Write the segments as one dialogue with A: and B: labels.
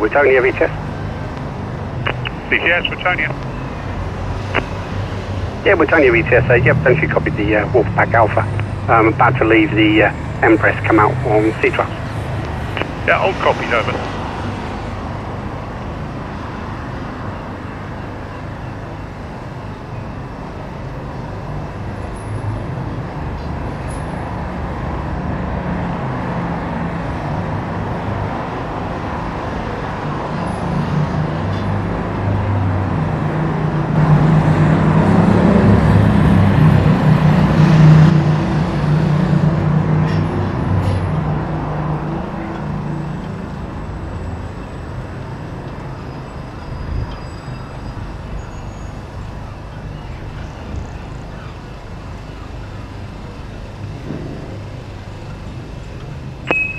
A: Wittonia VTS.
B: VTS, Wittonia.
A: Yeah, Wittonia VTS, yeah, potentially copied the Wolfpack Alpha. About to leave the Empress, come out on C-Trust.
B: Yeah, all copies, over.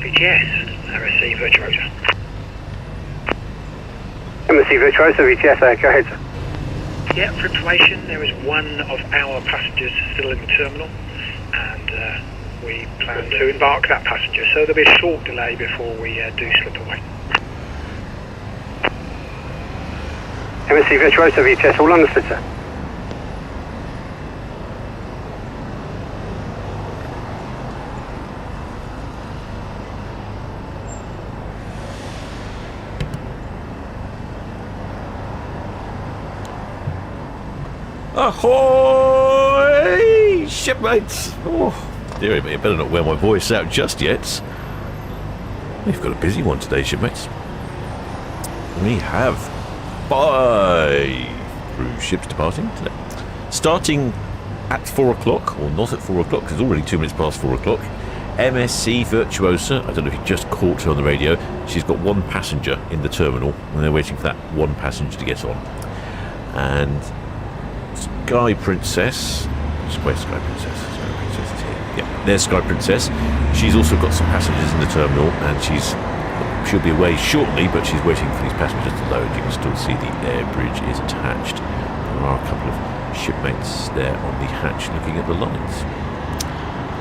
C: VTS, MSC Virtuosa.
A: MSC Virtuosa VTS, go ahead, sir.
C: Yeah, for information, there is one of our passengers still in the terminal, and we plan to embark that passenger, so there'll be a short delay before we do slip away.
A: MSC Virtuosa VTS, all understood, sir.
D: Ahoy, shipmates! Oh, dearie me, I better not wear my voice out just yet. We've got a busy one today, shipmates. We have 5 cruise ships departing today. Starting at 4 o'clock, or not at 4 o'clock, because it's already 2 minutes past 4 o'clock. MSC Virtuosa, I don't know if you just caught her on the radio, she's got 1 passenger in the terminal, and they're waiting for that 1 passenger to get on. And Sky Princess. Where's Sky Princess? Sky Princess is here. Yeah, there's Sky Princess. She's also got some passengers in the terminal, and she'll be away shortly, but she's waiting for these passengers to load. You can still see the air bridge is attached. There are a couple of shipmates there on the hatch looking at the lines.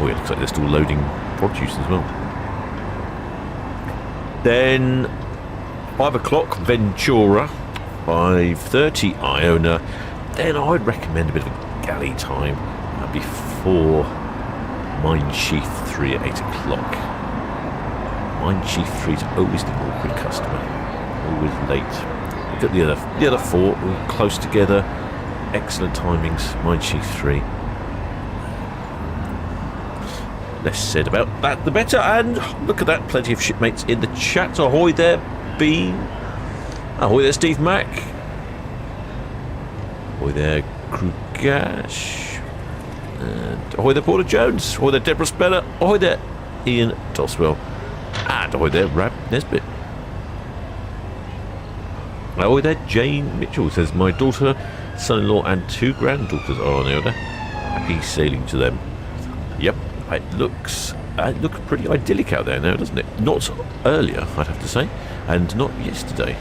D: Oh, yeah, looks like they're still loading produce as well. Then 5 o'clock Ventura, 5:30 Iona. Then I'd recommend a bit of a galley time before Mine Sheath 3 at 8 o'clock. Mine Sheath 3 is always the awkward customer, always late. Look at the other 4, all close together, excellent timings. Mine Sheath 3. Less said about that, the better. And look at that, plenty of shipmates in the chat. Ahoy there, Bean. Ahoy there, Steve Mack. Ahoy there, Krugash. And ahoy there, Porter Jones. Ahoy there, Deborah Speller. Ahoy there, Ian Toswell. And ahoy there, Rab Nesbitt. Ahoy there, Jane Mitchell. Says, my daughter, son-in-law and 2 granddaughters are on Iona. Happy sailing to them. Yep, it looks pretty idyllic out there now, doesn't it? Not earlier, I'd have to say, and not yesterday.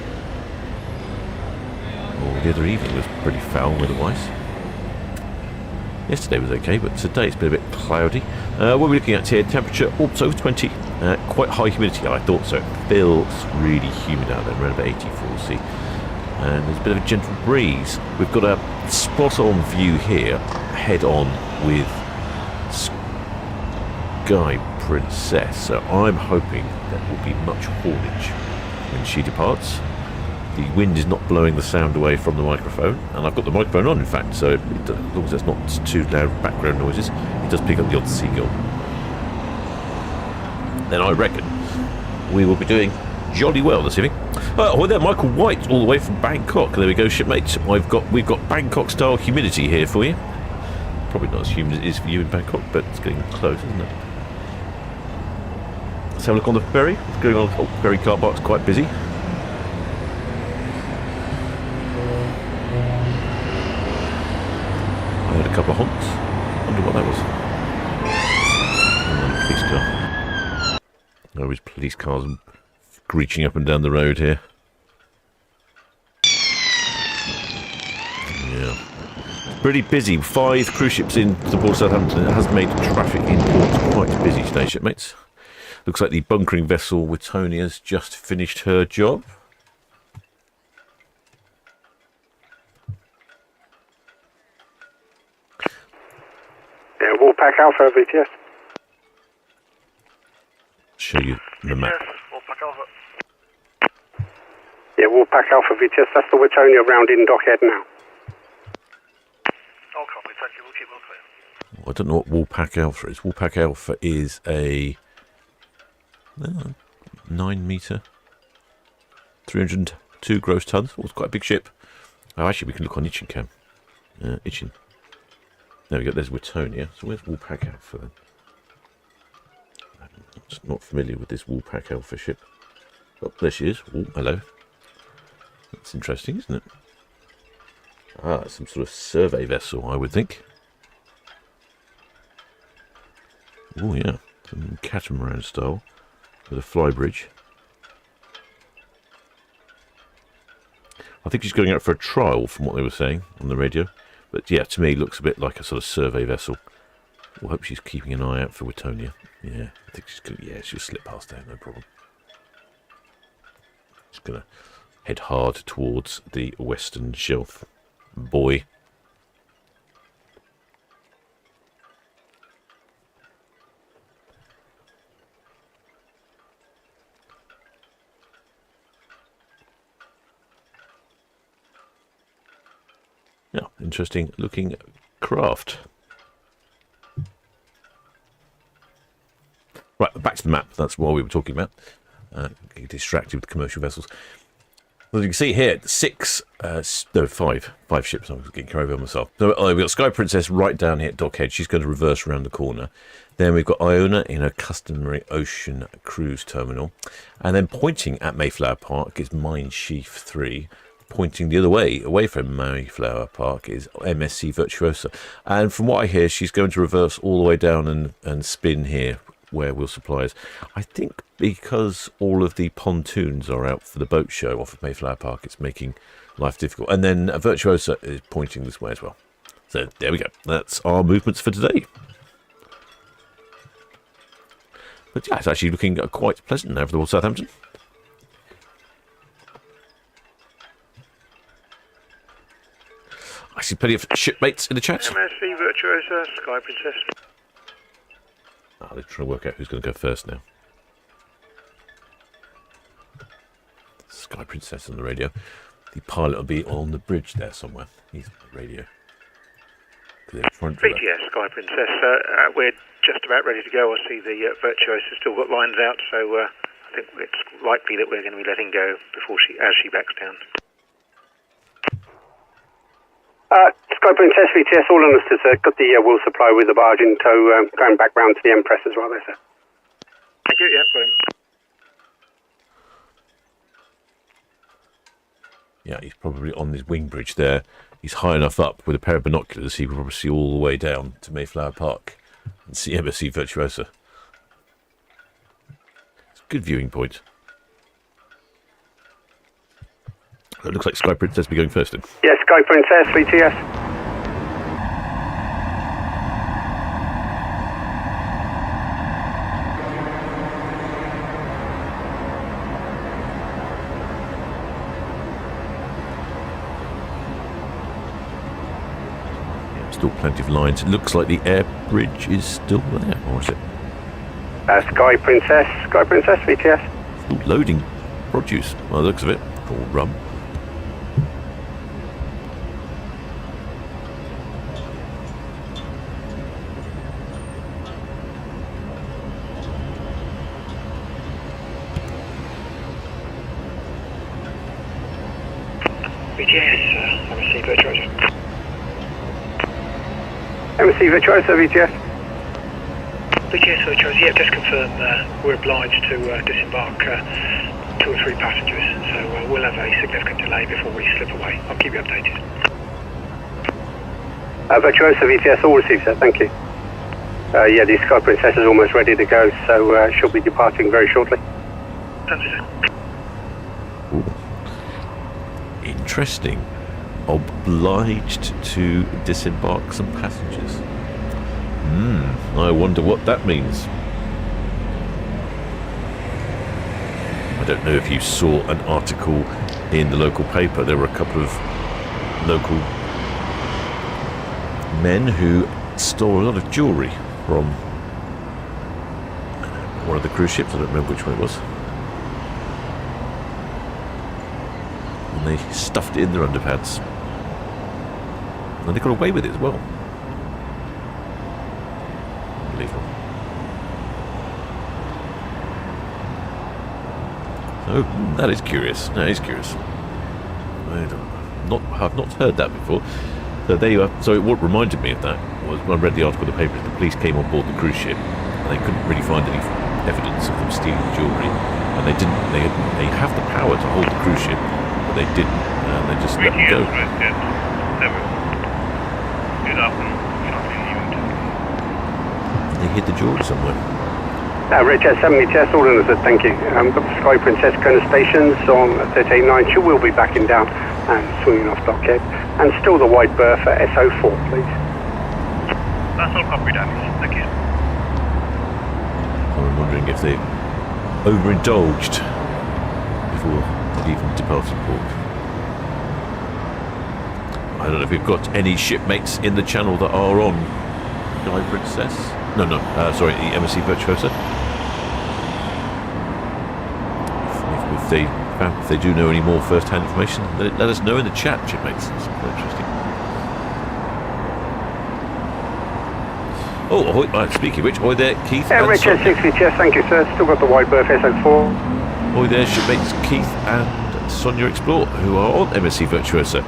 D: The other evening was pretty foul weather-wise. Yesterday was okay, but today it's been a bit cloudy. What we're looking at here, temperature also 20, quite high humidity. I thought so. It feels really humid out there, around about 84 C. And there's a bit of a gentle breeze. We've got a spot-on view here, head-on with Sky Princess. So I'm hoping there will be much haulage when she departs. The wind is not blowing the sound away from the microphone, and I've got the microphone on, in fact, so as long as there's not too loud background noises, it does pick up the odd seagull. Then I reckon we will be doing jolly well this evening. Oh, there, Michael White, all the way from Bangkok. There we go, shipmates. We've got Bangkok-style humidity here for you. Probably not as humid as it is for you in Bangkok, but it's getting close, isn't it? Let's have a look on the ferry. What's going on? Oh, ferry car park's quite busy. I heard a couple of honks. Wonder what that was. Oh, police car. Oh, there's police cars screeching up and down the road here. Yeah. Pretty busy. 5 cruise ships in the port of Southampton. It has made traffic in port quite busy today, shipmates. Looks like the bunkering vessel Wittonia's just finished her job.
A: Wolfpack Alpha, VTS.
D: Show you the map.
B: Wolfpack Alpha.
A: Yeah, Wolfpack Alpha, VTS. That's the Wittonia round in dockhead now.
B: All copy, thank you. We'll keep well clear.
D: I don't know what Wolfpack Alpha is. Wolfpack Alpha is a 9 metre, 302 gross tons. Oh, it's quite a big ship. Oh, actually, we can look on Itchin Cam. Itchin. There we go. There's Wittonia. So where's Wolfpack Alpha then? I'm just not familiar with this Wolfpack Alpha ship. Oh, there she is. Oh, hello. That's interesting, isn't it? Ah, some sort of survey vessel, I would think. Oh, yeah. Some catamaran style with a flybridge. I think she's going out for a trial from what they were saying on the radio. But yeah, to me, it looks a bit like a sort of survey vessel. I hope she's keeping an eye out for Wittonia. Yeah, I think she's going to, yeah, she'll slip past there, no problem. Just going to head hard towards the western shelf. Boy. Yeah, interesting looking craft. Right, back to the map. That's what we were talking about. Getting distracted with commercial vessels. Well, you can see here, five ships. I was getting carried away myself. So we've got Sky Princess right down here at Dockhead. She's going to reverse around the corner. Then we've got Iona in a customary ocean cruise terminal. And then pointing at Mayflower Park is Mine Schiff 3. Pointing the other way, away from Mayflower Park, is MSC Virtuosa. And from what I hear, she's going to reverse all the way down and spin here where we'll supply us. I think because all of the pontoons are out for the boat show off of Mayflower Park, it's making life difficult. And then Virtuosa is pointing this way as well. So there we go. That's our movements for today. But yeah, it's actually looking quite pleasant over the wall, Southampton. I see plenty of shipmates in the chat.
C: MSC Virtuosa, Sky Princess.
D: They're trying to work out who's going to go first now. Sky Princess on the radio. The pilot will be on the bridge there somewhere. He's on the radio.
C: VTS, Sky Princess. We're just about ready to go. I see the Virtuosa still got lines out, so I think it's likely that we're going to be letting go before as she backs down.
A: Sky Princess, VTS, all understood, sir. Got the wool supply with the barge in tow, going back round to the Empress as well there, sir.
C: Thank you, yeah, brilliant.
D: Yeah, he's probably on this wing bridge there. He's high enough up with a pair of binoculars, he can probably see all the way down to Mayflower Park and see MSC Virtuosa. It's a good viewing point. It looks like Sky Princess will be going first then.
A: Yes, Sky Princess, VTS.
D: Still plenty of lines. It looks like the air bridge is still there, or is it?
A: Sky Princess, VTS.
D: Still loading produce, by the looks of it, or rum.
C: VTS, MSC Virtuosa.
A: MSC Virtuosa, VTS.
C: VTS Virtuosa, yeah, just confirm we're obliged to disembark 2 or 3 passengers, so we'll have a significant delay before we slip away. I'll keep you updated.
A: Virtuosa, VTS, all received, sir, thank you. Yeah, the Sky Princess is almost ready to go, so she'll be departing very shortly.
C: Thank you, sir.
D: Interesting. Obliged to disembark some passengers. I wonder what that means. I don't know if you saw an article in the local paper. There were a couple of local men who stole a lot of jewellery from one of the cruise ships. I don't remember which one it was. And they stuffed it in their underpants. And they got away with it as well. Unbelievable. So, that is curious. That is curious. I've not heard that before. So there you are. So what reminded me of that was when I read the article in the paper, the police came on board the cruise ship and they couldn't really find any evidence of them stealing the jewellery, and they didn't. They have the power to hold the cruise ship, but they didn't. They just let them go. They hid the jewellery somewhere.
A: Richard 70 Test, all in said thank you. Got the Sky Princess Kona stations on 38.9. She will be backing down and swinging off dockhead. And still the wide berth at SO4, please.
B: That's all copied, Admiral. Thank you.
D: I'm wondering if they overindulged before they even departed port. I don't know if we've got any shipmates in the channel that are on Sky Princess. Sorry, the MSC Virtuosa. If they do know any more first-hand information, let us know in the chat, shipmates. It's quite interesting. Oh, ahoy, speaking of which, ahoy there, Keith.
A: Richard 60 Test, thank you, sir. Still got the wide berth SO4.
D: Ahoy there, shipmates Keith and Sonia Explore, who are on MSC Virtuosa.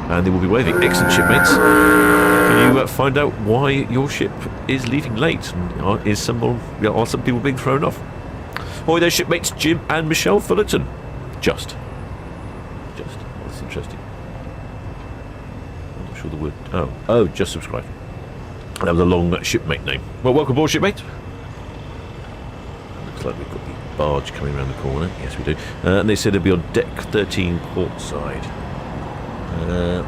D: And they will be waving. Excellent, shipmates. Can you find out why your ship is leaving late? And are some people being thrown off? Ahoy there, shipmates Jim and Michelle Fullerton. Just. That's interesting. I'm not sure the word. Oh, just subscribe. That was a long shipmate name. Well, welcome aboard, shipmate. Looks like we've got the barge coming around the corner. Yes, we do. And they said they'll be on deck 13 port side.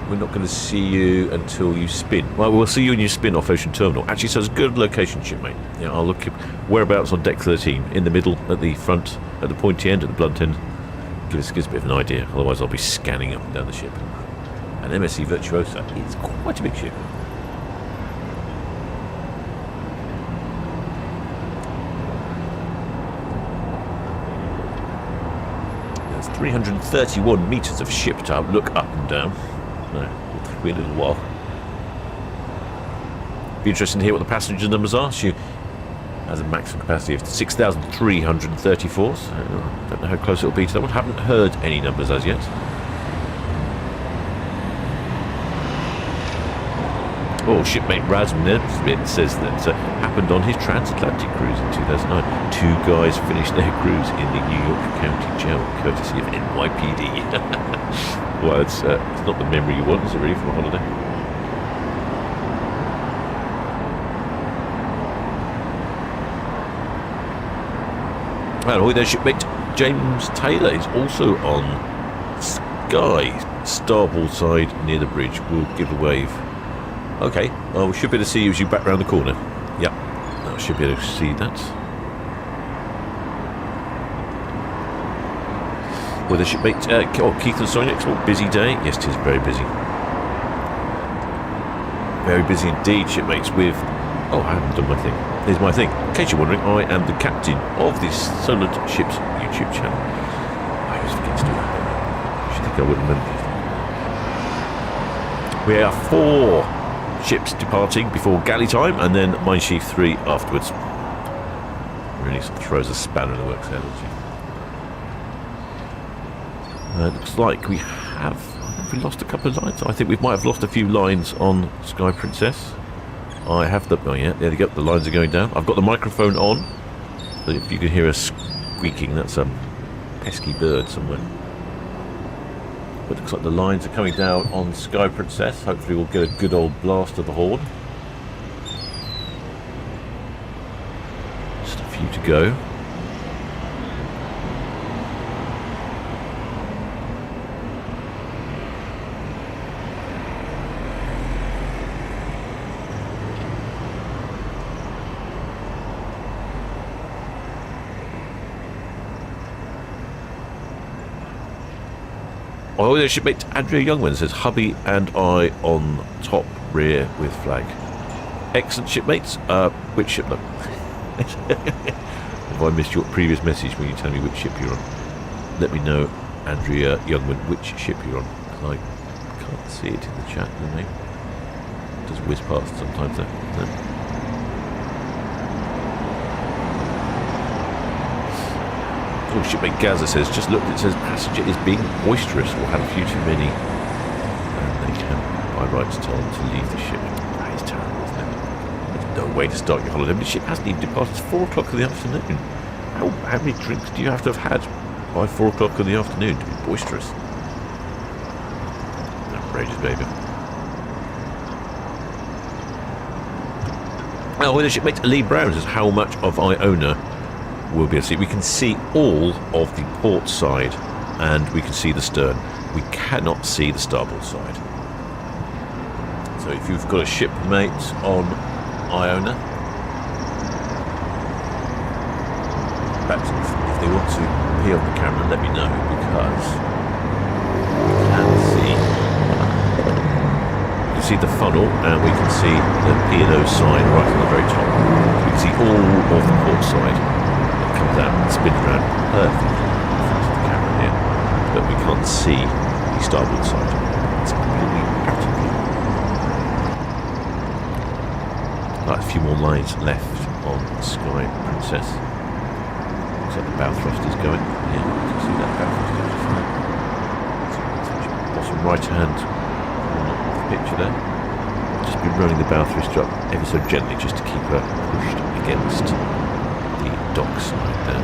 D: We're not going to see you until you spin. Well, we'll see you when you spin off Ocean Terminal. Actually, so it's a good location, shipmate. Yeah, I'll look at whereabouts on deck 13. In the middle, at the front, at the pointy end, at the blunt end. Gives us a bit of an idea. Otherwise, I'll be scanning up and down the ship. And MSC Virtuosa is quite a big ship. There's 331 metres of ship to look up and down. No, it'll be a little while. Be interesting to hear what the passenger numbers are. She has a maximum capacity of 6,334. So I don't know how close it'll be to that one. Haven't heard any numbers as yet. Oh, shipmate Rasmus Smith says that happened on his transatlantic cruise in 2009. Two guys finished their cruise in the New York County Jail, courtesy of NYPD. Well, it's not the memory you want, is it really, from a holiday? And their shipmate James Taylor is also on Sky, starboard side near the bridge. We'll give a wave. Okay, well, we should be able to see you as you back round the corner. Yep, I should be able to see that. Well, the shipmate Keith and Sonia, it's a busy day. Yes, it is very busy. Very busy indeed, shipmates, with... Oh, I haven't done my thing. Here's my thing. In case you're wondering, I am the captain of this Solent Ships YouTube channel. I always forget to do that. I should think I would remember. We are 4 ships departing before galley time, and then Mein Schiff 3 afterwards. Really sort of throws a spanner in the works there, doesn't she? It looks like we have we lost a couple of lines. I think we might have lost a few lines on Sky Princess. I have the... Oh yeah, there you go, the lines are going down. I've got the microphone on, so if you can hear us squeaking, that's a pesky bird somewhere. But it looks like the lines are coming down on Sky Princess. Hopefully we'll get a good old blast of the horn. Just a few to go. Oh, there, shipmate Andrea Youngman says, hubby and I on top rear with flag. excellent shipmates. Which ship? No. Have I missed your previous message when you tell me which ship you're on? Let me know, Andrea Youngman, which ship you're on. Because I can't see it in the chat, the name. It does whiz past sometimes though. No. Oh, shipmate Gaza says, just looked, it says passenger is being boisterous or had a few too many. And they can, by rights, tell them to leave the ship. That is terrible, isn't it? There's no way to start your holiday. The ship hasn't even departed. It's 4 o'clock in the afternoon. How many drinks do you have to have had by 4 o'clock in the afternoon to be boisterous? Outrageous, baby. Now, when the shipmate Lee Brown says, how much of Iona will be able to see? We can see all of the port side and we can see the stern. We cannot see the starboard side. So if you've got a shipmate on Iona, perhaps if they want to appear on the camera, let me know, because we can see the funnel and we can see the P&O sign right on the very top. We can see all of the port side. Comes out and spins around perfectly in front of the camera here, but we can't see the starboard side. It's completely utter blue. Right, a few more lines left on Sky Princess. Looks like the bow thrust is going. Yeah, you can see that bow thrust is fine. Bottom right hand corner of the picture there. Just been running the bow thruster up ever so gently just to keep her pushed against the dock side there.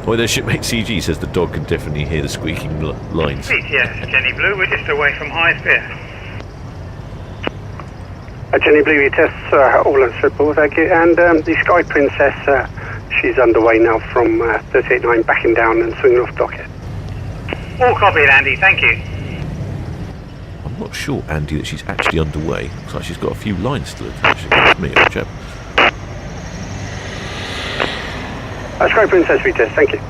D: Oh, their shipmate CG says the dog can definitely hear the squeaking lines.
B: Yes, Jenny Blue, we're just away from Hythe Pier.
A: Jenny Blue, your tests all on report, thank you. And the Sky Princess, she's underway now from 38.9, backing down and swinging off docket.
B: All copied, Andy, thank you.
D: I'm not sure, Andy, that she's actually underway. Looks like she's got a few lines still attached. Me, chap.
A: Sky Princess, we test, thank you.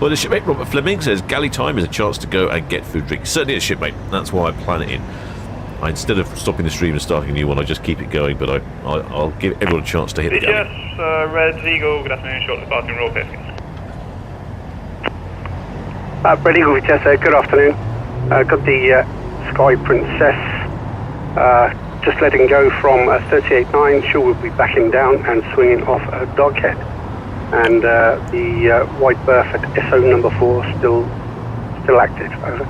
D: Well, the shipmate Robert Fleming says galley time is a chance to go and get food drink. Certainly is, shipmate. That's why I plan it in. Instead of stopping the stream and starting a new one, I just keep it going, but I'll give everyone a chance to hit the galley.
B: Yes, Red Eagle, good afternoon, shortly departing Royal Piston.
A: Red Eagle, we test, good afternoon. Got the Sky Princess just letting go from 38.9. She will be backing down and swinging off Doghead. And the white berth at SO number 4 still active. Over.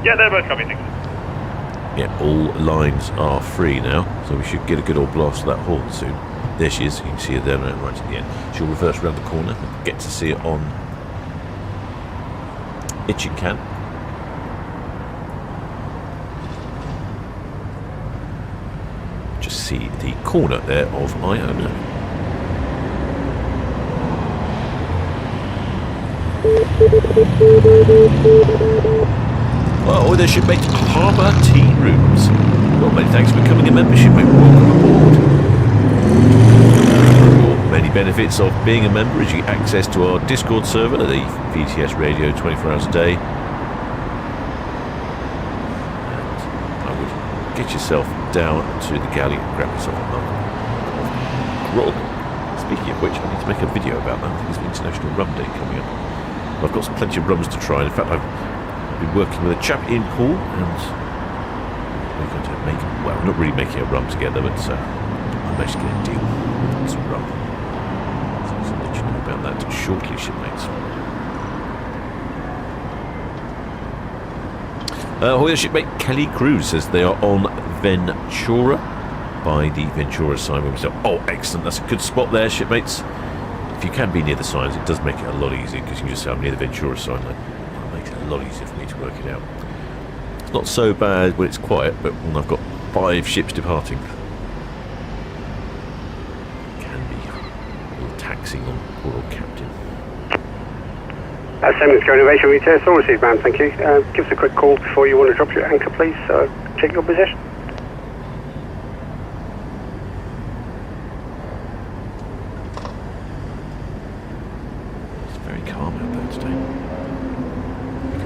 B: Yeah, they're both coming.
D: Yeah, all lines are free now, so we should get a good old blast of that horn soon. There she is. You can see her there right at the end. She'll reverse around the corner and get to see it on Itching Can. Just see the corner there of Iona. Oh, there should be Harbour Tea Rooms. Well, many thanks for becoming a membership. Welcome aboard. Many benefits of being a member is you get access to our Discord server, the VTS Radio 24 hours a day. And I would get yourself down to the galley and grab yourself a mug of grog. Speaking of which, I need to make a video about that. I think it's International Rum Day coming up. I've got plenty of rums to try. In fact, I've been working with a chap in Paul, and we're going to make, well, not really making a rum together, but I'm actually going to deal with some rum. So I'll let you know about that shortly, shipmates. Hoya shipmate Kelly Cruz says they are on Ventura by the Ventura sign. Oh, excellent. That's a good spot there, shipmates. If you can be near the signs, it does make it a lot easier, because you can just say I'm near the Ventura sign. It makes it a lot easier for me to work it out. It's not so bad when it's quiet, but when I've got 5 ships departing, it can be a little taxing on poor old captain.
A: Siemens Go Innovation, we test all received, man, thank you. Give us a quick call before you want to drop your anchor, please. Check your position.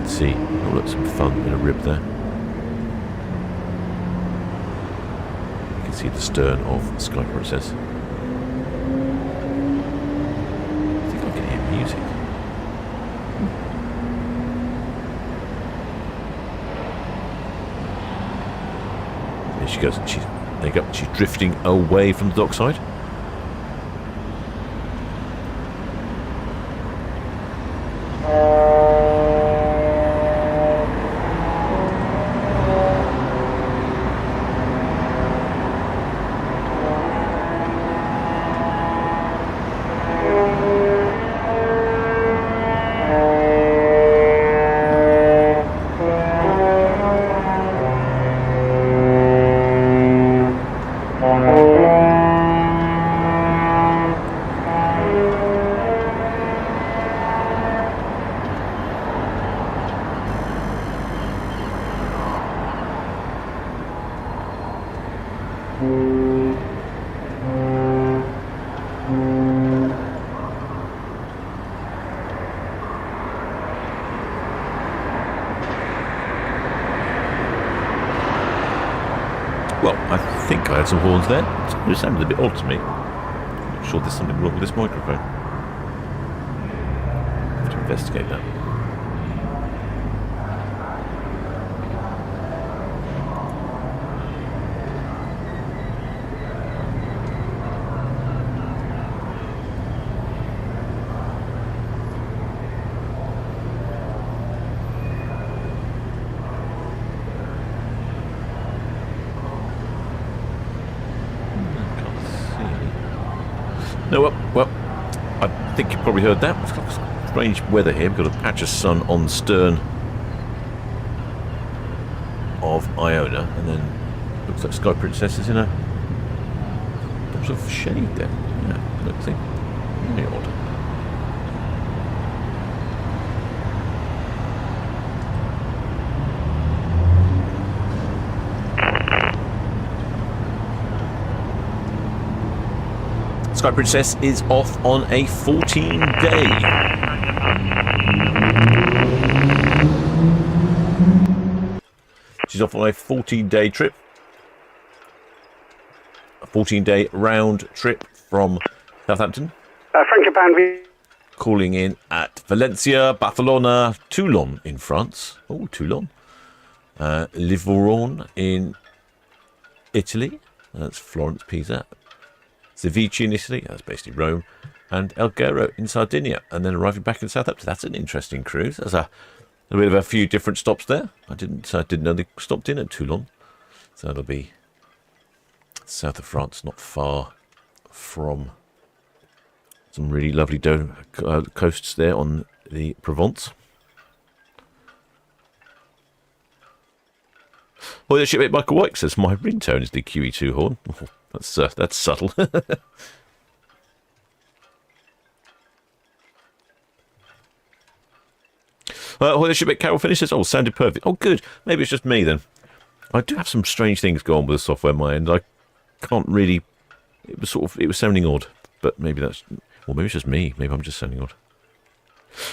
D: See, oh look, some fun in a rib there. You can see the stern of Sky Princess. I think I can hear music. There she goes. There you go. She's drifting away from the dockside. Well, I think I had some horns there. It sounded a bit odd to me. I'm not sure there's something wrong with this microphone. Have to investigate that. No, well, I think you probably heard that. It's got strange weather here. We've got a patch of sun on the stern of Iona, and then looks like Sky Princess is in a sort of shade there. Yeah, let's see. Very odd. Sky Princess is off on a 14-day. She's off on a 14-day trip. A 14-day round trip from Southampton.
A: Francopan.
D: Calling in at Valencia, Barcelona, Toulon in France. Oh, Toulon. Livourne in Italy. That's Florence, Pisa. Ceviche in Italy, that's basically Rome, and Alghero in Sardinia, and then arriving back in Southampton. That's an interesting cruise. There's a bit of a few different stops there. I didn't know they stopped in at Toulon, so that'll be south of France, not far from some really lovely coasts there on the Provence. Well, the shipmate Michael White says my ringtone is the QE2 horn. That's subtle. The shipmate Carol finishes. Oh, sounded perfect. Oh, good. Maybe it's just me then. I do have some strange things going on with the software on my end. I can't really. It was sounding odd, but maybe that's. Or maybe it's just me. Maybe I'm just sounding odd.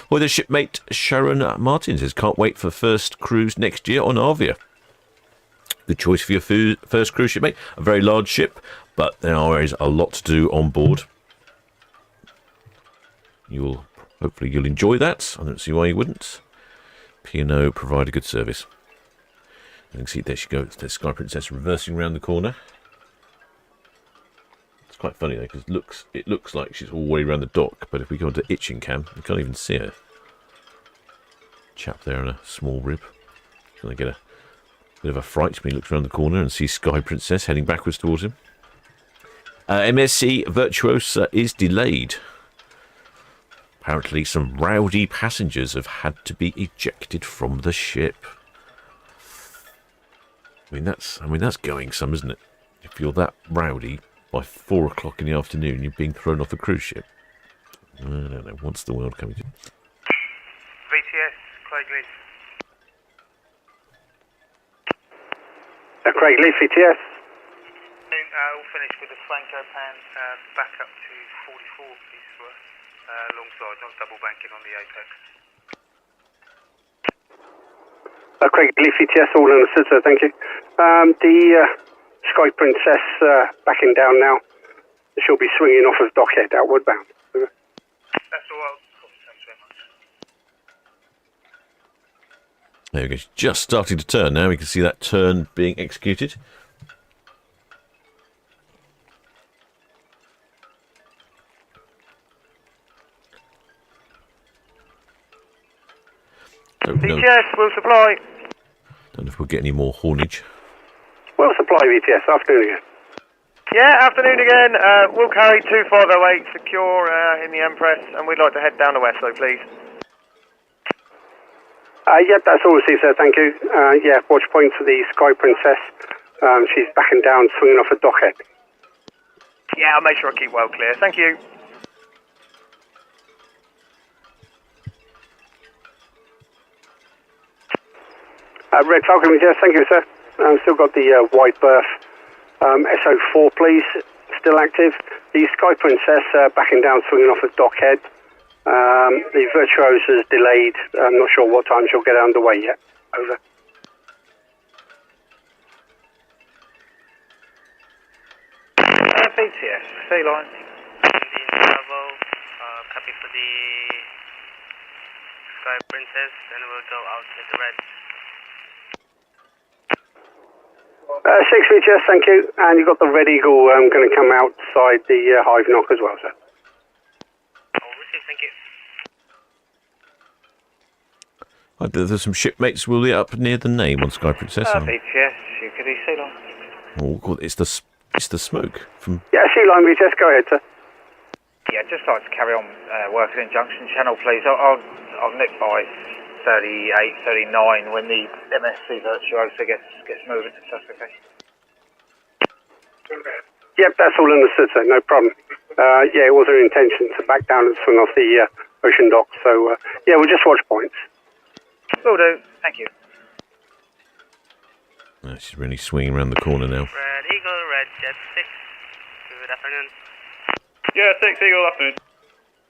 D: Well, the shipmate Sharon Martin says can't wait for first cruise next year on Avia. Good choice for your first cruise ship, mate. A very large ship, but there is a lot to do on board. Hopefully you'll enjoy that. I don't see why you wouldn't. P&O provide a good service. You can see there she goes. There's Sky Princess reversing around the corner. It's quite funny though, because it looks like she's all the way around the dock, but if we go into itching cam, you can't even see her. Chap there in a small rib. Gonna get a bit of a fright when he looks around the corner and sees Sky Princess heading backwards towards him. MSC Virtuosa is delayed. Apparently some rowdy passengers have had to be ejected from the ship. I mean that's going some, isn't it? If you're that rowdy by 4 o'clock in the afternoon, you're being thrown off a cruise ship. I don't know. What's the world coming to?
B: VTS, Craigleaf.
A: Craig Leaf, ETS.
B: All finished with the Francopan back up to 44, please, for alongside, not double banking on the apex.
A: Craig Leaf VTS, all understood, sir, thank you. The Sky Princess backing down now. She'll be swinging off of Dockhead, outward bound.
B: That's all. Thanks very much.
D: There we go. She's just starting to turn now. We can see that turn being executed. Don't know,
B: VTS, will supply.
D: don't know if we'll get any more hornage.
A: Well, supply VTS, afternoon again.
B: Yeah, afternoon again. We'll carry 2508 secure in the Empress, and we'd like to head down the west, though, please.
A: Yep, that's all received, sir, thank you. Yeah, watch point for the Sky Princess. She's backing down, swinging off of Dockhead.
B: Yeah, I'll make sure I keep well clear. Thank you.
A: Red Falcon VTS, thank you, sir. Still got the wide berth. SO4, please, still active. The Sky Princess backing down, swinging off of Dockhead. The Virtuosa is delayed. I'm not sure what time she'll get underway yet. Over.
B: VTS, sea line.
E: Bravo, copy for the Sky Princess, and we'll go out with the red.
A: 6 VTS, thank you. And you've got the Red Eagle going to come outside the Hive Knock as well, sir.
E: All received, thank you.
D: There's some shipmates will be up near the name on Sky Princess.
B: VTS, you could sea line.
D: Oh, God, it's the smoke from.
A: Yeah, sea line VTS, go ahead, sir.
B: Yeah, just like to carry on working in Junction Channel, please. I'll nip by 38, 39 when the MSC Virtuosa gets moving, if that's okay.
A: Yep, that's all understood, sir, no problem. Yeah, it was her intention to back down and swing off the ocean dock, so yeah, we'll just watch points.
B: Will do, thank you.
D: Oh, she's really swinging around the corner now.
E: Red Eagle, Red Jet 6. Good afternoon.
B: Yeah, 6 Eagle, afternoon.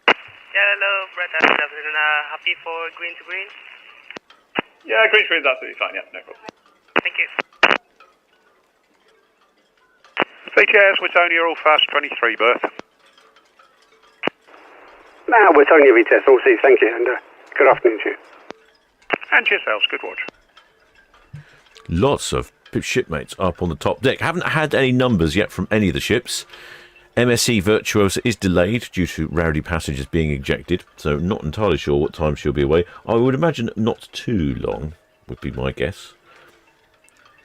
E: Yeah, hello, Red afternoon. Happy for green to green?
B: Yeah, green screen's absolutely fine, yeah, no problem.
E: Thank you.
C: VTS, Wittonia, all fast, 23 berth.
A: Now, we're telling you, VTS, all see, thank you, and good afternoon to you.
C: And yourselves, good watch.
D: Lots of shipmates up on the top deck. Haven't had any numbers yet from any of the ships. MSC Virtuosa is delayed due to rowdy passengers being ejected, so not entirely sure what time she'll be away. I would imagine not too long, would be my guess.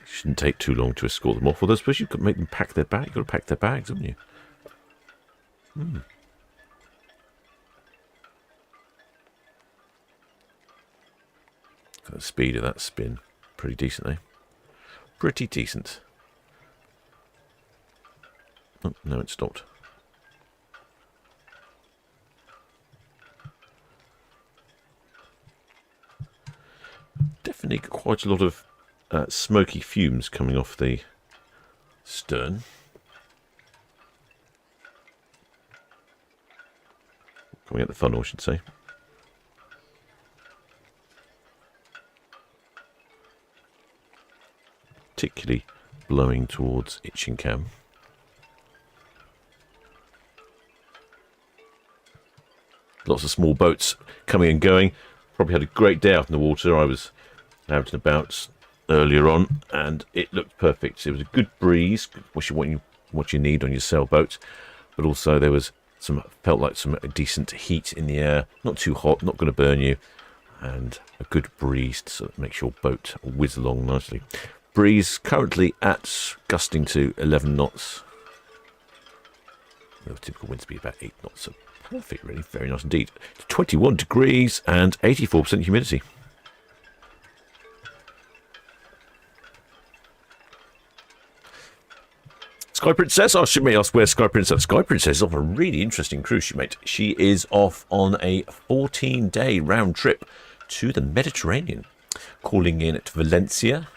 D: It shouldn't take too long to escort them off, although I suppose you've got to make them pack their bags. You've got to pack their bags, haven't you? The speed of that spin, pretty decent, eh? Pretty decent. Oh, no, it stopped. Definitely quite a lot of smoky fumes coming off the stern. Coming out the funnel, I should say. Particularly blowing towards Itchingham. Lots of small boats coming and going. Probably had a great day out in the water. I was out and about earlier on, and it looked perfect. It was a good breeze, what you need on your sailboat, but also there was felt like some decent heat in the air. Not too hot, not going to burn you, and a good breeze to sort of make your boat whiz along nicely. Breeze currently gusting to 11 knots. The typical wind speed about 8 knots. So perfect, really, very nice indeed. 21 degrees and 84% humidity. Sky Princess, our shipmate asked where Sky Princess. Sky Princess is off a really interesting cruise, shipmate. She is off on a 14-day round trip to the Mediterranean, calling in at Valencia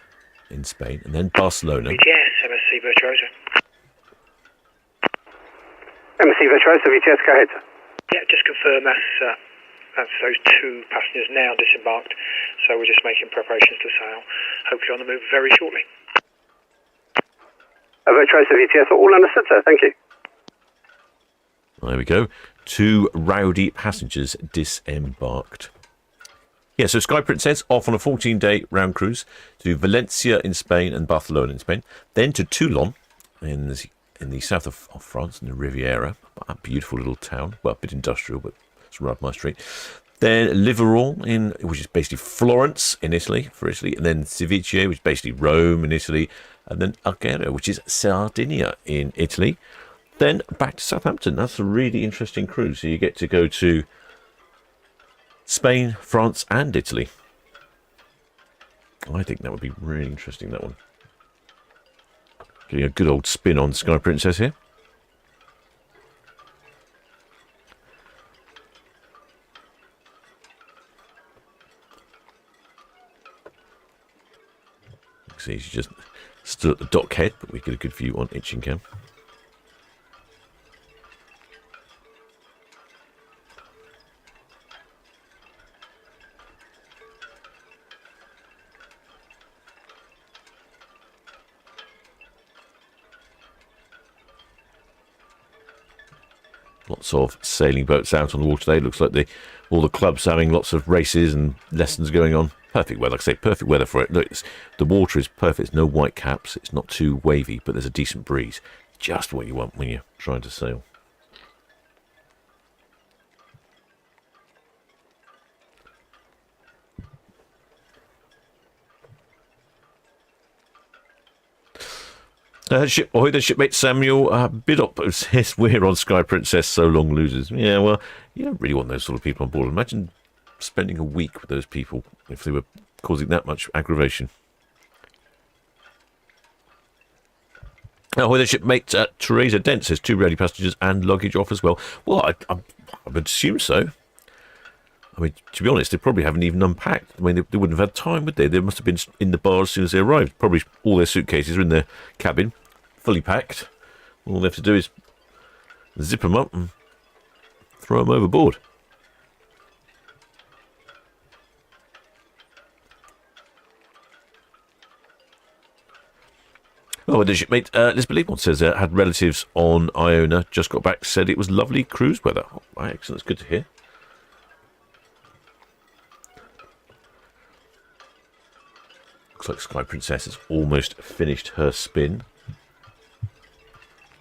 D: in Spain and then Barcelona.
C: Yes, MSC Virtuosa.
A: MSC Virtuosa, VTS, go ahead, sir.
C: Yeah, just confirm that's That's those 2 passengers now disembarked, so we're just making preparations to sail, hopefully on the move very shortly.
A: Virtuosa VTS, all understood, sir. Thank you.
D: There we go. 2 rowdy passengers disembarked. Yeah, so Sky Princess off on a 14-day round cruise to Valencia in Spain and Barcelona in Spain, then to Toulon in the south of France, in the Riviera, a beautiful little town, well, a bit industrial, but it's right up my street. Then Livorno, which is basically Florence in Italy, and then Civita, which is basically Rome in Italy, and then Alghero, which is Sardinia in Italy. Then back to Southampton. That's a really interesting cruise. So you get to go to Spain, France, and Italy. I think that would be really interesting, that one. Getting a good old spin on Sky Princess here. See, she's just stood at the dock head, but we get a good view on Itchingham. Lots of sailing boats out on the water today. Looks like all the clubs having lots of races and lessons going on. Perfect weather, like I say, perfect weather for it. Look, the water is perfect. It's no white caps. It's not too wavy, but there's a decent breeze. Just what you want when you're trying to sail. Ahoy there, shipmate Samuel. Bidop says we're on Sky Princess, so long losers. Yeah, well, you don't really want those sort of people on board. Imagine spending a week with those people if they were causing that much aggravation. Ahoy there, shipmate Teresa Dent says 2 ready passengers and luggage off as well. Well, I would assume so. I mean, to be honest, they probably haven't even unpacked. I mean, they wouldn't have had time, would they? They must have been in the bar as soon as they arrived. Probably all their suitcases are in their cabin, fully packed. All they have to do is zip them up and throw them overboard. Oh, the shipmate Liz Believable says had relatives on Iona, just got back, said it was lovely cruise weather. Oh, excellent, that's good to hear. Looks like Sky Princess has almost finished her spin.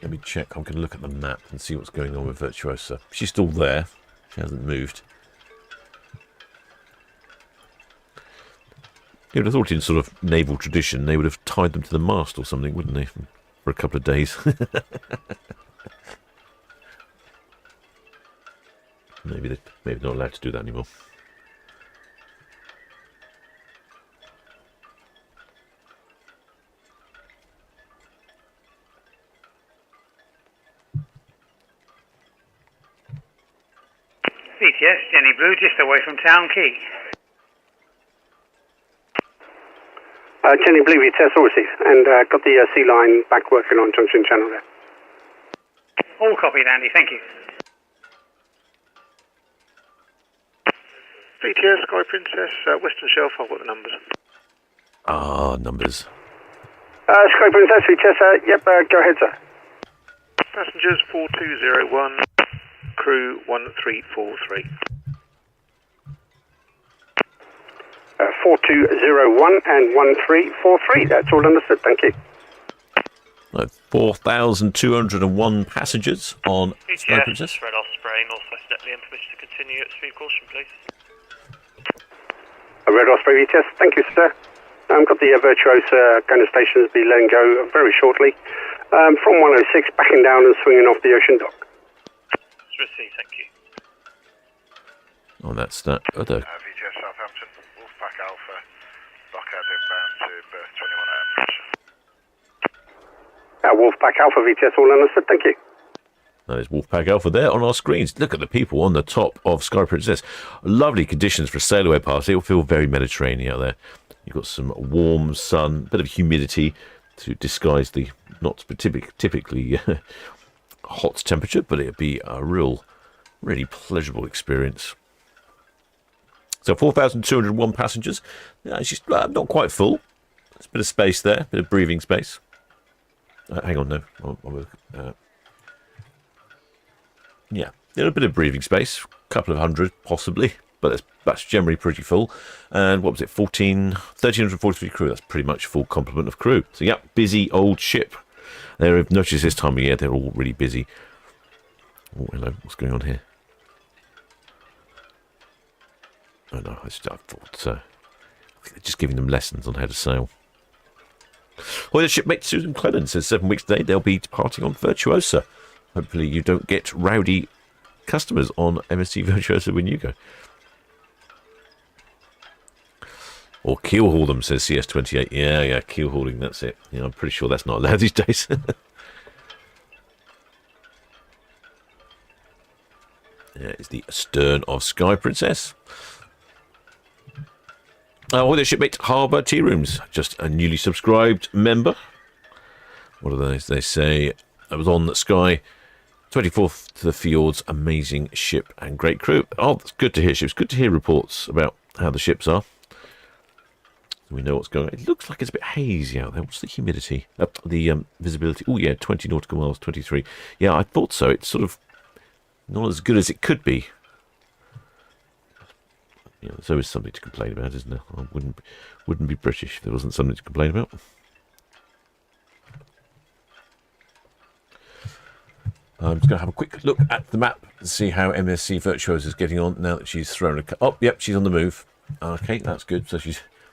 D: Let me check. I'm going to look at the map and see what's going on with Virtuosa. She's still there. She hasn't moved. You would have thought in sort of naval tradition they would have tied them to the mast or something, wouldn't they? For a couple of days. Maybe they're not allowed to do that anymore.
B: VTS, Jenny Blue, just away from Town Quay.
A: Jenny Blue VTS, all received, and got the sea line back working on Junction Channel there.
B: All copied, Andy, thank you.
C: VTS, Sky Princess, Western Shelf, I've got the numbers.
D: Numbers.
A: Sky Princess VTS, yep, go ahead, sir.
C: Passengers 4201, crew 1343.
A: 4201 and 1343, that's all understood, thank you.
D: 4,201 passengers on Sky Princess.
E: Red Osprey, Northwest Netley, and permission to continue at speed caution, please.
A: Red Osprey VTS, thank you, sir. Got the Virtuosa going to stations, be letting go very shortly. From 106, backing down and swinging off the ocean dock.
E: It's received, thank you.
D: Oh, that's that other.
F: VTS Southampton, Wolfpack Alpha, Blockhead inbound to berth 21 AM.
A: Wolfpack Alpha VTS, all understood, thank you.
D: There's Wolfpack Alpha there on our screens. Look at the people on the top of Sky Princess. Lovely conditions for a sail away party. It will feel very Mediterranean out there. You've got some warm sun, a bit of humidity to disguise the not typically hot temperature, but it'll be a really pleasurable experience. So 4,201 passengers. She's not quite full. There's a bit of space there, a bit of breathing space. Hang on, no. Yeah, a little bit of breathing space. A couple of hundred, possibly. But that's generally pretty full. And what was it? 1,343 crew. That's pretty much full complement of crew. So, yeah, busy old ship. I've noticed this time of year, they're all really busy. Oh, hello. What's going on here? Oh, no. I thought I think they're just giving them lessons on how to sail. Well, the shipmate Susan Clennon says 7 weeks today they'll be departing on Virtuosa. Hopefully you don't get rowdy customers on MSC Virtuosa when you go. Or keel haul them, says CS28. Yeah, keel hauling, that's it. Yeah, I'm pretty sure that's not allowed these days. Yeah, it's the stern of Sky Princess. Well, the shipmate Harbour Tea Rooms, just a newly subscribed member. What are those? They say I was on Sky 24th to the Fjords, amazing ship and great crew. Oh, that's good to hear. It's good to hear reports about how the ships are. We know what's going on. It looks like it's a bit hazy out there. What's the humidity? The visibility. Oh, yeah, 20 nautical miles, 23. Yeah, I thought so. It's sort of not as good as it could be. Yeah, there's always something to complain about, isn't there? I wouldn't be British if there wasn't something to complain about. I'm just going to have a quick look at the map to see how MSC Virtuosa is getting on now that she's thrown a... Oh, yep, she's on the move. Okay, that's good. So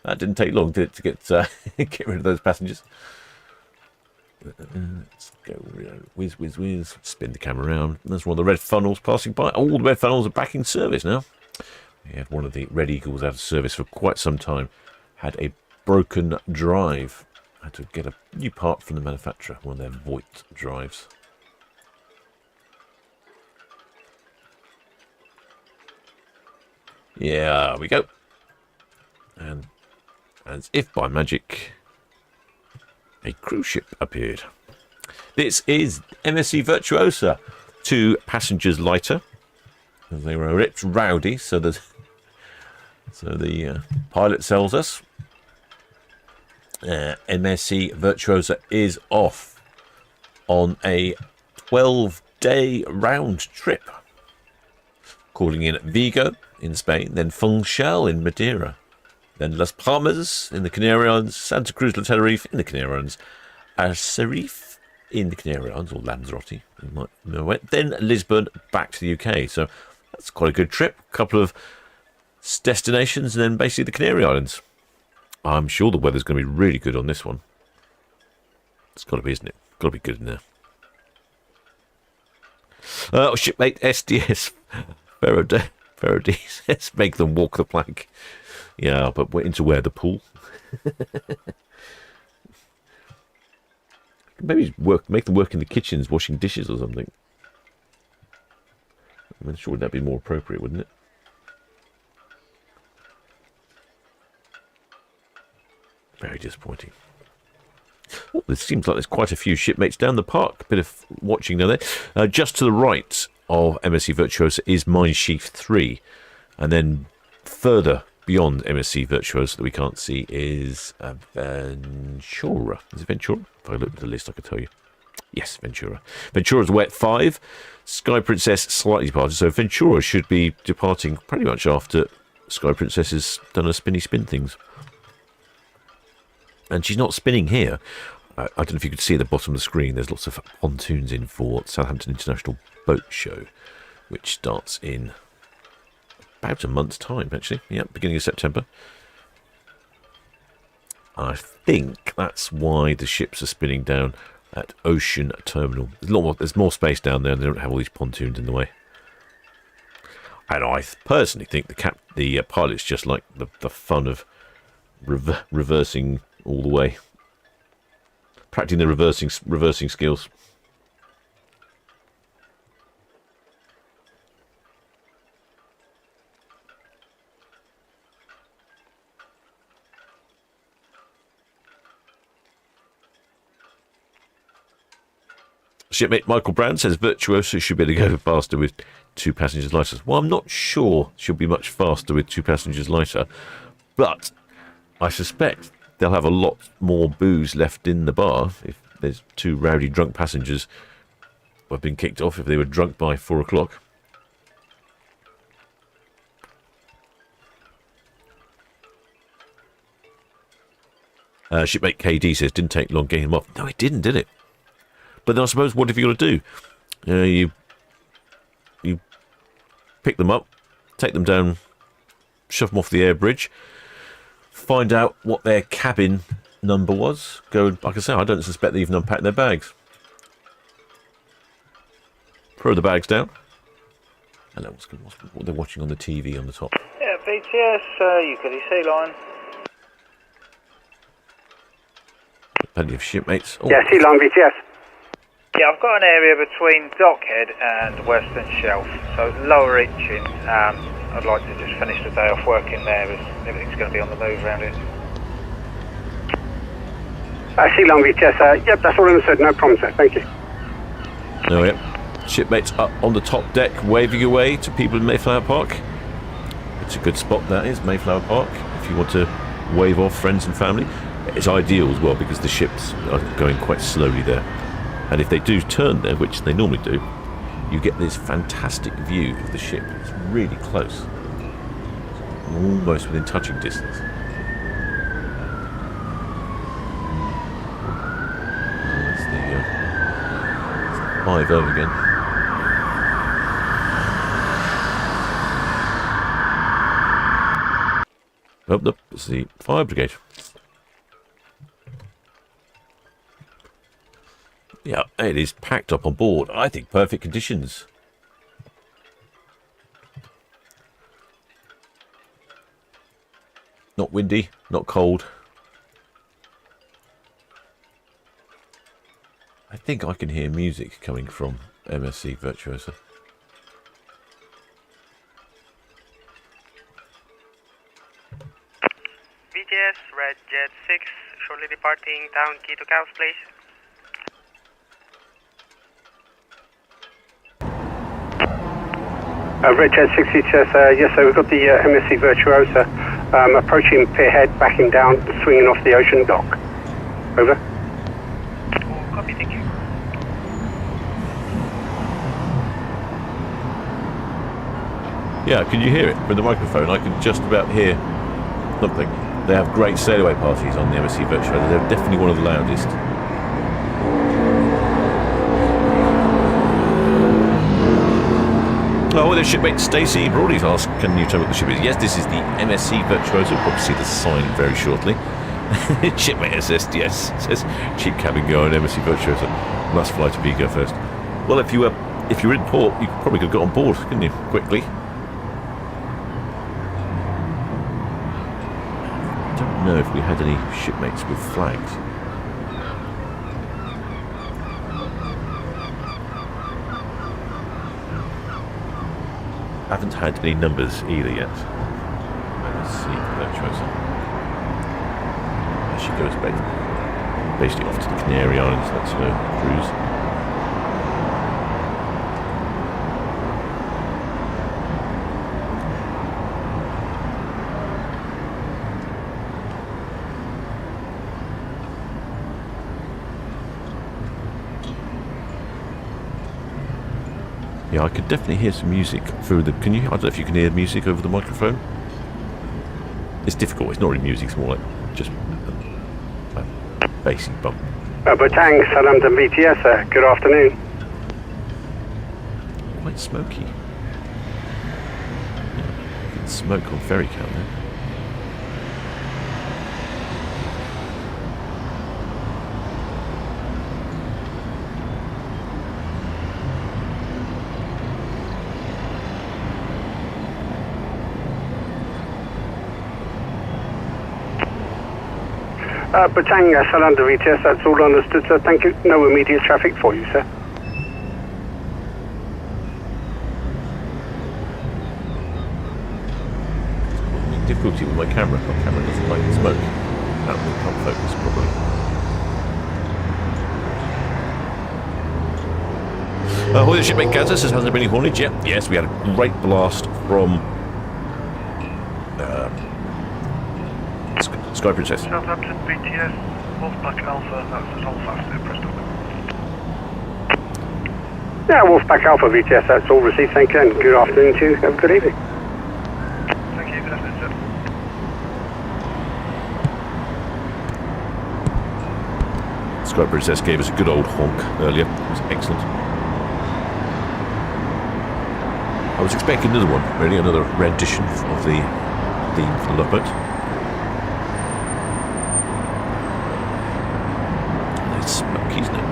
D: that didn't take long, did it, to get rid of those passengers? Let's go, whiz. Spin the camera around. There's one of the red funnels passing by. All the red funnels are back in service now. We had one of the Red Eagles out of service for quite some time. Had a broken drive. Had to get a new part from the manufacturer, one of their Voigt drives. Yeah, we go. And as if by magic, a cruise ship appeared. This is MSC Virtuosa, 2 passengers lighter. They were a bit rowdy, so the pilot tells us MSC Virtuosa is off on a 12-day round trip, calling in Vigo in Spain, then Funchal in Madeira, then Las Palmas in the Canary Islands, Santa Cruz de Tenerife in the Canary Islands, Serif in the Canary Islands, or Lanzarote, you might know it, then Lisbon back to the UK. So that's quite a good trip. A couple of destinations, and then basically the Canary Islands. I'm sure the weather's going to be really good on this one. It's got to be, isn't it? Got to be good in there. Shipmate SDS Faraday says, make them walk the plank. Yeah, but we're into where? The pool? Maybe make them work in the kitchens, washing dishes or something. I mean, sure, that'd be more appropriate, wouldn't it? Very disappointing. Oh, it seems like there's quite a few shipmates down the park. Bit of watching down there. Just to the right of MSC Virtuosa is Mine Sheaf 3. And then further beyond MSC Virtuosa that we can't see is Ventura. Is it Ventura? If I looked at the list, I could tell you. Yes, Ventura. Ventura's wet 5. Sky Princess slightly departed. So Ventura should be departing pretty much after Sky Princess has done her spinny spin things. And she's not spinning here. I don't know if you could see at the bottom of the screen. There's lots of pontoons in for Southampton International Boat Show, which starts in about a month's time, actually. Yeah, beginning of September. I think that's why the ships are spinning down at Ocean Terminal. There's more space down there, and they don't have all these pontoons in the way. And I personally think the pilots just like the fun of reversing all the way, practicing the reversing skills. Shipmate Michael Brown says Virtuosa should be able to go faster with 2 passengers lighter. Well, I'm not sure she'll be much faster with 2 passengers lighter, but I suspect they'll have a lot more booze left in the bar if there's 2 rowdy drunk passengers who have been kicked off if they were drunk by 4 o'clock. Shipmate KD says, didn't take long getting him off. No, it didn't, did it? But then I suppose, what have you got to do? You pick them up, take them down, shove them off the air bridge, find out what their cabin number was. Go, like I say, I don't suspect they even unpacked their bags. Throw the bags down. Hello, what they're watching on the TV on the top.
B: Yeah, VTS, UKDC line.
D: Plenty of shipmates. Oh.
A: Yeah, Sea-Line VTS.
B: Yeah, I've got an area between Dockhead and Western Shelf, so lower Itchin. I'd like to just finish the day off working there as everything's going to be on the move around it.
A: Sea-Line VTS, yep, that's all understood, no problem, sir, thank you.
D: Oh, yeah. Shipmates up on the top deck, waving away to people in Mayflower Park. It's a good spot, that is, Mayflower Park, if you want to wave off friends and family. It's ideal as well because the ships are going quite slowly there. And if they do turn there, which they normally do, you get this fantastic view of the ship. It's really close. Almost within touching distance. That's the 5-0 again. Oh, no, it's the fire brigade. Yeah, it is packed up on board. I think perfect conditions. Not windy, not cold. I think I can hear music coming from MSC Virtuosa.
E: VTS, Red Jet 6, shortly departing Town Quay to Cows Place.
A: Red Jet 60 chess, yes sir, we've got the MSC Virtuosa approaching Pierhead, backing down, swinging off the ocean dock. Over.
E: Copy, thank you.
D: Yeah, can you hear it from the microphone? I can just about hear something. They have great sail-away parties on the MSC Virtuosa. They're definitely one of the loudest. Oh, there's shipmate Stacey Broadie's asked, can you tell me what the ship is? Yes, this is the MSC Virtuosa. We'll probably see the sign very shortly. Shipmate says yes. Says cheap cabin guy on MSC Virtuosa. Must fly to Vigo first. Well, if you were in port, you probably could have got on board, couldn't you? Quickly. I don't know if we had any shipmates with flags. Haven't had any numbers either yet. Let's see, Virtuosa. There she goes basically off to the Canary Islands. That's her cruise. Yeah, I could definitely hear some music through the... Can you... I don't know if you can hear music over the microphone. It's difficult. It's not really music. It's more like just a basic bump.
A: Batang, Southampton VTS, good afternoon.
D: Quite smoky. Yeah, it's smoke on ferry count there.
A: Batang, Southampton VTS, that's all understood, sir. Thank you. No immediate traffic for you, sir.
D: Difficulty with my camera. My camera doesn't like the smoke. That will can't focus properly. Ahoy, the shipmate Gaza says, has there been any haulage yet? Yes, we had a great blast from Sky Princess.
F: Southampton, BTS, Wolfpack Alpha, that's an all faster, Preston.
A: Yeah, Wolfpack Alpha VTS, that's all received. Thank you, and good afternoon to you. Have a good evening.
F: Thank you, good afternoon, sir.
D: Sky Princess gave us a good old honk earlier. It was excellent. I was expecting another one, really, another rendition of the theme for the Love Boat. It's smoky, isn't it?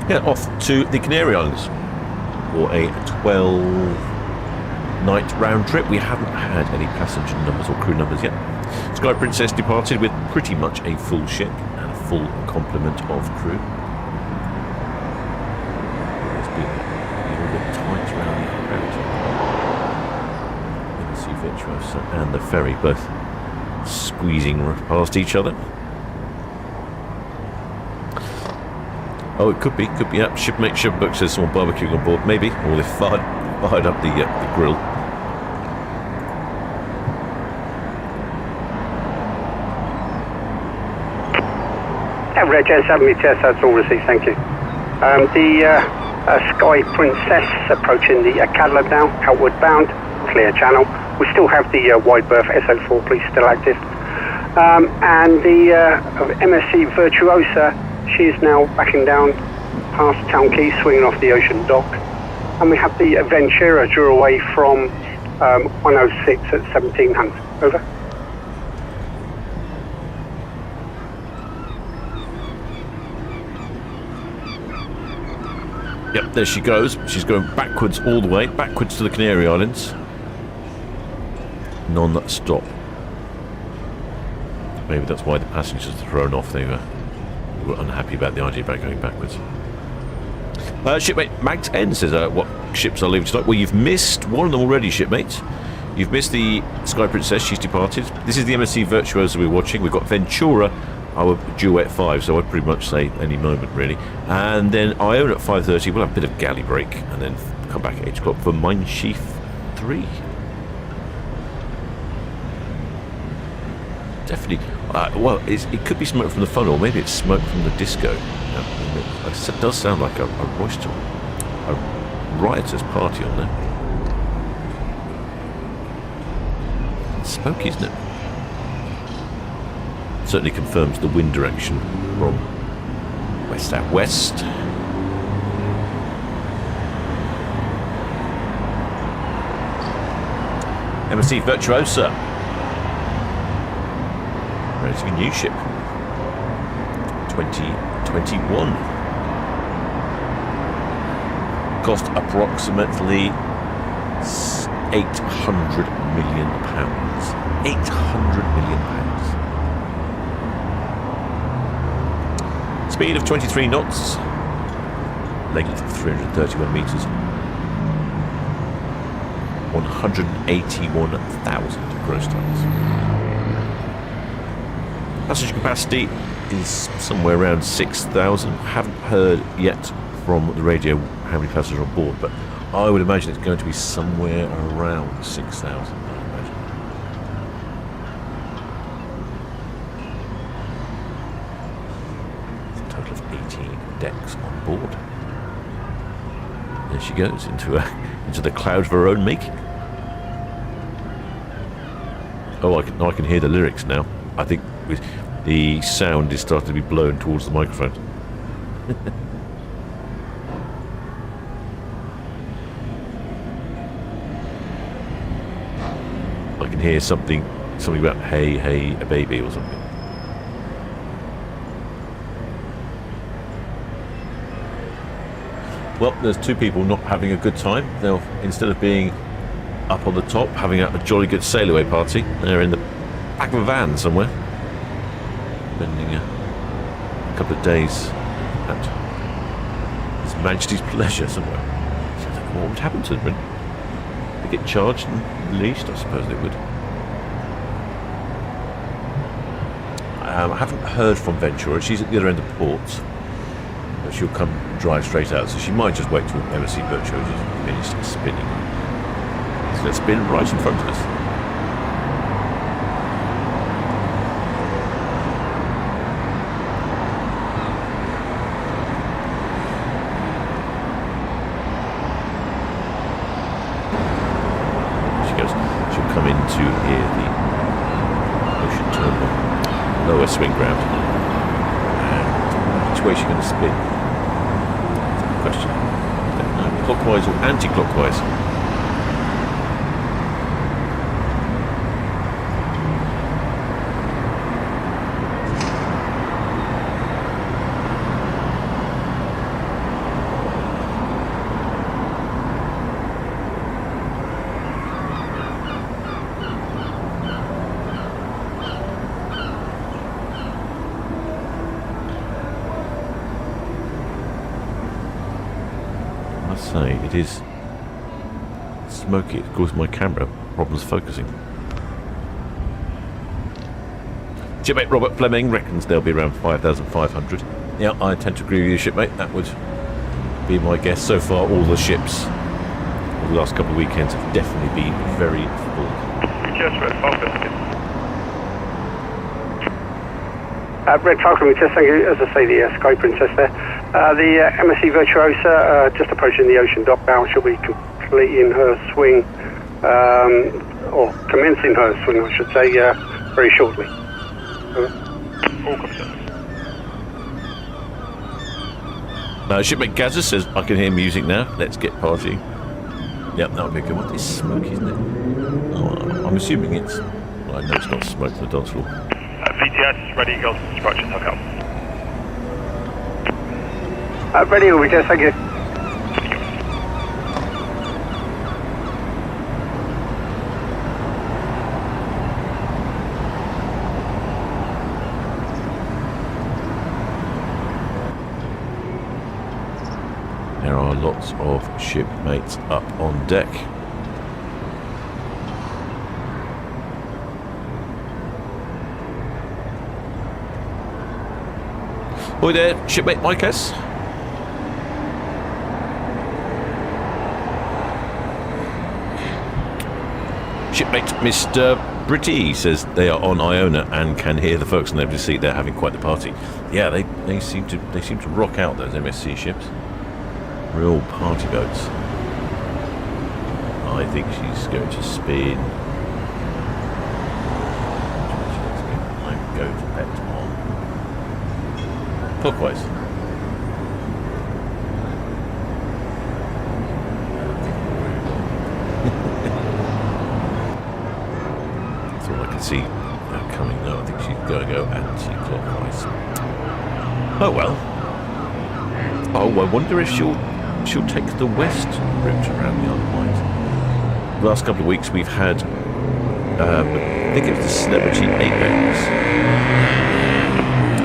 D: Yeah, off to the Canary Islands for a 12-night round trip. We haven't had any passenger numbers or crew numbers yet. Sky Princess departed with pretty much a full ship and a full complement of crew. It's been a little bit tight around the MSC Virtuosa and the ferry, both squeezing past each other. Oh, it could be, yeah. Shipmate Shipbook says someone barbecuing on board, maybe, or they fired up the grill.
A: Yeah, Reg 7 VTS, that's all received, thank you. The Sky Princess approaching the Cadillac now, outward bound, clear channel. We still have the wide berth SO4, please, still active. And the MSC Virtuosa, she is now backing down past Town Quay, swinging off the ocean dock. And we have the Ventura drew away from 106 at 1700. Over.
D: Yep, there she goes. She's going backwards all the way, backwards to the Canary Islands. Non-stop. Maybe that's why the passengers are thrown off. They were unhappy about the idea about going backwards. Shipmate Mags N says, what ships are leaving tonight? Well, you've missed one of them already, shipmate. You've missed the Sky Princess, she's departed. This is the MSC Virtuosa we're watching. We've got Ventura, our due at 5, so I'd pretty much say any moment, really. And then Iona at 5:30, we'll have a bit of galley break, and then come back at 8 o'clock for Schiff 3. Definitely. Well, it could be smoke from the funnel, maybe it's smoke from the disco. It does sound like a roister, a riotous party on there. It's smoky, isn't it? Certainly confirms the wind direction from west out west. MSC Virtuosa. Relatively new ship. 2021. Cost approximately £800 million. £800 million. Speed of 23 knots. Length of 331 metres. 181,000 gross tons. Passenger capacity is somewhere around 6,000. Haven't heard yet from the radio how many passengers are on board, but I would imagine it's going to be somewhere around 6,000. I imagine. It's a total of 18 decks on board. There she goes into the cloud of her own making. Oh, I can hear the lyrics now. I think the sound is starting to be blown towards the microphone. I can hear something about hey, hey, a baby or something. Well, there's two people not having a good time. They'll, instead of being up on the top having a jolly good sail away party, they're in the back of a van somewhere, spending a couple of days at His Majesty's pleasure somewhere. what would happen to them? They get charged and released? I suppose they would. I haven't heard from Ventura. She's at the other end of the port, but she'll come drive straight out, so she might just wait till MSC Virtuosa is finished spinning. So let's spin right in front of us. She'll come into here, the ocean terminal, lower swing ground. And which way is she going to spin? That's a good question. I don't know. Clockwise or anti-clockwise? Say it is smoky. It caused my camera problems focusing. Shipmate Robert Fleming reckons they'll be around 5,500. Yeah, I tend to agree with you, shipmate. That would be my guess. So far, all the ships over the last couple of weekends have definitely been very full.
F: Just Red Falcon.
A: Red Falcon, we just thank you, as I say, the Sky Princess there. The MSC Virtuosa just approaching the ocean dock now. She'll be completing her swing, or commencing her swing, I should say, very shortly.
F: All concerns.
D: Shipmate Gazza says, I can hear music now. Let's get partying. Yep, that would be a good one. It's smoky, isn't it? Oh, I'm assuming it's... Well, I know it's not smoke to the dance floor.
F: VTS, ready, Eagles, instructions, hook up.
A: Ready, we just thank you.
D: There are lots of shipmates up on deck. Hi there, shipmate Micas. Shipmate Mr. Britty says they are on Iona and can hear the folks on the empty seat. They're having quite the party. Yeah, they seem to rock out, those MSC ships. Real party boats. I think she's going to spin. I'm going to bet on clockwise. See coming now. I think she's going to go anti-clockwise. Oh well. Oh, I wonder if she'll take the west route around the Isle of Wight. The last couple of weeks we've had I think it was the Celebrity Apex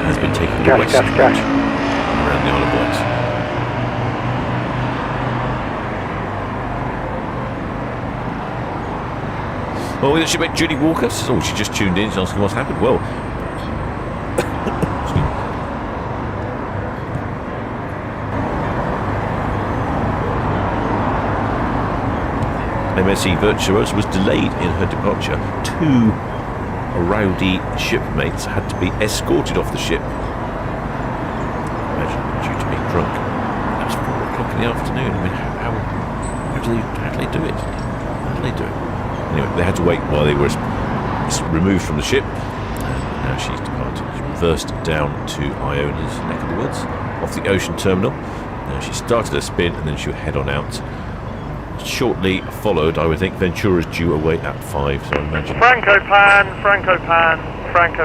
D: has been taking the west route around the Isle of Wight. Oh, we should make Judy Walker. Oh, she just tuned in. She's asking what's happened. Well, MSC Virtuosa was delayed in her departure. 2 rowdy shipmates had to be escorted off the ship. Imagine, due to being drunk. That was 4 o'clock in the afternoon. I mean, how do they do it? How do they do it? Anyway, they had to wait while they were removed from the ship. And now she's departed. She reversed down to Iona's neck of the woods, off the ocean terminal. Now she started her spin and then she'll head on out. Shortly followed, I would think, Ventura's due away at 5, so I imagine...
F: Franco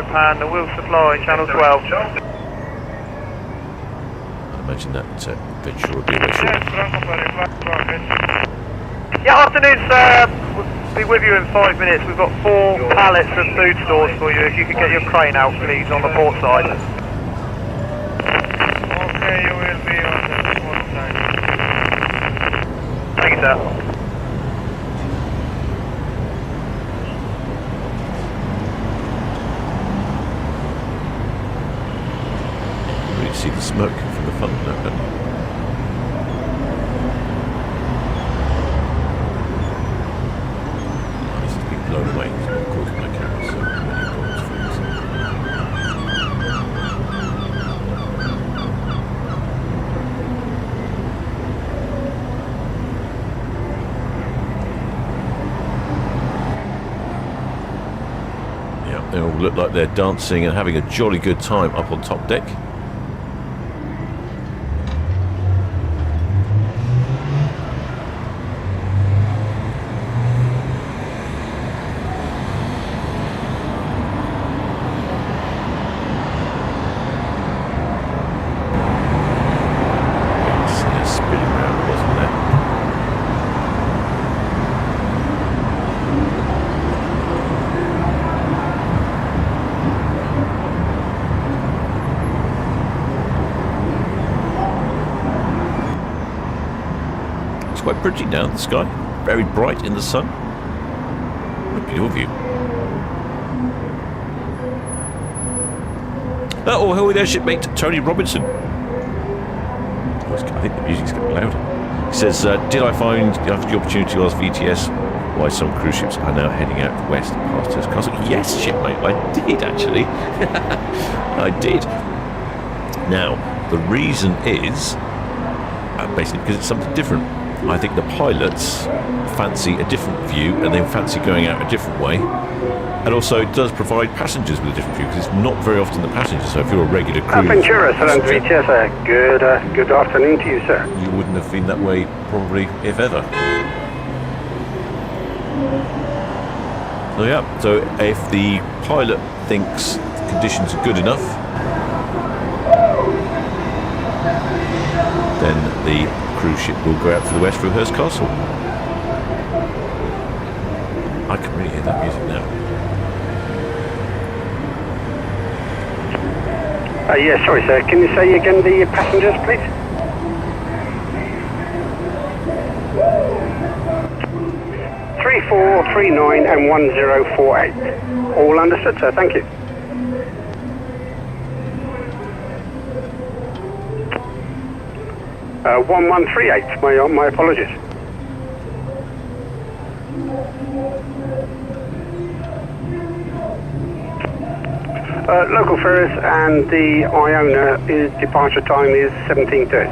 F: Pan, the will supply, channel 12.
D: I imagine that Ventura will be away shortly.
F: Yeah, afternoon, sir. We'll be with you in 5 minutes. We've got 4 pallets of food stores for you. If you could get your crane out, please, on the port side. Okay, you will be on the port side. Thank Thank you, sir.
D: Really see the smoke from the front now, don't you? Oh, this has been blown away. It's not caught in my camera, so many problems for this. Yeah, they all look like they're dancing and having a jolly good time up on top deck. Quite pretty down the sky, very bright in the sun. What a beautiful view. Oh, hello there, shipmate Tony Robinson. I think the music's getting louder. He says, did I find after the opportunity to ask VTS why some cruise ships are now heading out west past this castle? Yes, shipmate, I did actually. I did. Now, the reason is basically because it's something different. I think the pilots fancy a different view and they fancy going out a different way, and also it does provide passengers with a different view because it's not very often the passengers. So if you're a regular cruise
A: Ventura, Solent Ships, good afternoon to you, sir.
D: you wouldn't have been that way probably if ever. So yeah, so if the pilot thinks conditions are good enough, then the cruise ship will go out to the west through Hurst Castle. I can really hear that music now.
A: Yeah, sorry, sir. Can you say again the passengers, please? Three, 4, 3, 9 and 1048. All understood, sir. Thank you. Uh, 1138. My apologies. Local ferries and the Iona departure time is 17:30.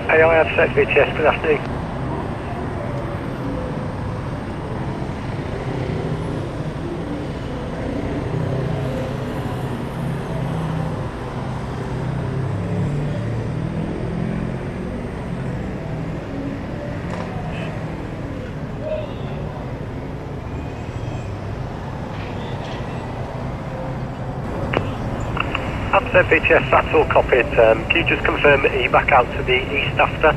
F: Hey, I have set VTS, good afternoon. Upset VTS, that's all copied. Can you just confirm that you back out to the east after,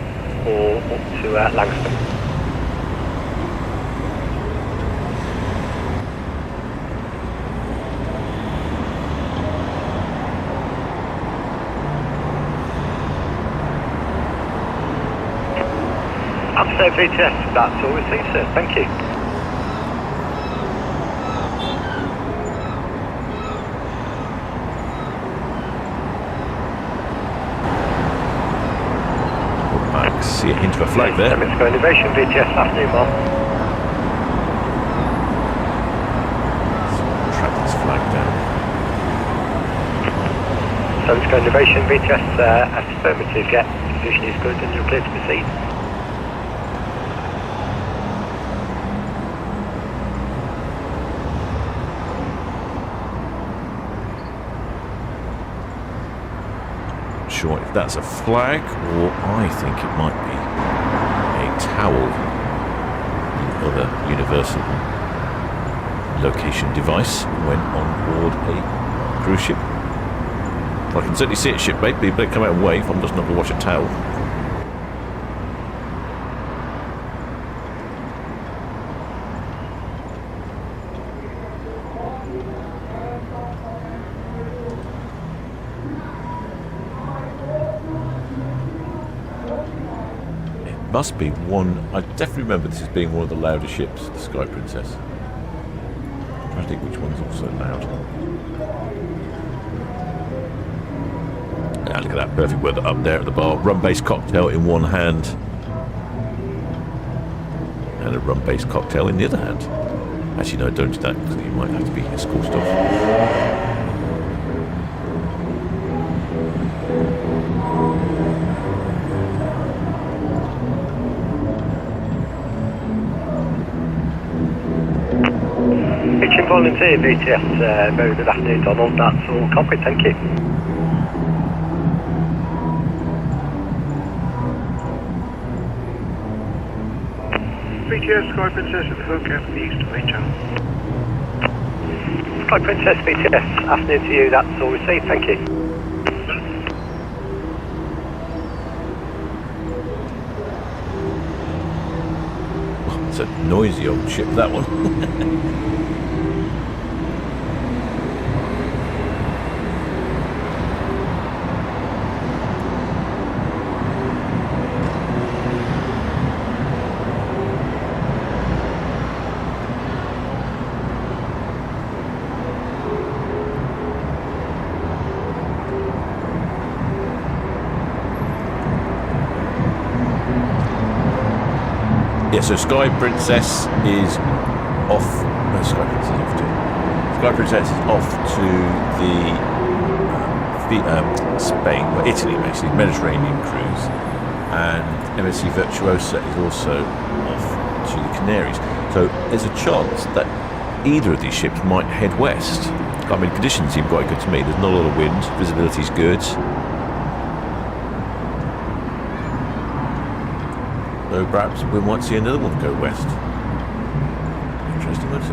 F: or up to Langston? Upset VTS, that's all received, sir. Thank you.
D: See a hint of a flag there.
F: Let's go innovation, VTS, afternoon, Mom.
D: Track this flag down.
F: So let's go innovation, VTS, affirmative, yeah. Condition is good and you're clear to proceed.
D: Sure if that's a flag or I think it might be a towel, another universal location device when on board a cruise ship. I can certainly see it, shipmate, but you better come out and wave. I'm just not going to watch a towel. must be one. I definitely remember this as being one of the louder ships, the Sky Princess. I'm trying to think which one's also loud. Ah, look at that perfect weather up there at the bar. Rum-based cocktail in one hand, and a rum-based cocktail in the other hand. Actually, no, don't do that because you might have to be escorted off.
F: Kitchen volunteer, VTS, very good afternoon, Donald. That's all copy, thank you.
C: VTS Sky Princess at the hook out the east main channel.
F: Sky Princess, VTS, afternoon to you, that's all received, thank you.
D: It's a noisy old ship, that one. Yeah, so Sky Princess is off. No, Sky Princess is off to. Sky Princess is off to the Spain, well, Italy basically, Mediterranean cruise, and MSC Virtuosa is also off to the Canaries. So there's a chance that either of these ships might head west. I mean, conditions seem quite good to me. There's not a lot of wind, visibility's good. So perhaps we might see another one go west. Interesting, won't it?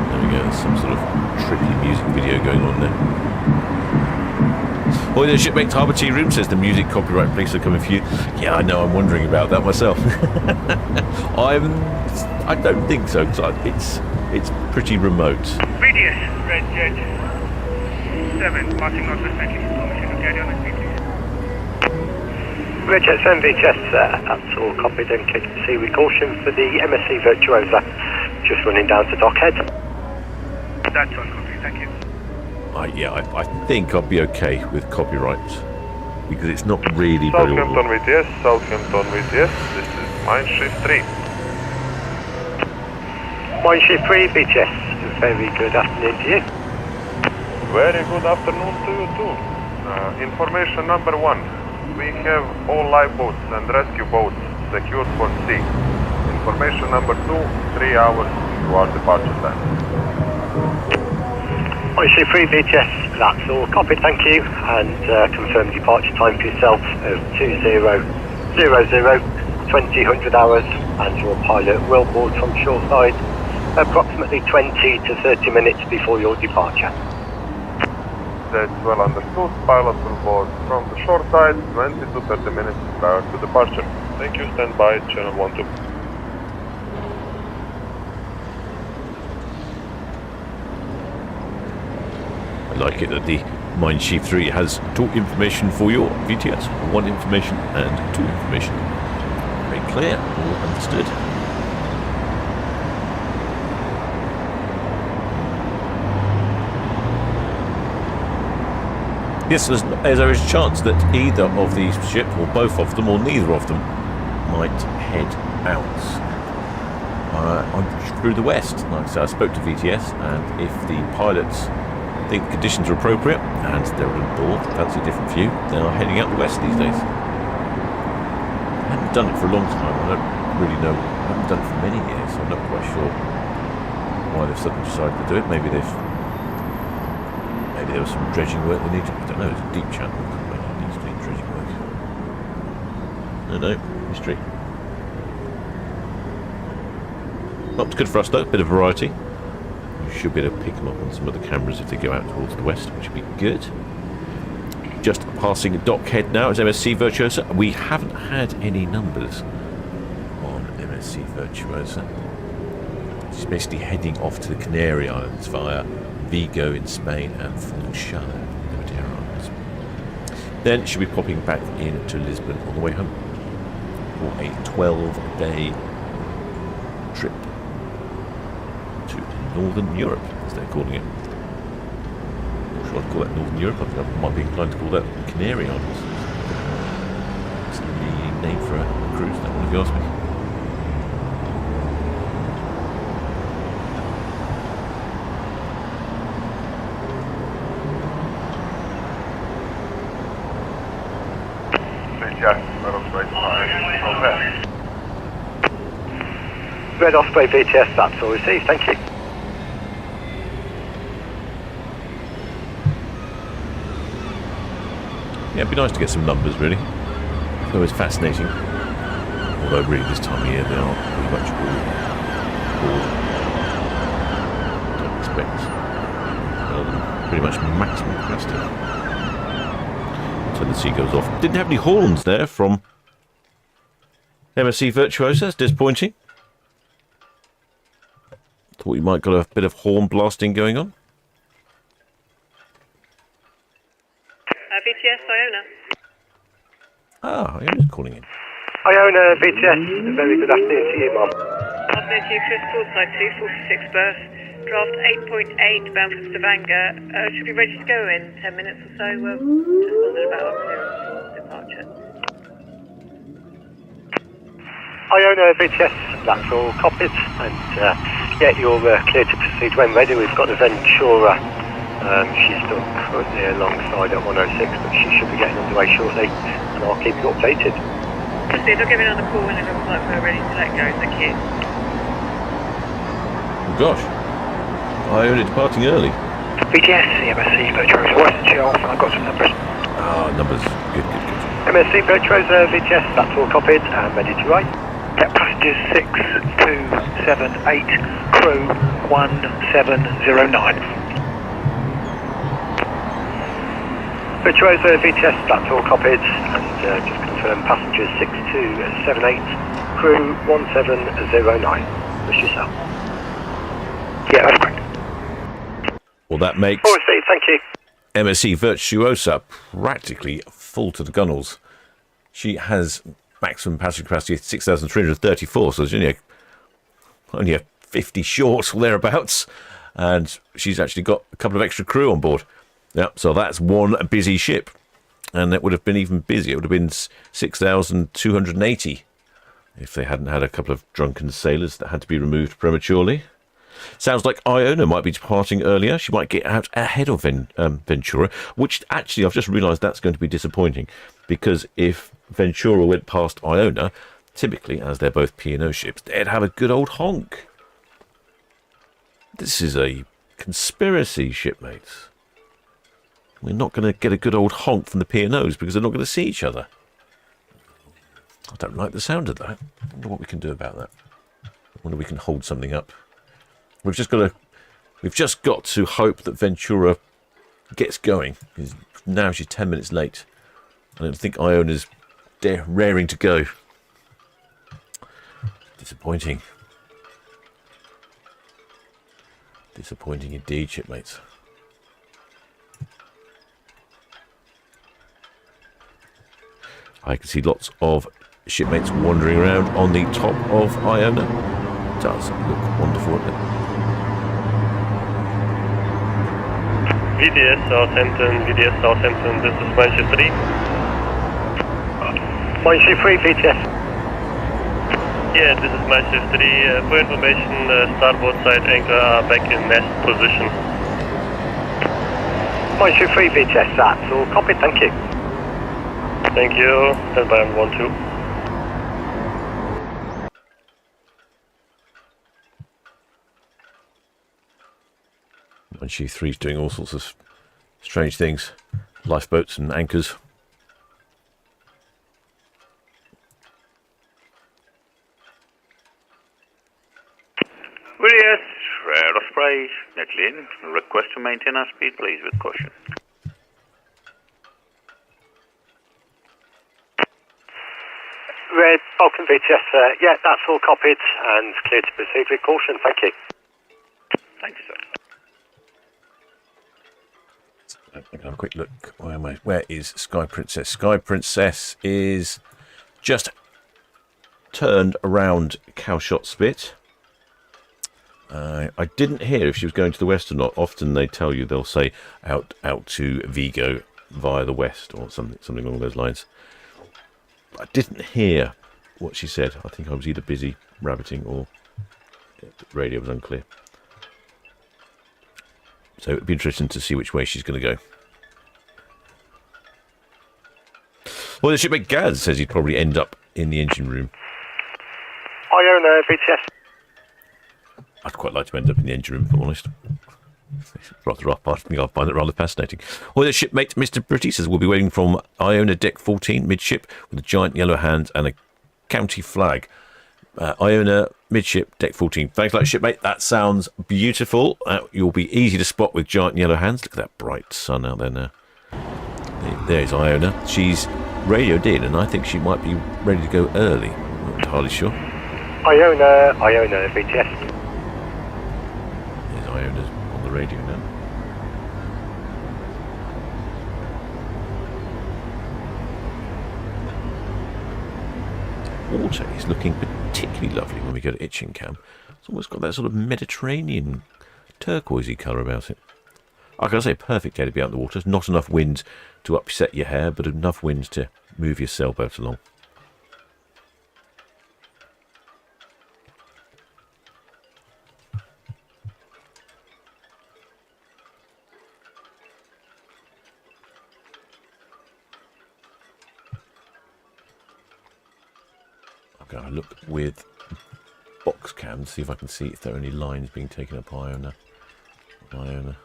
D: There we go, there's some sort of trippy music video going on there. Oh, the shipmate Harbour Tea Room says the music copyright police are coming for you. Yeah, I know, I'm wondering about that myself. I don't think so, because it's pretty remote.
E: VTS, Red Jet 7, passing northwest Bentley. Permission to carry on with VTS.
F: Red Jet 7, VTS, that's all copied and KTC with caution for the MSC Virtuosa, just running down to Dockhead.
E: That's all copy, thank you.
D: I think I'll be okay with copyright, because it's not really very
G: Southampton VTS, Southampton VTS, this is Mine Schiff 3.
F: Mine Schiff 3, VTS, very good afternoon to you.
G: Very good afternoon to you too. Information number 1. We have all lifeboats and rescue boats secured for sea. Information number 2. 3 hours to our departure time.
F: Mine Schiff 3, VTS, that's all copied, thank you. And confirm departure time for yourself of 2000, 2000 hours, and your pilot will board from shoreside approximately 20 to 30 minutes before your departure.
G: That's well understood. Pilot will board from the shore side 20 to 30 minutes prior to departure. Thank you, stand by, channel 12.
D: I like it that the Mine Schiff 3 has 2 information for your VTS. 1 information and 2 information. Very clear, all understood. Yes, there is a chance that either of these ships, or both of them, or neither of them, might head out through the west. Like I said, I spoke to VTS, and if the pilots think conditions are appropriate and they're on board, fancy a different view, they are heading out the west these days. I haven't done it for a long time. I don't really know. I haven't done it for many years, so I'm not quite sure why they've suddenly decided to do it. Maybe there was some dredging work they need to. I don't know, it's a deep channel. Maybe it needs to do dredging work. No, mystery. Well, it's good for us though, bit of variety. You should be able to pick them up on some of the cameras if they go out towards the west, which would be good. Just passing Dockhead now, it's MSC Virtuosa. We haven't had any numbers on MSC Virtuosa. She's basically heading off to the Canary Islands via Vigo in Spain and Funchal in the Madeira Islands. Then she'll be popping back into Lisbon on the way home for a 12-day trip to Northern Europe, as they're calling it. Not sure I'd call that Northern Europe. I think I might be inclined to call that Canary Islands. It's the name for a cruise, that one, if you ask me.
A: Red Osprey VTS, that's all received, thank you.
D: Yeah, it'd be nice to get some numbers, really. It's always fascinating. Although, really, this time of year, they are pretty much all don't expect pretty much maximum capacity. So the sea goes off. Didn't have any horns there from MSC Virtuosa. It's disappointing. Thought we might got a bit of horn blasting going on.
H: VTS, Iona.
D: Ah, Iona's calling in.
A: Iona VTS, very good afternoon to you, Mum.
H: Afternoon to you, Chris, Portside 246 berth, draft 8.8 bound for Stavanger. Should be ready to go in 10 minutes or so. Just wondered about our clearance for departure.
A: Iona VTS, that's all copied, and yeah, you're clear to proceed when ready. We've got the Ventura. She's still currently alongside at 106, but she should be getting underway shortly, and I'll keep you updated.
H: Proceed, I'll give you another call when it looks like we're ready to let go. Thank you.
D: Oh gosh, Iona departing early.
C: VTS, MSC Virtuosa, wasn't she off? And I've got some numbers.
D: Ah, numbers. Good.
A: MSC Virtuosa VTS, that's all copied and ready to ride.
C: Yeah, passengers 6278, crew 1709.
A: Virtuosa VTS, that's all copied, and just confirm passengers 6278, crew 1709. Wish yourself.
C: Yeah, that's correct.
D: Well, that makes
A: All received, thank you.
D: MSC Virtuosa practically full to the gunnels. She has maximum passenger capacity of 6,334, so it's only a 50 short or thereabouts, and she's actually got a couple of extra crew on board. Yep, so that's one busy ship, and it would have been even busier. It would have been 6,280 if they hadn't had a couple of drunken sailors that had to be removed prematurely. Sounds like Iona might be departing earlier. She might get out ahead of Ventura, which actually I've just realised that's going to be disappointing, because if Ventura went past Iona, typically, as they're both P&O ships, they'd have a good old honk. This is a conspiracy, shipmates. We're not going to get a good old honk from the P&Os because they're not going to see each other. I don't like the sound of that. I wonder what we can do about that. I wonder if we can hold something up. We've just got to hope that Ventura gets going. Now she's 10 minutes late. I don't think Iona's raring to go. Disappointing. Disappointing indeed, shipmates. I can see lots of shipmates wandering around on the top of Iona. It does look wonderful, doesn't it?
I: VDS Southampton, this is Manchester 3.
A: Manchester 3, VTS.
I: Yeah, this is Manchester 3. For information, starboard side anchor are back in nest position.
A: Manchester 3, VTS, that's all copied, thank you.
I: Thank you. Stand by on 1-2.
D: Manchester 3 is doing all sorts of strange things. Lifeboats and anchors.
J: Yes, Red Osprey, Netlin. Request to maintain our speed, please, with caution.
A: Red Falcon VTS, yeah, that's all copied and clear to proceed with caution, thank you.
J: Thank you, sir.
D: I'm going to have a quick look. Where am I? Where is Sky Princess? Sky Princess is just turned around Cowshot Spit. I didn't hear if she was going to the west or not. Often they tell you, they'll say out to Vigo via the west or something along those lines. I didn't hear what she said. I think I was either busy rabbiting or the radio was unclear. So it'd be interesting to see which way she's going to go. Well, the shipmate Gaz says he'd probably end up in the engine room.
F: Iona, VTS.
D: I'd quite like to end up in the engine room, if I'm honest. It's rather rough. I think I'll find it rather fascinating. Well, the shipmate Mr. Pretty says we'll be waiting from Iona Deck 14 midship with a giant yellow hand and a county flag. Iona midship Deck 14. Thanks a lot, shipmate. That sounds beautiful. You'll be easy to spot with giant yellow hands. Look at that bright sun out there now. There's Iona. She's radioed in, and I think she might be ready to go early. Not entirely sure.
F: Iona, VTS.
D: There's Iona's on the radio now. Water is looking particularly lovely when we go to Itchingham. It's almost got that sort of Mediterranean turquoisey colour about it. I can say perfect day to be out in the water. Not enough wind to upset your hair, but enough wind to move your sailboat along. I'm going to look with box cam to see if I can see if there are any lines being taken up by Iona.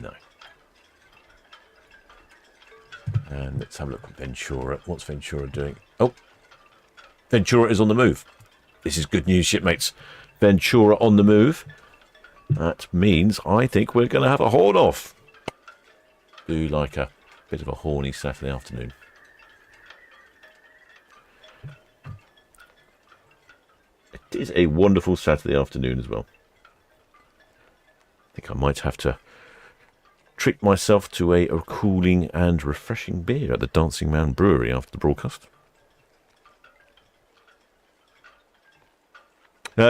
D: No. And let's have a look at Ventura. What's Ventura doing? Oh, Ventura is on the move. This is good news, shipmates. Ventura on the move. That means I think we're going to have a horn off. Do like a bit of a horny Saturday afternoon. It is a wonderful Saturday afternoon as well. I think I might have to treat myself to a cooling and refreshing beer at the Dancing Man Brewery after the broadcast.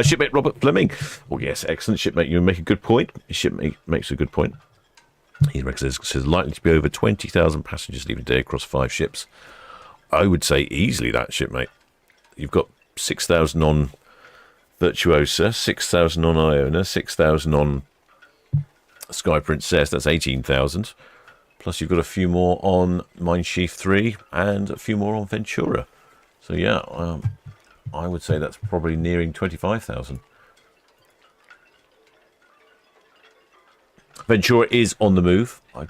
D: Shipmate Robert Fleming. Oh yes, excellent shipmate. You make a good point. Shipmate makes a good point. He reckons there's likely to be over 20,000 passengers leaving today across 5 ships. I would say easily that, shipmate. You've got 6,000 on Virtuosa, 6,000 on Iona, 6,000 on Sky Princess, that's 18,000. Plus you've got a few more on Mein Schiff 3 and a few more on Ventura. So yeah, I would say that's probably nearing 25,000. Ventura is on the move. I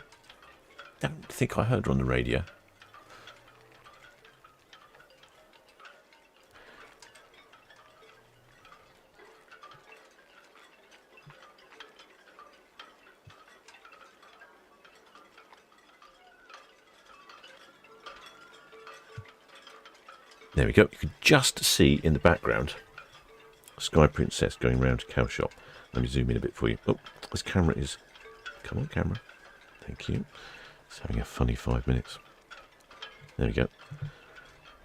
D: don't think I heard her on the radio. There we go. You can just see in the background Sky Princess going round to Cowshot. Let me zoom in a bit for you. Oh, this camera is... Come on, camera. Thank you. It's having a funny 5 minutes. There we go.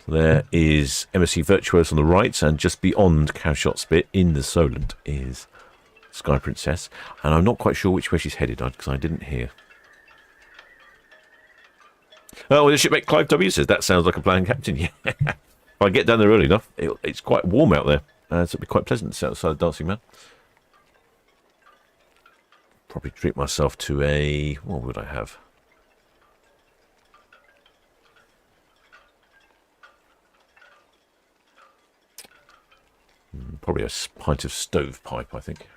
D: There is MSC Virtuosa on the right, and just beyond Cowshot Spit in the Solent is Sky Princess. And I'm not quite sure which way she's headed, because I didn't hear. Oh, well, the shipmate Clive W says, that sounds like a plan, Captain. Yeah. If I get down there early enough, it's quite warm out there. So it'll be quite pleasant to sit outside Dancing Man. Probably treat myself to a... What would I have? Probably a pint of stovepipe, I think.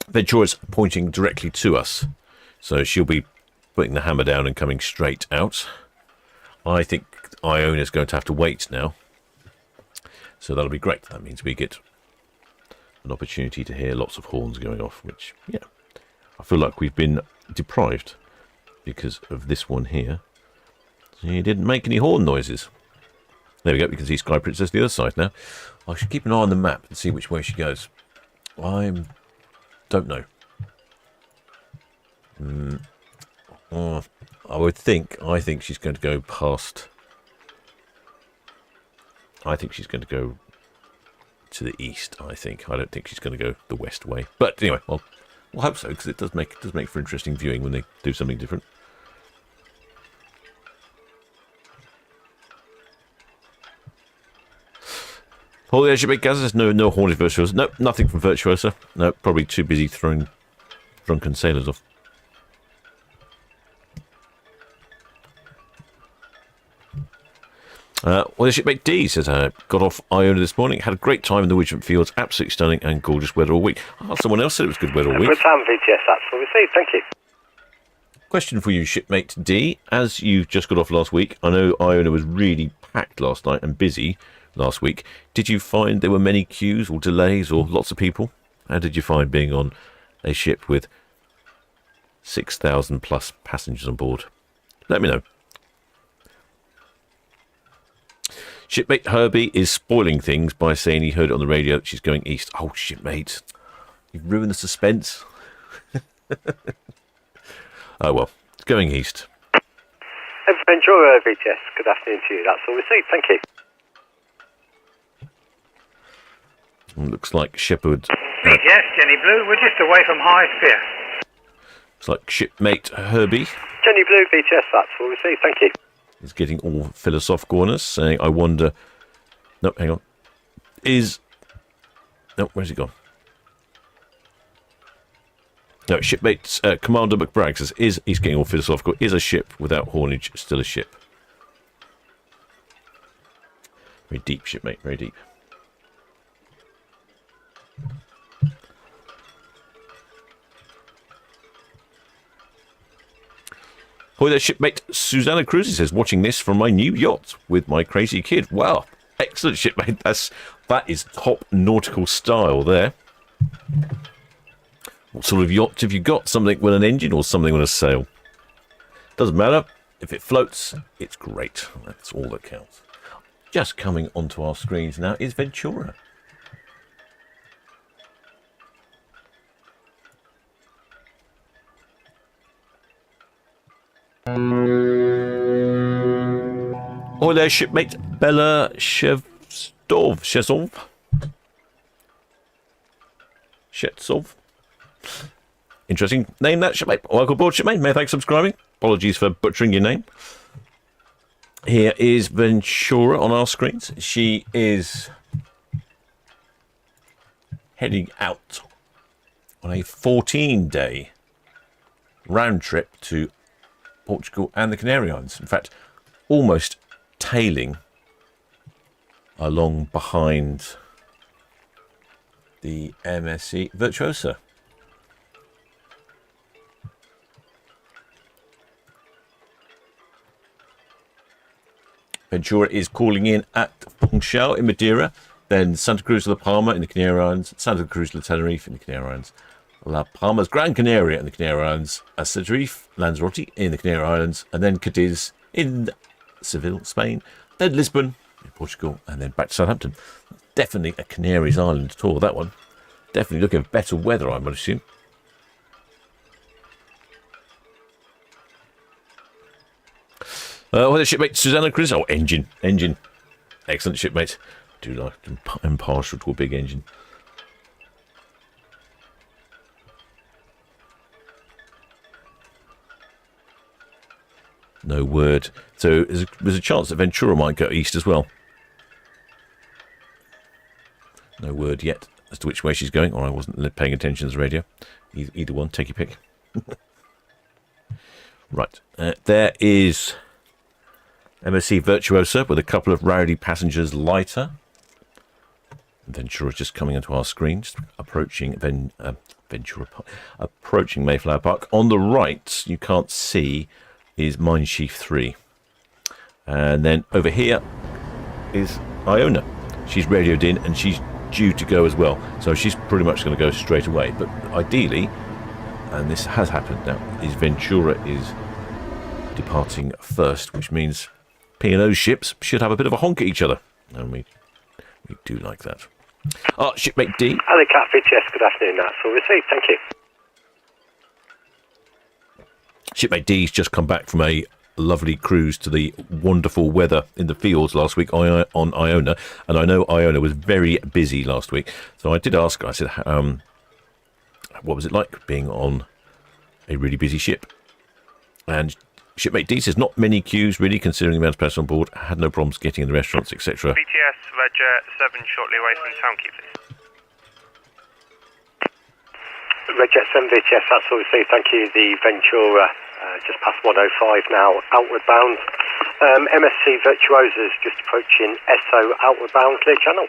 D: Ventura's pointing directly to us, so she'll be putting the hammer down and coming straight out. I think Iona's going to have to wait now, so that'll be great. That means we get an opportunity to hear lots of horns going off, which, yeah, I feel like we've been deprived because of this one here. He didn't make any horn noises. There we go, we can see Sky Princess the other side now. I should keep an eye on the map and see which way she goes. I don't know. I think she's going to go past. I think she's going to go to the east. I don't think she's going to go the west way. But anyway, we'll hope so, because it does make for interesting viewing when they do something different. All the airship gas says no Hornet Virtuosa. Nope, nothing from Virtuosa. No, probably too busy throwing drunken sailors off. Well, the shipmate D says, got off Iona this morning, had a great time in the Widgeon Fields, absolutely stunning and gorgeous weather all week. Oh, someone else said it was good weather all week.
F: Good time, VTS, that's what we see, thank you.
D: Question for you, shipmate D. As you just got off last week, I know Iona was really packed last night and busy last week. Did you find there were many queues or delays or lots of people? How did you find being on a ship with 6,000 plus passengers on board? Let me know. Shipmate Herbie is spoiling things by saying he heard it on the radio that she's going east. Oh, shipmate, you've ruined the suspense. Oh, well, it's going east.
F: Ventura, VTS, good afternoon to you. That's all we see, thank you.
D: Looks like Shepherd.
E: Yes, Jenny Blue, we're just away from High Spear.
D: Looks like shipmate Herbie.
F: Jenny Blue, VTS, that's all we see, thank you.
D: Is getting all philosophical on us, saying, I wonder... No, hang on. No, where's he gone? No, shipmate Commander McBragg says, he's getting all philosophical. Is a ship without haulage still a ship? Very deep, shipmate, very deep. Hi there, shipmate Susanna Cruzy says, watching this from my new yacht with my crazy kid. Wow, excellent, shipmate. That is top nautical style there. What sort of yacht have you got? Something with an engine or something with a sail? Doesn't matter. If it floats, it's great. That's all that counts. Just coming onto our screens now is Ventura. Or their shipmate Bella Shevtsov. Interesting name, that, shipmate. Welcome aboard, shipmate. May thanks for subscribing. Apologies for butchering your name. Here is Ventura on our screens. She is heading out on a 14-day round trip to Portugal and the Canary Islands. In fact, almost tailing along behind the MSC Virtuosa. Ventura is calling in at Funchal in Madeira, then Santa Cruz de la Palma in the Canary Islands, Santa Cruz de Tenerife in the Canary Islands, La Palma's Gran Canaria in the Canary Islands, Tenerife, Lanzarote in the Canary Islands, and then Cadiz in Seville, Spain, then Lisbon in Portugal, and then back to Southampton. Definitely a Canaries Island tour, that one. Definitely looking at better weather, I would assume. Well, the shipmate Susanna Chris. Oh, engine. Excellent, shipmate. Do like impartial to a big engine. No word. So there's a chance that Ventura might go east as well. No word yet as to which way she's going, or I wasn't paying attention to the radio. Either one, take your pick. Right, there is MSC Virtuosa with a couple of rowdy passengers lighter. Ventura's just coming onto our screen, just approaching Ventura Park, approaching Mayflower Park. On the right, you can't see, is Mine Sheaf 3. And then over here is Iona. She's radioed in and she's due to go as well. So she's pretty much going to go straight away. But ideally, and this has happened now, is Ventura is departing first, which means P&O ships should have a bit of a honk at each other. And we do like that. Shipmate D.
K: Alicat VTS, good afternoon, that's all received, thank you.
D: Shipmate D's just come back from a lovely cruise to the wonderful weather in the fields last week on Iona, and I know Iona was very busy last week, so I did ask her, I said, what was it like being on a really busy ship? And Shipmate D says, not many queues really, considering the amount of passengers on board, had no problems getting in the restaurants, etc.
F: VTS, Ledger 7, shortly away from Town Quay, please.
K: Redjet 7 VTS, that's all received, thank you. The Ventura, just past 105 now, outward bound. MSC Virtuosa is just approaching SO, outward bound, clear channel.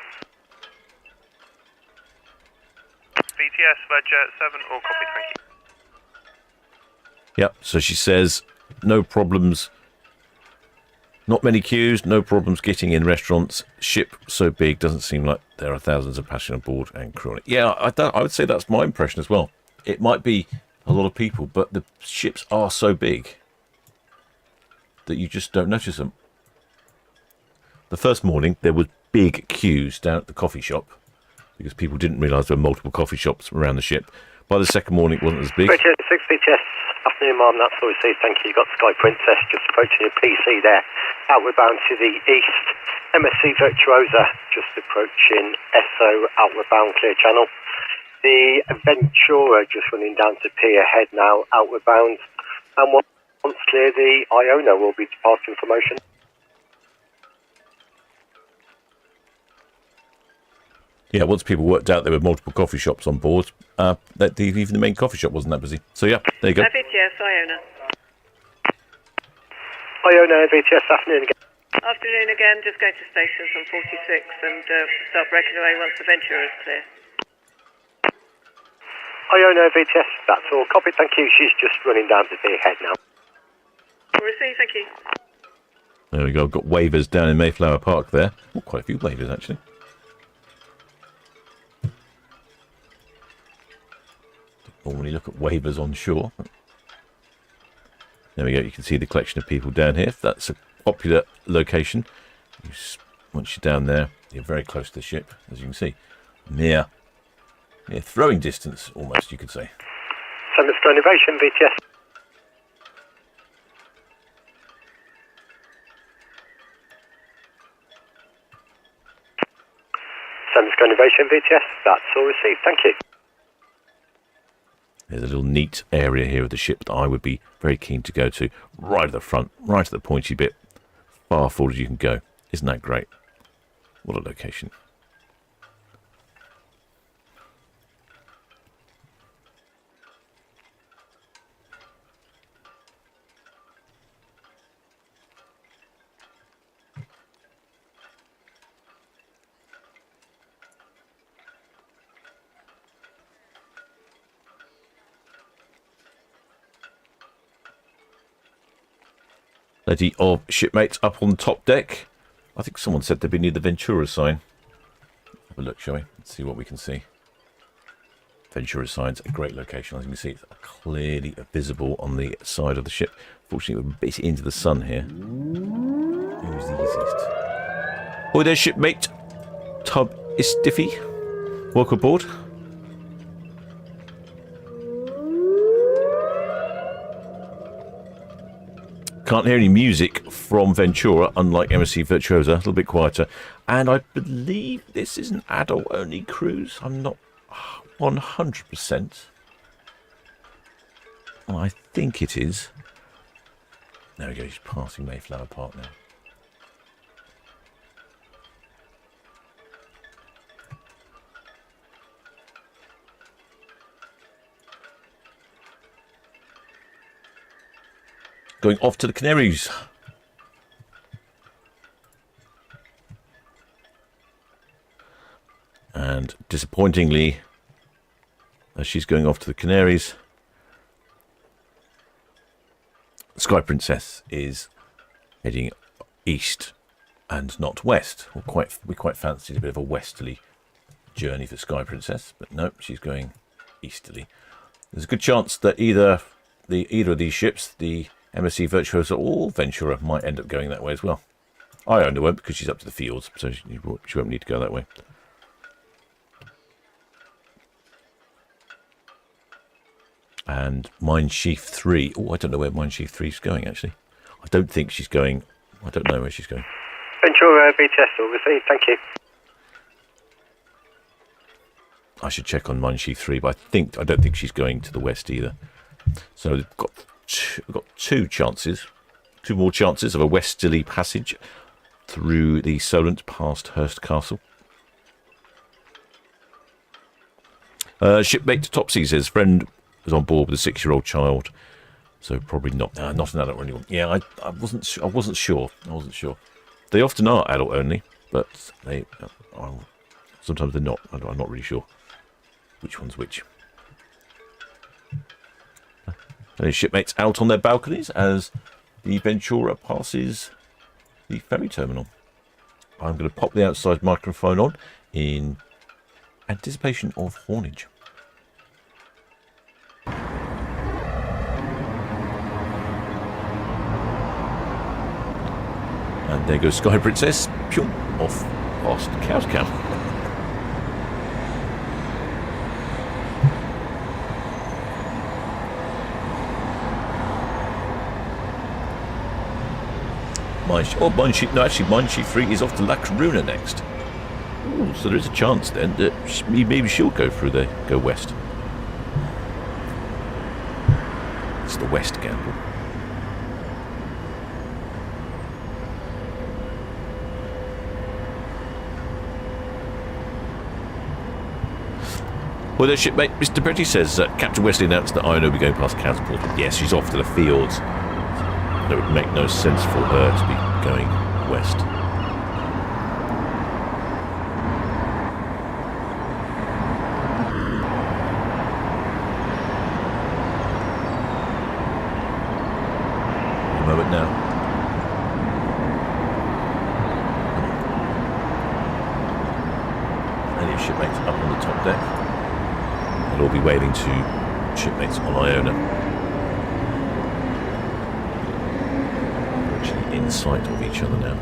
F: VTS, Ledger 7, all copy, thank you.
D: Yep, so she says, no problems, not many queues, no problems getting in restaurants. Ship so big, doesn't seem like there are thousands of passengers on board and crew on it. Yeah, I would say that's my impression as well. It might be a lot of people, but the ships are so big that you just don't notice them. The first morning, there was big queues down at the coffee shop because people didn't realise there were multiple coffee shops around the ship. By the second morning, it wasn't as big.
K: Richard 6 VTS, afternoon, Mum, that's all received, thank you. You've got Sky Princess just approaching your PC there, outward bound to the east. MSC Virtuosa just approaching SO, outward bound, clear channel. The Ventura just running down to pier head now, outward bound. And once clear, the Iona will be departing for motion.
D: Yeah, once people worked out there were multiple coffee shops on board, even the main coffee shop wasn't that busy. So yeah, there you go.
H: VTS, Iona.
K: Iona, VTS, afternoon again.
H: Afternoon again, just going to stations on 46 and start breaking away once the Ventura is clear.
K: Iona, VTS, that's all. Copy, thank you. She's just running down to pier head now.
H: We'll receive, thank you.
D: There we go. Got waivers down in Mayflower Park there. Oh, quite a few waivers actually. Normally look at waivers on shore. There we go. You can see the collection of people down here. That's a popular location. Once you're down there, you're very close to the ship, as you can see. Near throwing distance, almost, you could say.
K: Summit Sky Innovation, VTS. Summit Sky Innovation, VTS. That's all received. Thank you.
D: There's a little neat area here of the ship that I would be very keen to go to. Right at the front, right at the pointy bit. Far forward as you can go. Isn't that great? What a location. Plenty of shipmates up on top deck. I think someone said they'd be near the Ventura sign. Have a look, shall we? Let's see what we can see. Ventura sign's a great location. As you can see, it's clearly visible on the side of the ship. Fortunately, we're a bit into the sun here. Who's the easiest? Oh, there's shipmate Tub Istiffy. Welcome aboard. Can't hear any music from Ventura, unlike MSC Virtuosa, a little bit quieter. And I believe this is an adult-only cruise. I'm not 100%. I think it is. There we go, he's passing Mayflower Park now. Going off to the Canaries. And disappointingly, as she's going off to the Canaries, Sky Princess is heading east and not west. We quite fancied a bit of a westerly journey for Sky Princess, but no, she's going easterly. There's a good chance that either of these ships, the MSC Virtuosa or Ventura, might end up going that way as well. Iona won't, because she's up to the fields, so she won't need to go that way. And Mine Schiff 3. Oh, I don't know where Mine Schiff 3 is going, actually. I don't think she's going. I don't know where she's going.
K: Ventura, BTS, all received. Thank you.
D: I should check on Mine Schiff 3, but I don't think she's going to the west either. So we've got two more chances of a westerly passage through the Solent past Hurst Castle. Shipmate Topsy says friend was on board with a 6-year-old child, so probably not an adult or anyone. Yeah, I wasn't sure. They often are adult only, but they sometimes they're not. I'm not really sure which one's which. Shipmates out on their balconies as the Ventura passes the ferry terminal. I'm going to pop the outside microphone on in anticipation of haulage. And there goes Sky Princess, phew, off past Cow's Camp. Mine Schiff 3 is off to La Coruna next. Ooh, so there is a chance then that maybe she'll go west. It's the west gamble. Well, their shipmate Mr. Pretty says Captain Wesley announced that Iona will be going past Caterpillar. Yes, she's off to the fields. It would make no sense for her to be going west. A moment now. And your shipmates up on the top deck. They'll all be waving to shipmates on Iona. In sight of each other now.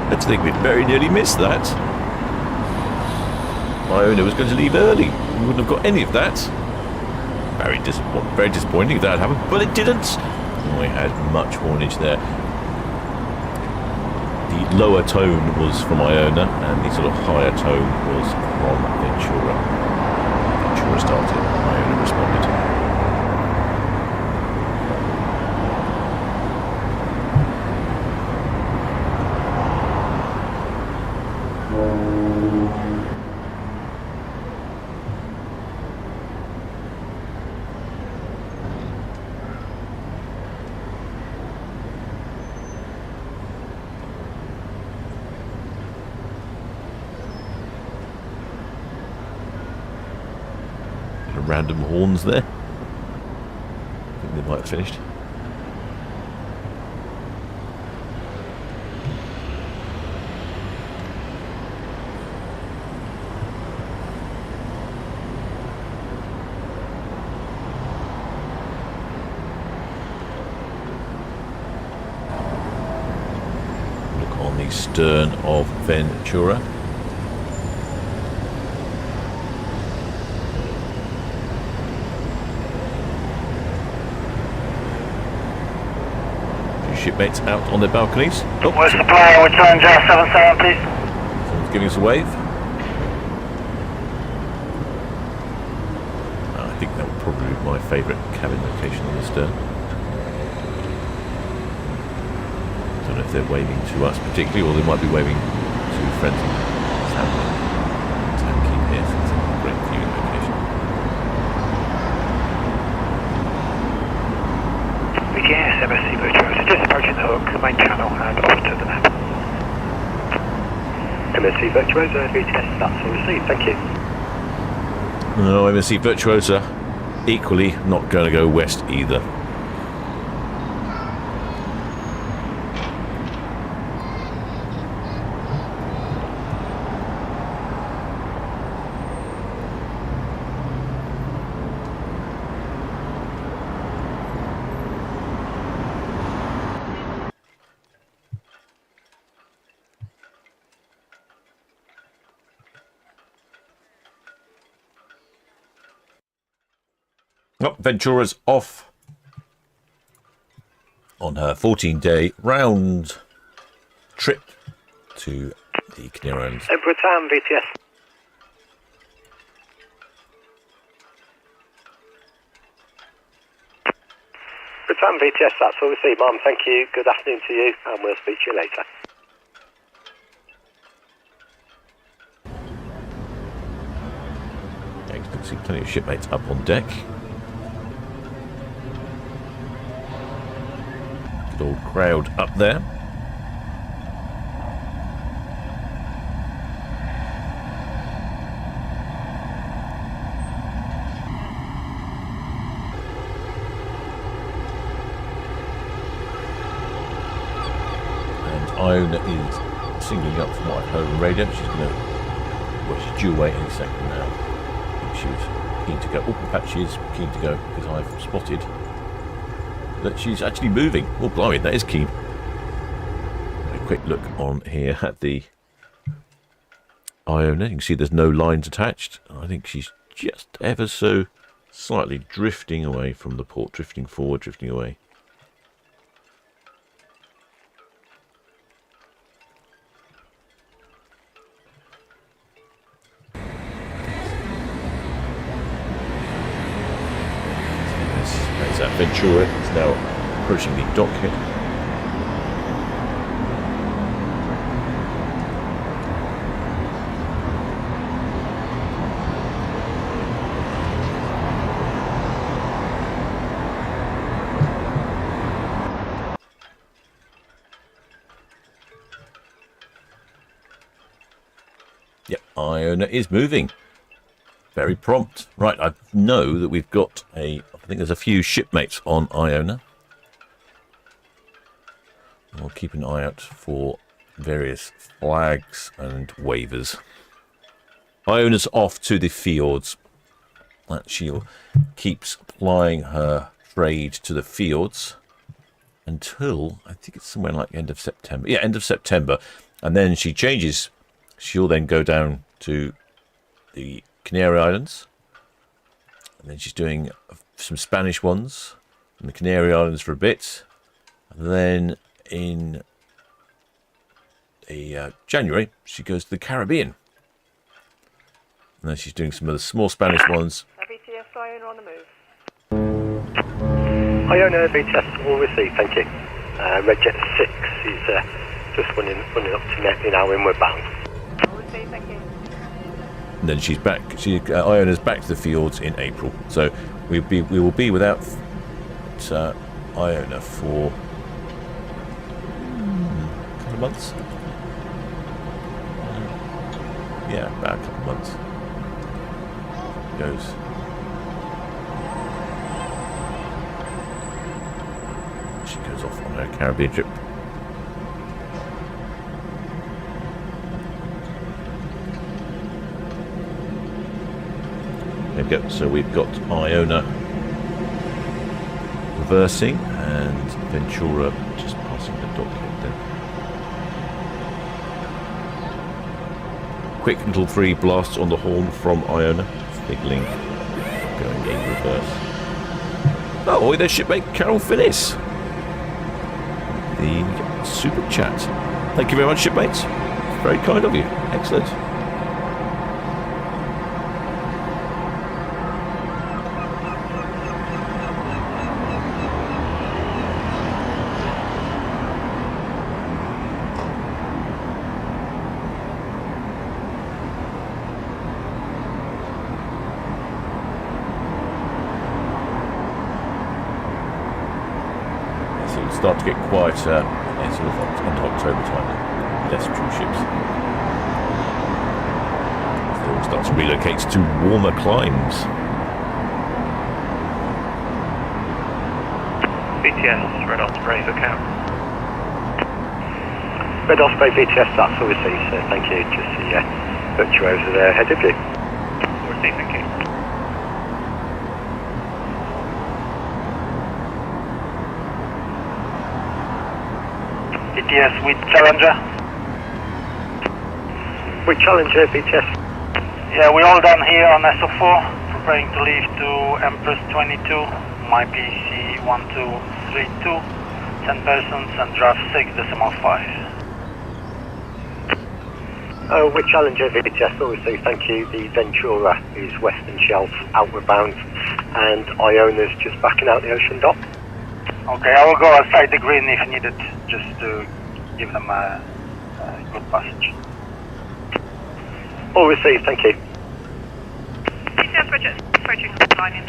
D: I think we'd very nearly missed that. Iona was going to leave early. We wouldn't have got any of that. Very disappointing if that happened, but it didn't. We had much haulage there. The lower tone was from Iona, and the sort of higher tone was from Ventura. Ventura started, Iona responded. couple of random horns there. I think they might have finished. Look on the stern of Ventura. Shipmates out on their balconies. Oh,
F: Where's the player? Return Jar 77, please.
D: Someone's giving us a wave. I think that would probably be my favourite cabin location on the stern. Don't know if they're waving to us particularly, or they might be waving to friends in Southampton. Town Quay here, so it's a great viewing location.
C: Yes, MSC Virtuosa, just approaching the hook, the main channel, and off to the map.
K: MSC Virtuosa, VTS, that's all received, thank you.
D: No, MSC Virtuosa, equally not going to go west either. Oh, Ventura's off on her 14-day round trip to the Canary Islands.
K: Emperor Town, VTS. Town VTS, that's all received, Mum. Thank you. Good afternoon to you, and we'll speak to you later.
D: Yeah, you can see plenty of shipmates up on deck. Good old crowd up there. Iona is singling up from what I've heard on the radio. She's going to, well, she's due away any second now. I think she was keen to go. Oh, in fact, she is keen to go because I've spotted that she's actually moving. Oh, blimey, that is keen. A quick look on here at the Iona. You can see there's no lines attached. I think she's just ever so slightly drifting away from the port, drifting forward, drifting away. That Ventura is now approaching the dockhead. Yep, Iona is moving. Very prompt. Right, I know that we've got I think there's a few shipmates on Iona. We'll keep an eye out for various flags and waivers. Iona's off to the fjords. She keeps plying her trade to the fjords until, I think it's somewhere like end of September. Yeah, end of September. And then she changes. She'll then go down to the Canary Islands, and then she's doing some Spanish ones in the Canary Islands for a bit, and then in January she goes to the Caribbean, and then she's doing some of the small Spanish ones.
H: VTS Iona on the move.
K: Iona VTS all received, thank you. Redjet 6 is just running up to Netty now, inward bound.
H: All received, thank you.
D: And then she's back. Iona's back to the fjords in April. So we will be without Iona for a couple of months. Yeah, about a couple of months. Goes She goes off on her Caribbean trip. There we go. So we've got Iona reversing and Ventura just passing the dockhead there. Quick little 3 blasts on the horn from Iona, signaling going in reverse. Oh, there's shipmate Carol Finnis. The super chat. Thank you very much, shipmates. Very kind of you. Excellent. Start to get quieter in sort of end of October time. Less cruise ships. They all start to relocate to warmer climes.
F: BTS, Red Osprey, look out.
K: Red Osprey BTS, that's all we see, so thank you. Just the Virtuosa there ahead of you.
F: We'll see, thank you. BTS with Challenger.
K: With Challenger, BTS.
F: Yeah, we're all done here on SO4, preparing to leave to Empress 22, my PC 1232, 10 persons and draft 6.5.
K: Oh, with Challenger, BTS, obviously, thank you. The Ventura is Western Shelf, outward bound, and Iona's just backing out the ocean dock.
F: Okay, I will go outside the green if needed, just to give them a good passage.
K: All received, thank you.
H: BTS Richard, approaching line in.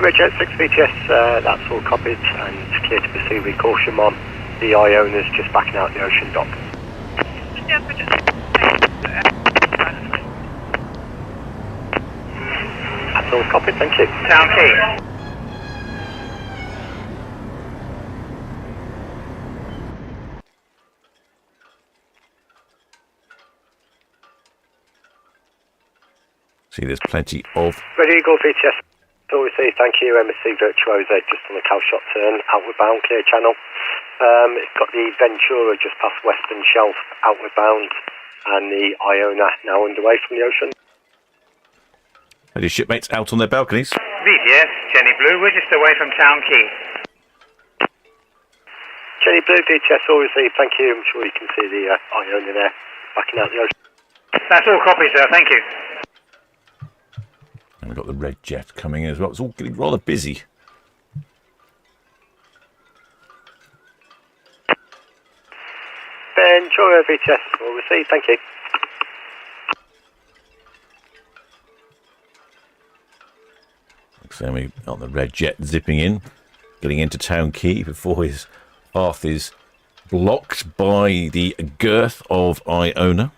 K: Richard 6 BTS, that's all copied and clear to proceed with caution, Mom. The Iona's just backing out the ocean dock.
H: BTS Richard.
K: That's all copied, thank you.
F: Town Quay.
D: See, there's plenty of...
K: Red Eagle VTS, all received, thank you. MSC Virtuosa, just on the cow shot turn, outward bound, clear channel. It's got the Ventura just past Western Shelf, outward bound, and the Iona now underway from the ocean.
D: And your shipmates out on their balconies.
B: BTS, Jenny Blue, we're just away from Town Quay.
K: Jenny Blue VTS, all received, thank you. I'm sure you can see the Iona there, backing out the ocean.
B: That's all copy, sir, thank you.
D: And we've got the red jet coming in as well. It's all getting rather busy.
K: Ventura VTS, all received, thank you.
D: So we got the red jet zipping in, getting into Town Quay before his path is blocked by the girth of Iona.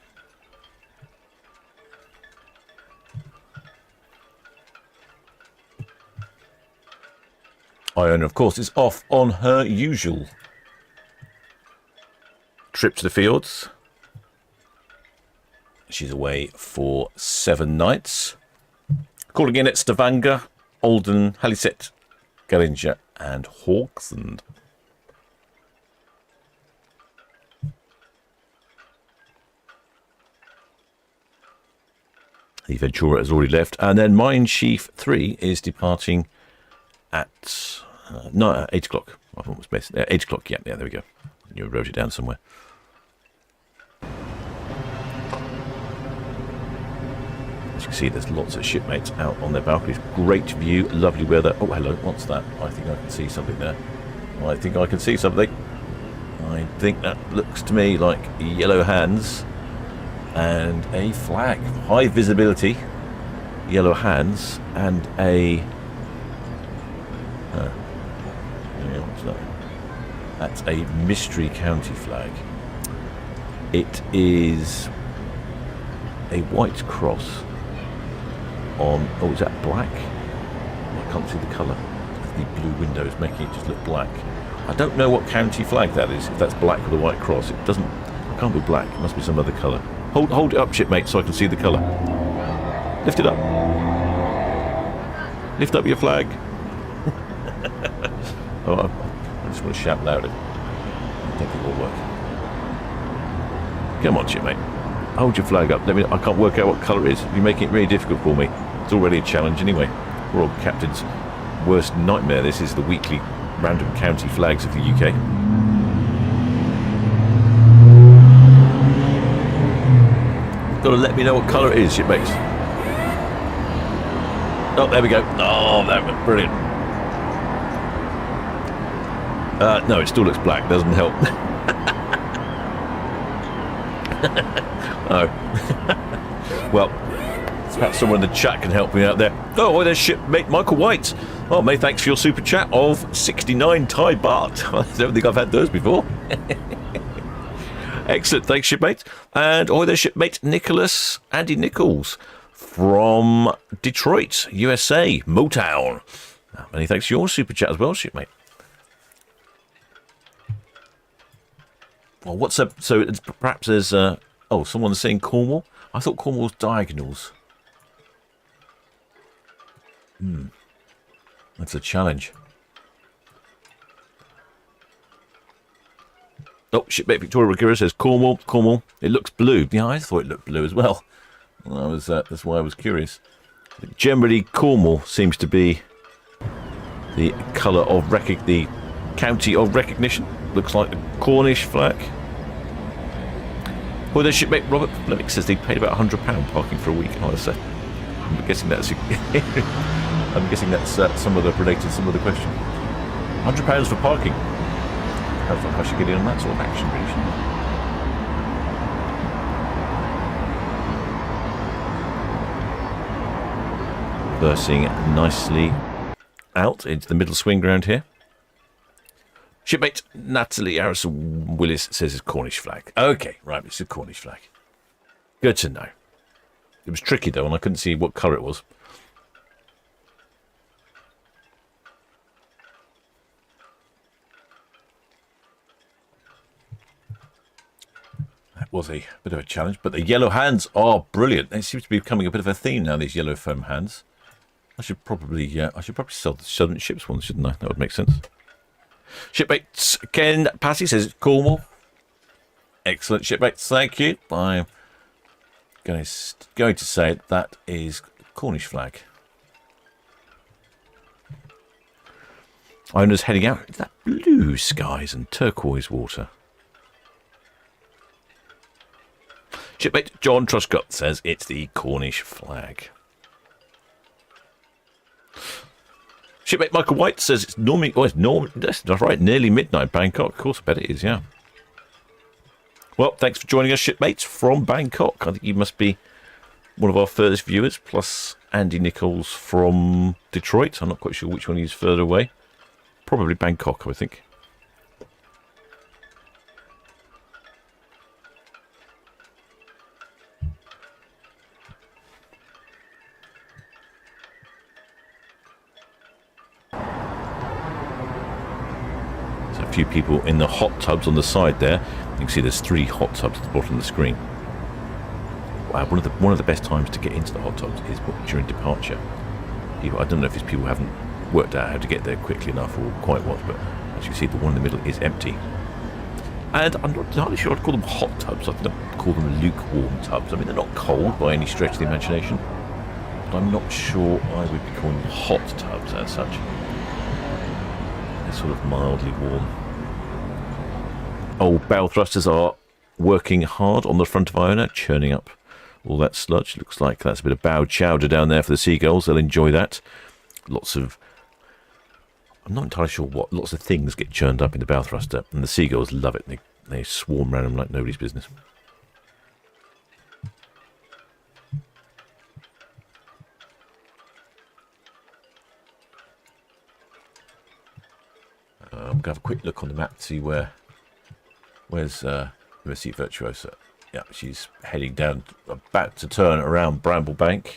D: Iona, of course, is off on her usual trip to the fields. She's away for 7 nights. Calling in at Stavanger, Olden, Haliset, Geringer and Hawksand. The Ventura has already left, and then Mine Chief 3 is departing at 8 o'clock. I thought it was best. 8 o'clock, yeah, there we go. You wrote it down somewhere. As you can see, there's lots of shipmates out on their balconies. Great view, lovely weather. Oh, hello, what's that? I think I can see something there. I think I can see something. I think that looks to me like yellow hands and a flag. High visibility, yellow hands, and a... yeah, what's that? That's a Mystery County flag. It is a white cross on... Oh, is that black? I can't see the colour. I the blue windows, making it just look black. I don't know what county flag that is, if that's black with a white cross. It can't be black, it must be some other colour. Hold it up, shipmate, so I can see the colour. Lift it up. Lift up your flag. Oh, I just want to shout louder. I don't think it will work. Come on, shipmate. Hold your flag up. I can't work out what colour it is. You're making it really difficult for me. It's already a challenge anyway. Royal Captain's worst nightmare. This is the weekly random county flags of the UK. Got to let me know what colour it is, shipmates. Oh, there we go. Oh, that was brilliant. No, it still looks black. Doesn't help. Oh. Well, perhaps someone in the chat can help me out there. Oh, there's shipmate Michael White. Oh, mate, thanks for your super chat of 69 Thai baht. I don't think I've had those before. Excellent, thanks, shipmate. And there's shipmate Andy Nichols from Detroit, USA, Motown. Many thanks for your super chat as well, shipmate. Well, what's up? So perhaps there's someone's saying Cornwall. I thought Cornwall's diagonals. That's a challenge. Oh, shipmate Victoria Regura says Cornwall. It looks blue. Yeah, I thought it looked blue as well. That's why I was curious. Generally, Cornwall seems to be the colour of the county of recognition. Looks like the Cornish flag. Well, their shipmate Robert Flemick says they paid about £100 parking for a week. I'm guessing that's some of the related to some of the question. £100 for parking. I thought I should get in on that sort of action, really, shouldn't I? Versing nicely out into the middle swing ground here. Shipmate Natalie Harrison Willis says it's Cornish flag. Okay, right, it's a Cornish flag. Good to know. It was tricky though, and I couldn't see what colour it was. That was a bit of a challenge, but the yellow hands are brilliant. They seem to be becoming a bit of a theme now, these yellow foam hands. I should probably sell the Solent Ships ones, shouldn't I? That would make sense. Shipmates Ken Passy says Cornwall. Excellent, shipmates. Thank you. I'm going to say that is Cornish flag. Iona's heading out into that blue skies and turquoise water. Shipmate John Truscott says it's the Cornish flag. Shipmate Michael White says it's normally... that's right, nearly midnight, Bangkok. Of course, I bet it is, yeah. Well, thanks for joining us, shipmates, from Bangkok. I think you must be one of our furthest viewers, plus Andy Nichols from Detroit. I'm not quite sure which one is further away. Probably Bangkok, I think. Few people in the hot tubs on the side there. You can see there's 3 hot tubs at the bottom of the screen. Wow, one of the best times to get into the hot tubs is during departure. I don't know if these people haven't worked out how to get there quickly enough or quite what, but as you can see, the one in the middle is empty. And I'm not entirely sure I'd call them hot tubs. I think I'd call them lukewarm tubs. I mean, they're not cold by any stretch of the imagination, but I'm not sure I would be calling them hot tubs as such. They're sort of mildly warm. Old bow thrusters are working hard on the front of Iona, churning up all that sludge. Looks like that's a bit of bow chowder down there for the seagulls. They'll enjoy that. Lots of... I'm not entirely sure what. Lots of things get churned up in the bow thruster, and the seagulls love it. They swarm around them like nobody's business. I'm going to have a quick look on the map to see where's MSC Virtuosa. Yeah, she's heading down, about to turn around Bramblebank.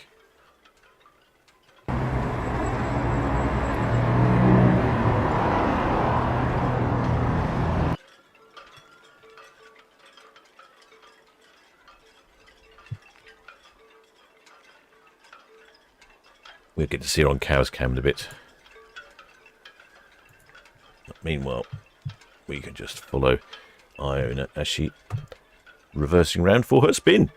D: We'll get to see her on Cow's Cam in a bit. Meanwhile, we can just follow Iona as she reversing round for her spin.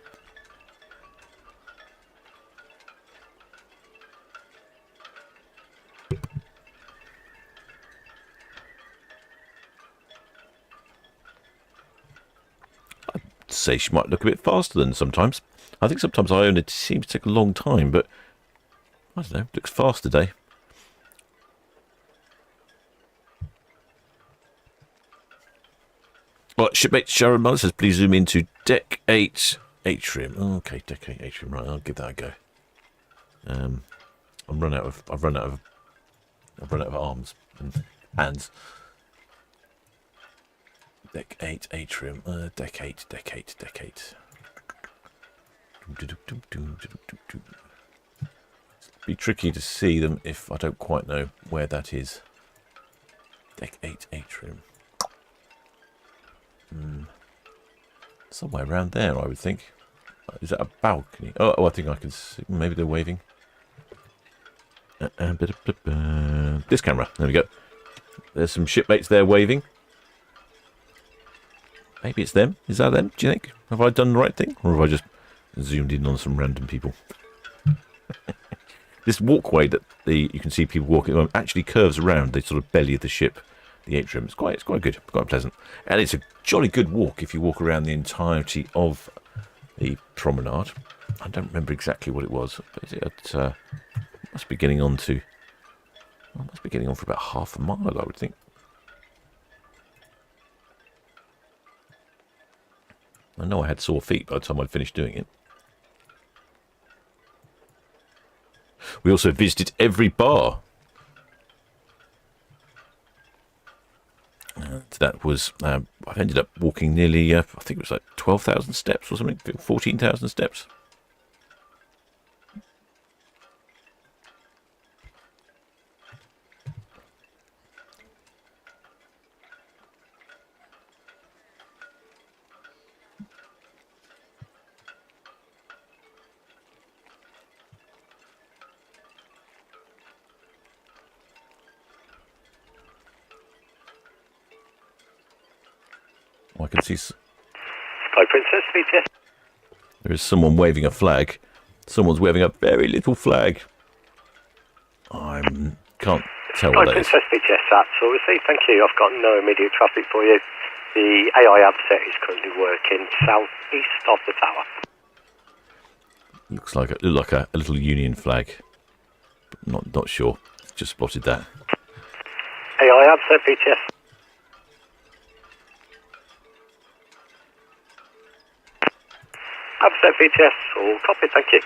D: I'd say she might look a bit faster than sometimes. I think sometimes Iona seems to take a long time, but I don't know, looks fast today. Right, shipmate Sharon Mother says, please zoom into deck 8 atrium. Oh, okay, deck 8 atrium. Right, I'll give that a go. I've run out of arms and hands. Deck 8 atrium. Deck 8. It'd be tricky to see them if I don't quite know where that is. Deck 8 atrium. Somewhere around there, I would think. Is that a balcony? Oh, I think I can see. Maybe they're waving. This camera. There we go. There's some shipmates there waving. Maybe it's them. Is that them, do you think? Have I done the right thing? Or have I just zoomed in on some random people? This walkway that you can see people walking actually curves around the sort of belly of the ship. The atrium. It's quite good, quite pleasant, and it's a jolly good walk if you walk around the entirety of the promenade. I don't remember exactly what it was, but it must be getting on for about half a mile, I would think. I know I had sore feet by the time I'd finished doing it. We also visited every bar. And that was, I've ended up walking nearly, I think it was like 12,000 steps or something, 14,000 steps. I can see
K: Sky Princess, VTS.
D: There is someone waving a flag. Someone's waving a very little flag. I can't tell what that is.
K: Sky Princess, VTS, that's all received. Thank you. I've got no immediate traffic for you. The AI abset is currently working southeast of the tower.
D: Looks like a little Union flag. But not sure. Just spotted that.
K: AI abset, VTS. Abset VTS, all copy, thank you.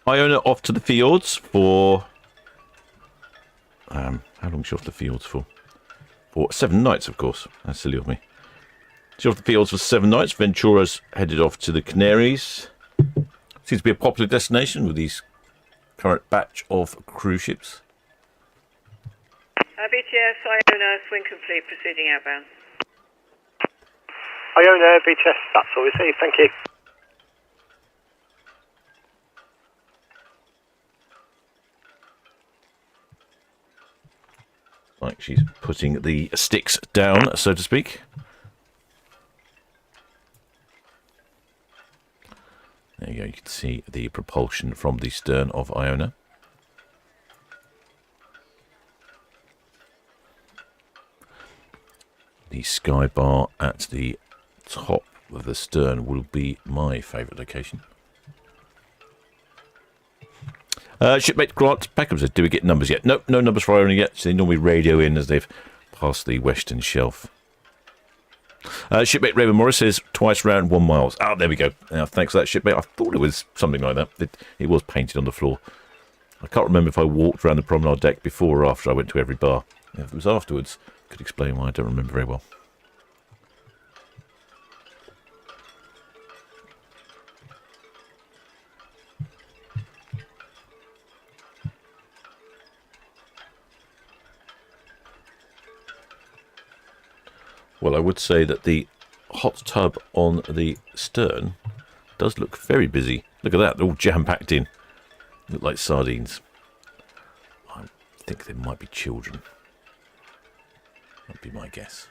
D: Iona off to the fields for... how long is she off the fields for? For 7 nights, of course. That's silly of me. She's off the fields for 7 nights. Ventura's headed off to the Canaries. Seems to be a popular destination with these current batch of cruise ships.
H: BTS, Iona, swing complete, proceeding outbound.
K: Iona, VTS, that's all received, thank you.
D: Like she's putting the sticks down, so to speak. There you go, you can see the propulsion from the stern of Iona. The sky bar at the top of the stern will be my favourite location. Shipmate Grant Peckham says, do we get numbers yet? Nope, no numbers for Iona yet. So they normally radio in as they've passed the western shelf. Shipmate Raymond Morris says, twice round 1 mile. Ah, there we go. Thanks for that, shipmate. I thought it was something like that. It was painted on the floor. I can't remember if I walked around the promenade deck before or after I went to every bar. If it was afterwards, could explain why I don't remember very well. Well, I would say that the hot tub on the stern does look very busy. Look at that, they're all jam-packed in. Look like sardines. I think there might be children. That'd be my guess.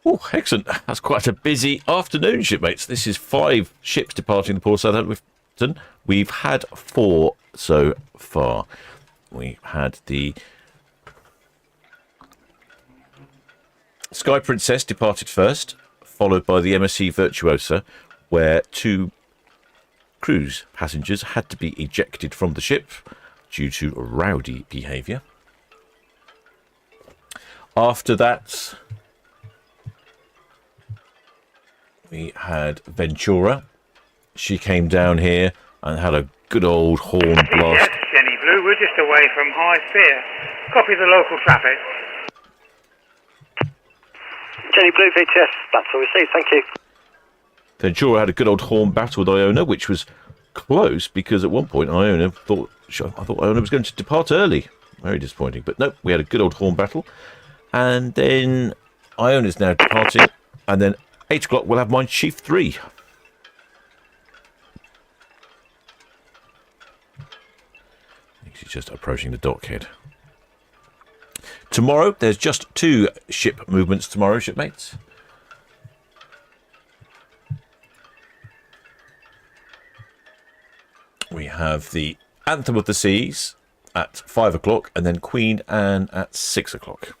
D: Oh, excellent. That's quite a busy afternoon, shipmates. This is 5 ships departing the port of Southampton. We've had 4 so far. We had the Sky Princess departed first, followed by the MSC Virtuosa, where 2 cruise passengers had to be ejected from the ship due to rowdy behaviour. After that, we had Ventura. She came down here and had a good old horn blast.
E: Yes, Jenny Blue, we're just away from High Fear. Copy the local traffic.
K: Jenny Blue VTS, that's all received, thank you.
D: Ventura had a good old horn battle with Iona, which was close because at one point I thought Iona was going to depart early. Very disappointing, but no, we had a good old horn battle. And then Iona's now departing, and then 8 o'clock we'll have mine Schiff 3. I think she's just approaching the dockhead. Tomorrow, there's just 2 ship movements tomorrow, shipmates. We have the Anthem of the Seas at 5 o'clock, and then Queen Anne at 6 o'clock.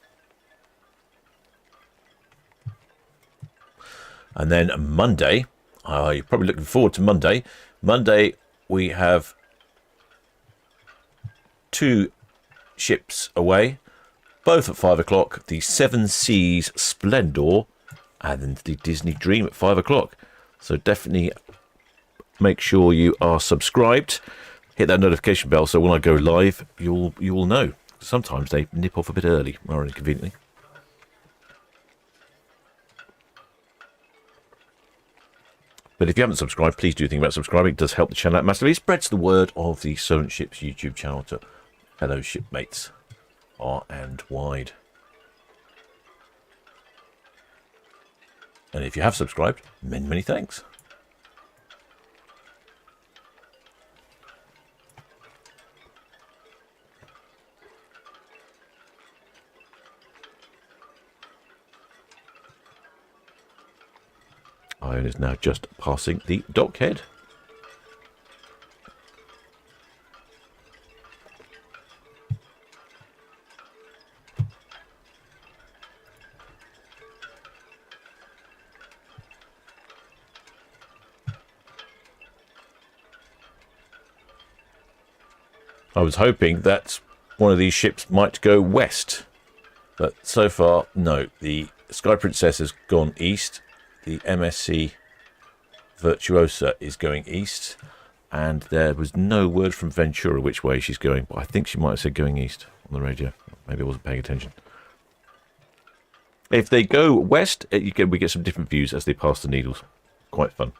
D: And then Monday, you're probably looking forward to Monday. Monday, we have 2 ships away, both at 5 o'clock. The Seven Seas Splendor and then the Disney Dream at 5 o'clock. So definitely make sure you are subscribed. Hit that notification bell so when I go live, you will know. Sometimes they nip off a bit early, more inconveniently. But if you haven't subscribed, please do think about subscribing. It does help the channel out massively. It spreads the word of the Solent Ships YouTube channel to fellow shipmates far and wide. And if you have subscribed, many, many thanks. Iona is now just passing the dockhead. I was hoping that one of these ships might go west, but so far, no. The Sky Princess has gone east. The MSC Virtuosa is going east, and there was no word from Ventura which way she's going, but I think she might have said going east on the radio. Maybe I wasn't paying attention. If they go west, we get some different views as they pass the Needles. Quite fun.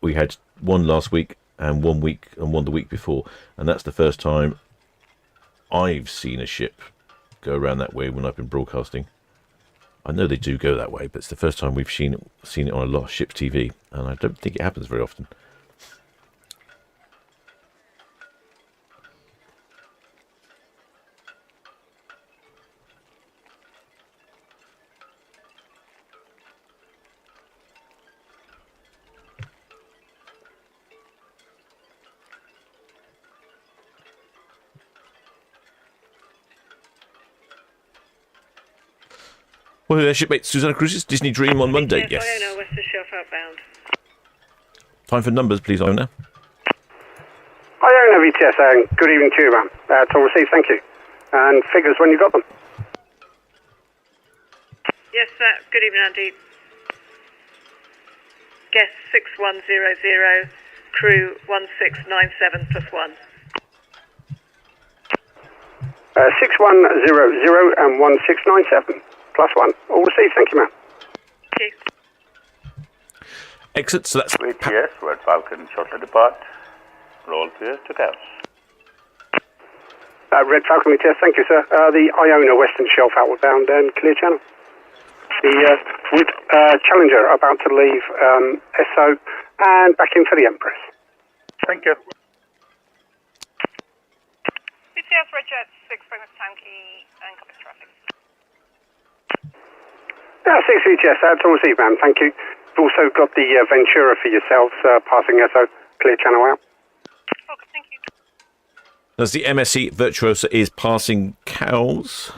D: We had one last week and one the week before, and that's the first time I've seen a ship go around that way when I've been broadcasting. I know they do go that way, but it's the first time we've seen it on a lot of ship's TV, and I don't think it happens very often. Well, their shipmate Susanna Cruises, Disney Dream on Monday, yes.
H: Iona, west of Schiff outbound.
D: Time for numbers, please, Iona.
A: Iona VTS, good evening to you, ma'am. It's all received, thank you. And figures when you got them.
H: Yes, good evening, Andy. Guess 6100, crew 1697 plus 1.
A: 6100 and 1697 plus 1. All received, thank you, ma'am.
H: Thank you.
D: Excellent, so that's...
J: Yes, Red Falcon shortly depart. Roll clear to Cows.
A: Red Falcon VTS, thank you, sir. The Iona Western Shelf outward bound and clear channel. The with Challenger about to leave SO and back in for the Empress.
J: Thank you.
H: BTS Richard 6 Pregnant Town Quay and copy traffic.
A: 6 VTS, that's all received, ma'am, thank you. We've also got the Ventura for yourselves passing SO, clear channel out.
H: Okay, thank you.
D: As the MSC Virtuosa is passing Cows.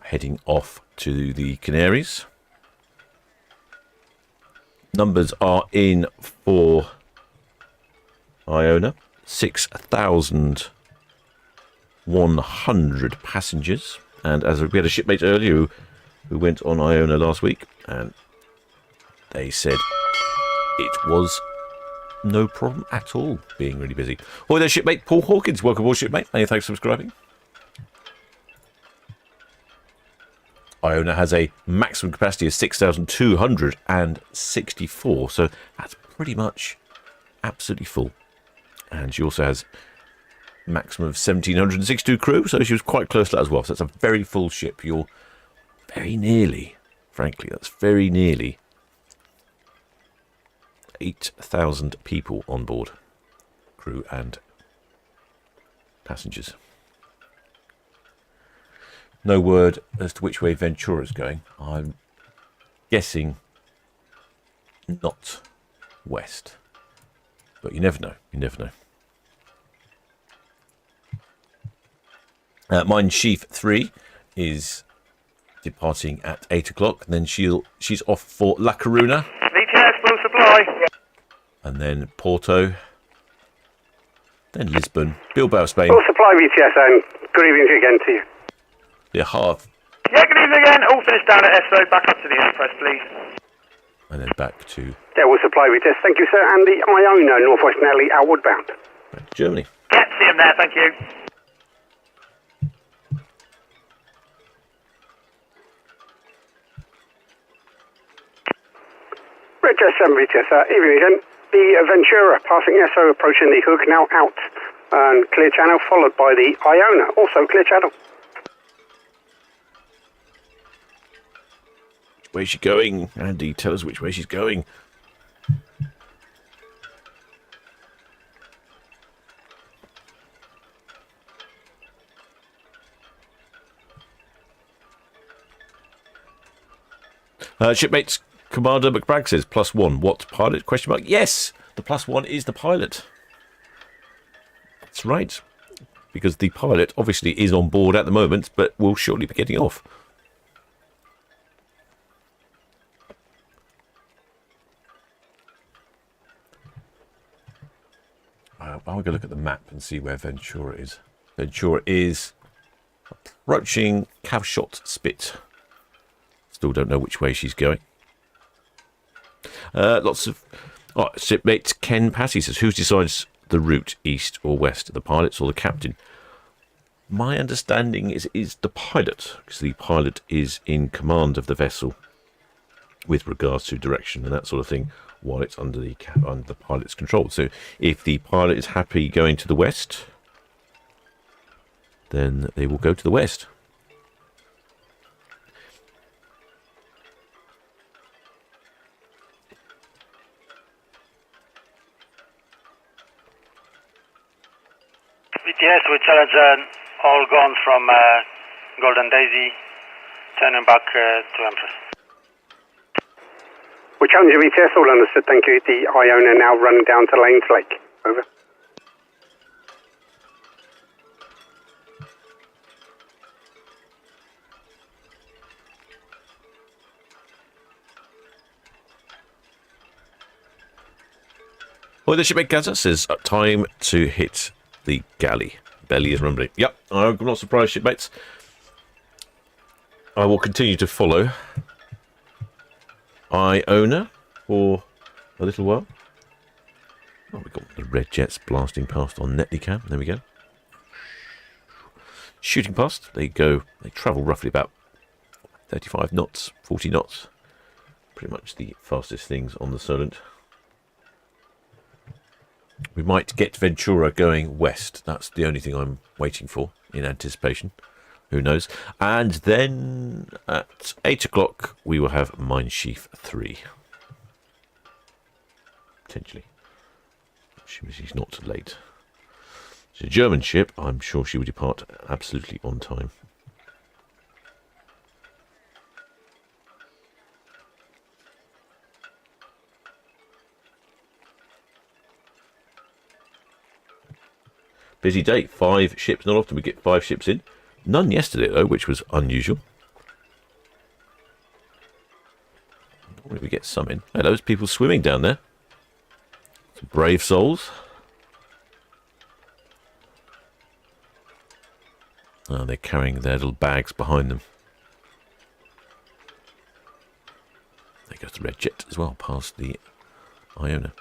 D: Heading off to the Canaries. Numbers are in for Iona. 6,100 passengers. And as we had a shipmate earlier who went on Iona last week, and they said it was no problem at all being really busy. Hi there, shipmate Paul Hawkins. Welcome aboard, shipmate. Many thanks for subscribing. Iona has a maximum capacity of 6,264, so that's pretty much absolutely full. And she also has a maximum of 1,762 crew, so she was quite close to that as well. So that's a very full ship. You're very nearly, frankly, that's very nearly 8,000 people on board, crew and passengers. No word as to which way Ventura is going. I'm guessing not west, but you never know. You never know. Mine Schiff 3 is departing at 8 o'clock, and then she's off for La Coruna.
B: VTS, full supply.
D: And then Porto, then Lisbon, Bilbao, Spain.
A: Full supply VTS, and good evening again to you.
D: The half.
B: Yeah, good evening again. All finished down at SO. Back up to the Empress, please.
D: And then back to...
A: Yeah, we'll supply VTS, thank you, sir. And the Iona Northwest Alley outward bound.
D: Germany.
B: Yeah, see him there, thank you.
A: Red Jet 7 VTS, evening again. The Ventura passing SO approaching the hook, now out. And clear channel, followed by the Iona, also clear channel.
D: Which way is she going? Andy, tell us which way she's going. Shipmates Commander McBragg says +1. What pilot? Question mark. Yes, the +1 is the pilot. That's right, because the pilot obviously is on board at the moment, but will shortly be getting off. I'm going to look at the map and see where Ventura is. Ventura is approaching Cavshot Spit. Still don't know which way she's going. Lots of... Oh, shipmate Ken Passy says, who decides the route, east or west? The pilots or the captain? My understanding is the pilot, because the pilot is in command of the vessel with regards to direction and that sort of thing, while it's under the pilot's control. So if the pilot is happy going to the west, then they will go to the west.
F: BTS with Challenger, all gone from Golden Daisy, turning back to Empress.
A: We're Challenger VTS, all understood, thank you. The Iona now running down to Lanes Lake. Over.
D: Well, the shipmate Gaza says, time to hit the galley. Belly is rumbling. Yep, I'm not surprised, shipmates. I will continue to follow Iona for a little while. Oh, we've got the red jets blasting past on Netlycam. There we go. Shooting past. They travel roughly about 35 knots, 40 knots. Pretty much the fastest things on the Solent. We might get Ventura going west. That's the only thing I'm waiting for in anticipation. Who knows? And then at 8 o'clock we will have Schiff 3. Potentially. She's not late. It's a German ship. I'm sure she will depart absolutely on time. Busy day. 5 ships. Not often we get 5 ships in. None yesterday, though, which was unusual. Normally we get some in. Hello, there's people swimming down there. Some brave souls. Oh, they're carrying their little bags behind them. There goes the red jet as well, past the Iona.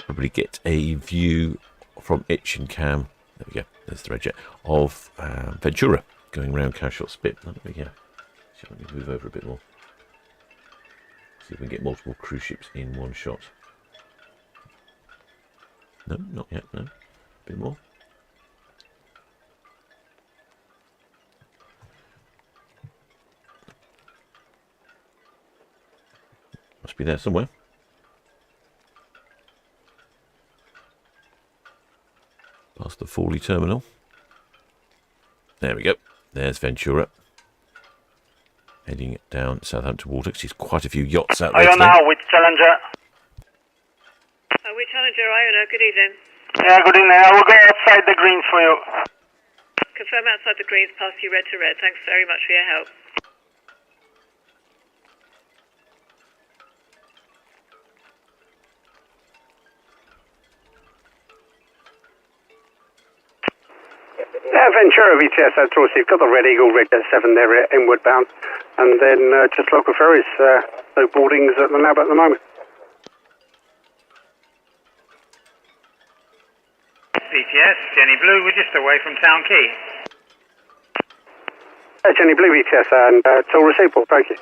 D: Probably get a view from Itch and Cam. There we go. There's the red jet of Ventura going around Cashshot Spit. There we go. So let me move over a bit more. See if we can get multiple cruise ships in one shot. No, not yet. No, a bit more. Must be there somewhere. Past the Fawley terminal. There we go. There's Ventura. Heading down Southampton water. There's quite a few yachts out there today.
F: Iona with Challenger.
H: With Challenger, Iona, good evening.
F: Yeah, good evening. I will go outside the greens for you.
H: Confirm outside the greens, pass you red to red. Thanks very much for your help.
A: Ventura VTS Virtuosa, you've got the Red Eagle, Red Jet 7 there inward bound, and then just local ferries, no boardings at the NAB at the moment.
B: VTS, Jenny Blue, we're just away from Town Quay.
A: Jenny Blue VTS, and till receivable, thank you.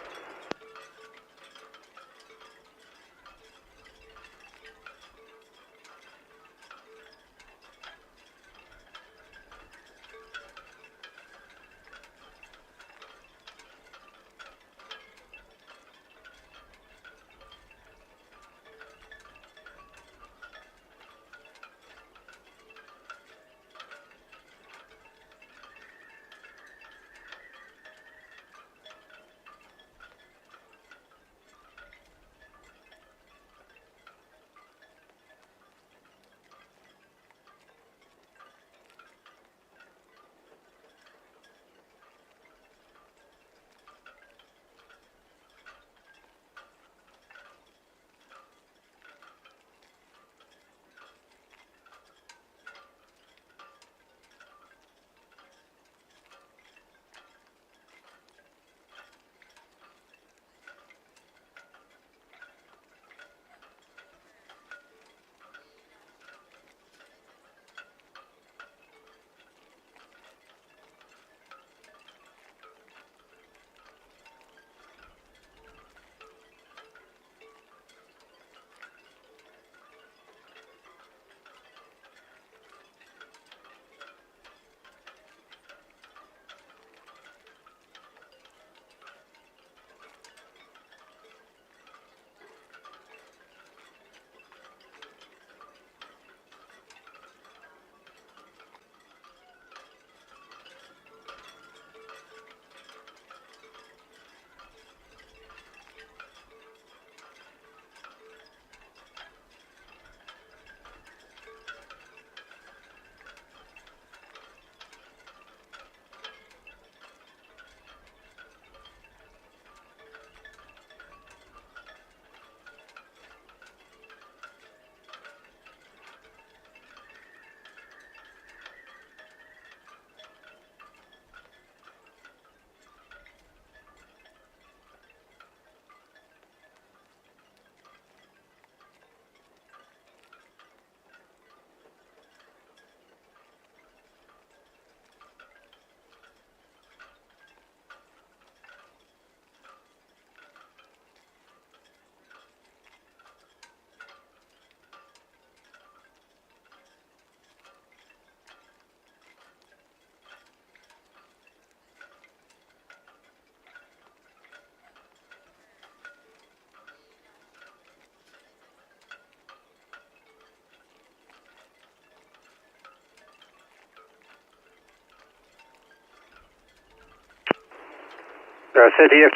A: City of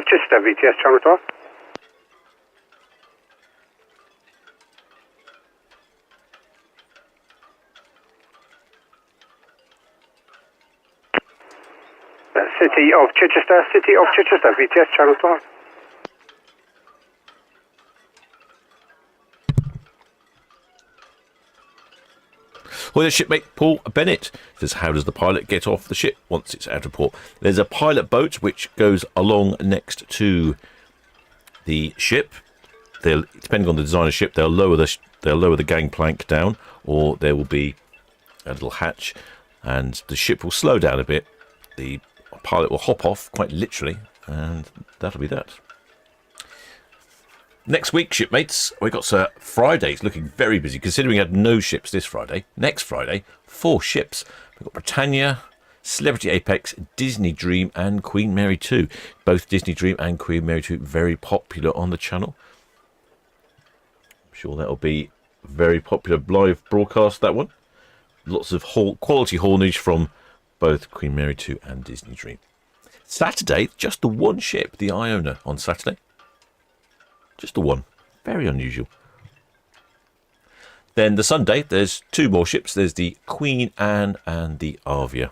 A: Chichester, VTS Channel 12. City of Chichester, VTS Channel 12.
D: Well, there's shipmate Paul Bennett says, how does the pilot get off the ship once it's out of port? There's a pilot boat which goes along next to the ship. Depending on the design of the ship, they'll lower the gangplank down, or there will be a little hatch, and the ship will slow down a bit. The pilot will hop off, quite literally, and that'll be that. Next week, shipmates, we've got Friday's looking very busy, considering we had no ships this Friday. Next Friday, 4 ships. We've got Britannia, Celebrity Apex, Disney Dream, and Queen Mary 2. Both Disney Dream and Queen Mary 2 very popular on the channel. I'm sure that'll be a very popular live broadcast, that one. Lots of quality haulage from both Queen Mary 2 and Disney Dream. Saturday, just the one ship, the Iona, on Saturday. Just the one. Very unusual. Then the Sunday, there's 2 more ships. There's the Queen Anne and the Avia.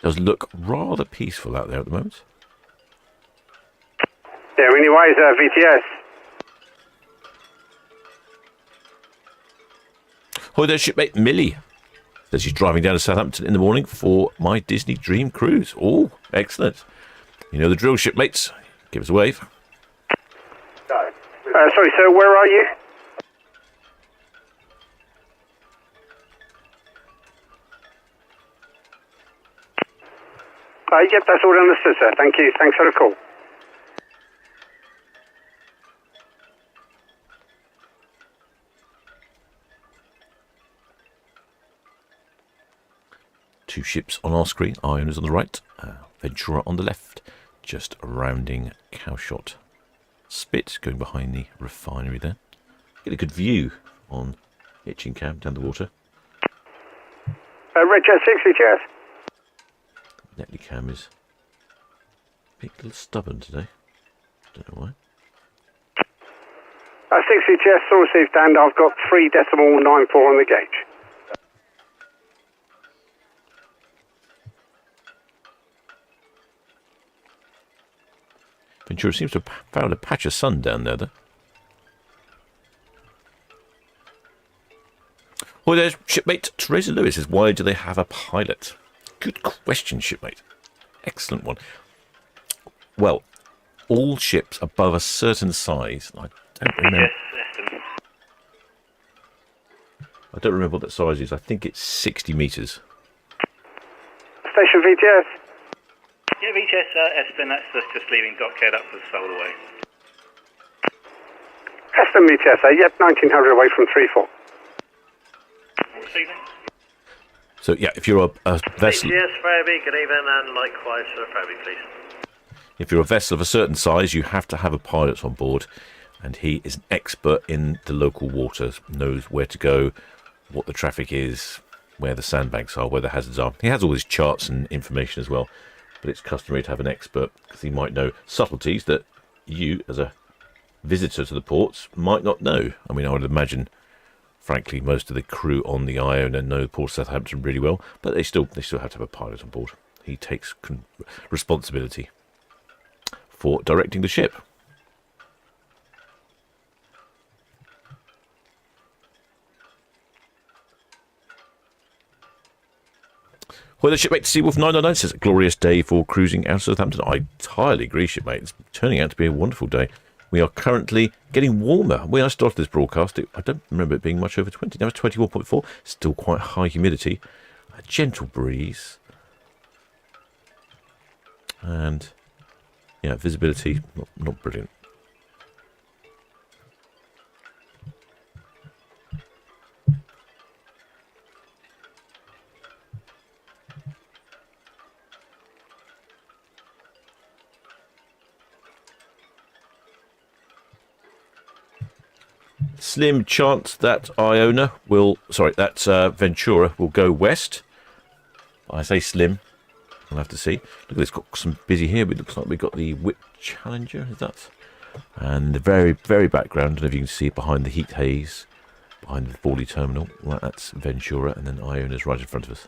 D: Does look rather peaceful out there at the moment.
A: Yeah, anyways, VTS.
D: Oh, there's shipmate Millie. Says she's driving down to Southampton in the morning for my Disney Dream cruise. Oh, excellent. You know the drill, shipmates. Give us a wave.
A: Sorry, sir, where are you? Yep, that's all understood, sir. Thank you. Thanks for the call.
D: Two ships on our screen. Iona's on the right. Ventura on the left. Just rounding Cowshot. Spit going behind the refinery there. Get a good view on Hitchingham down the water.
A: Red Jet 6, VTS.
D: Netley Cam is a little stubborn today. Don't know why.
A: 6 VTS, all received, and I've got 3.94 on the gauge.
D: Ventura seems to have found a patch of sun down there, though. Well, there's shipmate Teresa Lewis says, why do they have a pilot? Good question, shipmate. Excellent one. Well, all ships above a certain size, I don't remember. I don't remember what that size is. I think it's 60 metres.
A: Station VTS.
J: Yeah, VTS Eston, that's us just leaving Dockhead up for the Solaway.
A: Eston VTS, yep, 1900 away from 3-4.
J: Receiving.
D: So, yeah, if you're a vessel...
K: Yes, Ferby, good evening, and likewise for Ferby, please.
D: If you're a vessel of a certain size, you have to have a pilot on board, and he is an expert in the local waters, knows where to go, what the traffic is, where the sandbanks are, where the hazards are. He has all his charts and information as well, but it's customary to have an expert, because he might know subtleties that you, as a visitor to the ports, might not know. I mean, I would imagine... Frankly, most of the crew on the Iona know Port Southampton really well, but they still have to have a pilot on board. He takes responsibility for directing the ship. Well, the shipmate Seawolf 999 says, a glorious day for cruising out of Southampton. I entirely agree, shipmate. It's turning out to be a wonderful day. We are currently getting warmer. When I started this broadcast, I don't remember it being much over 20. Now it's 21.4. Still quite high humidity. A gentle breeze. And, yeah, visibility, not brilliant. slim chance that Ventura will go west. I say slim. We'll have to see. Look at this, got some busy here. It looks like we've got the Whip Challenger, is that? And the very, very background, I don't know if you can see behind the heat haze, behind the Forley terminal. Right, that's Ventura, and then Iona's right in front of us.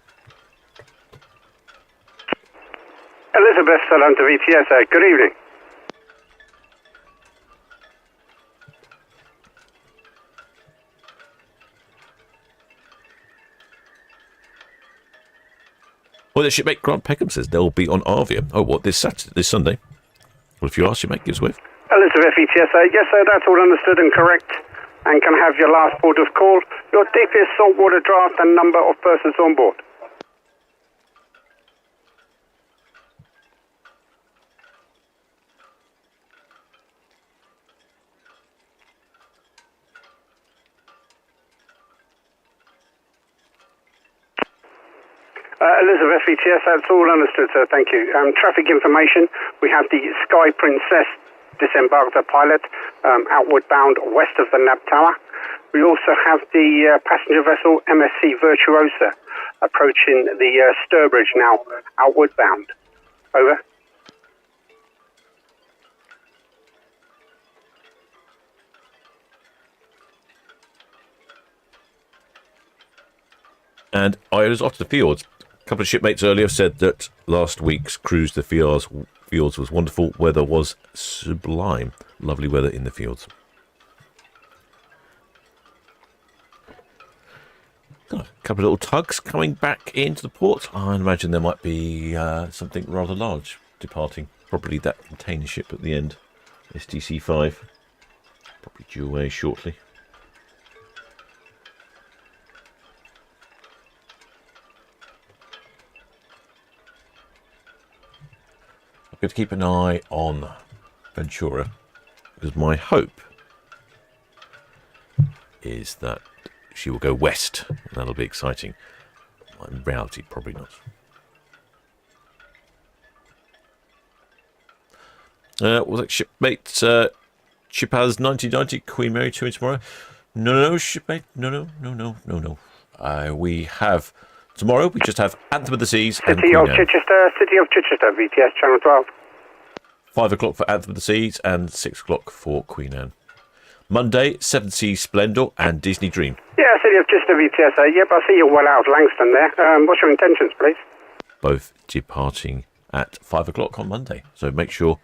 A: Elizabeth, Solent VTS, good evening.
D: Well, the shipmate Grant Peckham says they'll be on Arvia. Oh, what, this Sunday? Well, if you ask, shipmate, gives with.
A: Elizabeth VTS, yes sir, that's all understood and correct. And can I have your last port of call, your deepest saltwater draft and number of persons on board. Elizabeth VTS, that's all understood, sir, thank you. Traffic information, we have the Sky Princess disembarked the pilot outward bound west of the Nab Tower. We also have the passenger vessel MSC Virtuosa approaching the Sturbridge now, outward bound. Over.
D: And Iona's off to the fjords. A couple of shipmates earlier said that last week's cruise to the fjords was wonderful. Weather was sublime. Lovely weather in the fjords. A couple of little tugs coming back into the port. I imagine there might be something rather large departing. Probably that container ship at the end. STC-5. Probably due away shortly. I'm going to keep an eye on Ventura, because my hope is that she will go west. That'll be exciting. In reality, probably not. Was it shipmate Chipaz 1990 Queen Mary 2 tomorrow? No, shipmate. No. We have tomorrow. We just have Anthem of the Seas and
A: City of Chichester, VTS Channel 12.
D: 5 o'clock for Anthem of the Seas and 6 o'clock for Queen Anne. Monday, Seven Seas Splendor and Disney Dream.
A: Yeah, City of Chichester, VTS. Yep, I see you're well out of Langston there. What's your intentions, please?
D: Both departing at 5 o'clock on Monday. So make sure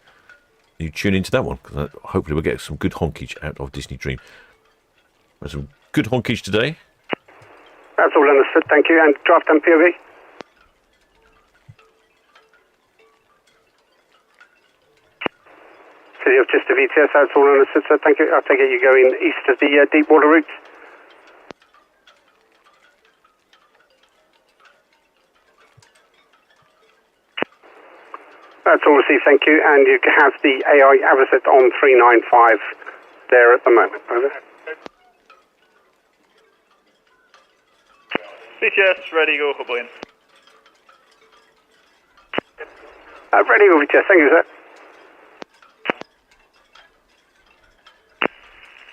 D: you tune into that one, because hopefully we'll get some good honkage out of Disney Dream. There's some good honkage today.
A: That's all understood, thank you. And draft and POV? City of Chichester, VTS, that's all understood, sir. Thank you. I take it you're going east of the deep water route. That's all received, thank you. And you have the AI Avocet on 395 there at the moment. Over.
I: VTS, ready, go, Hoboyne.
A: Ready, go, VTS, thank you, sir.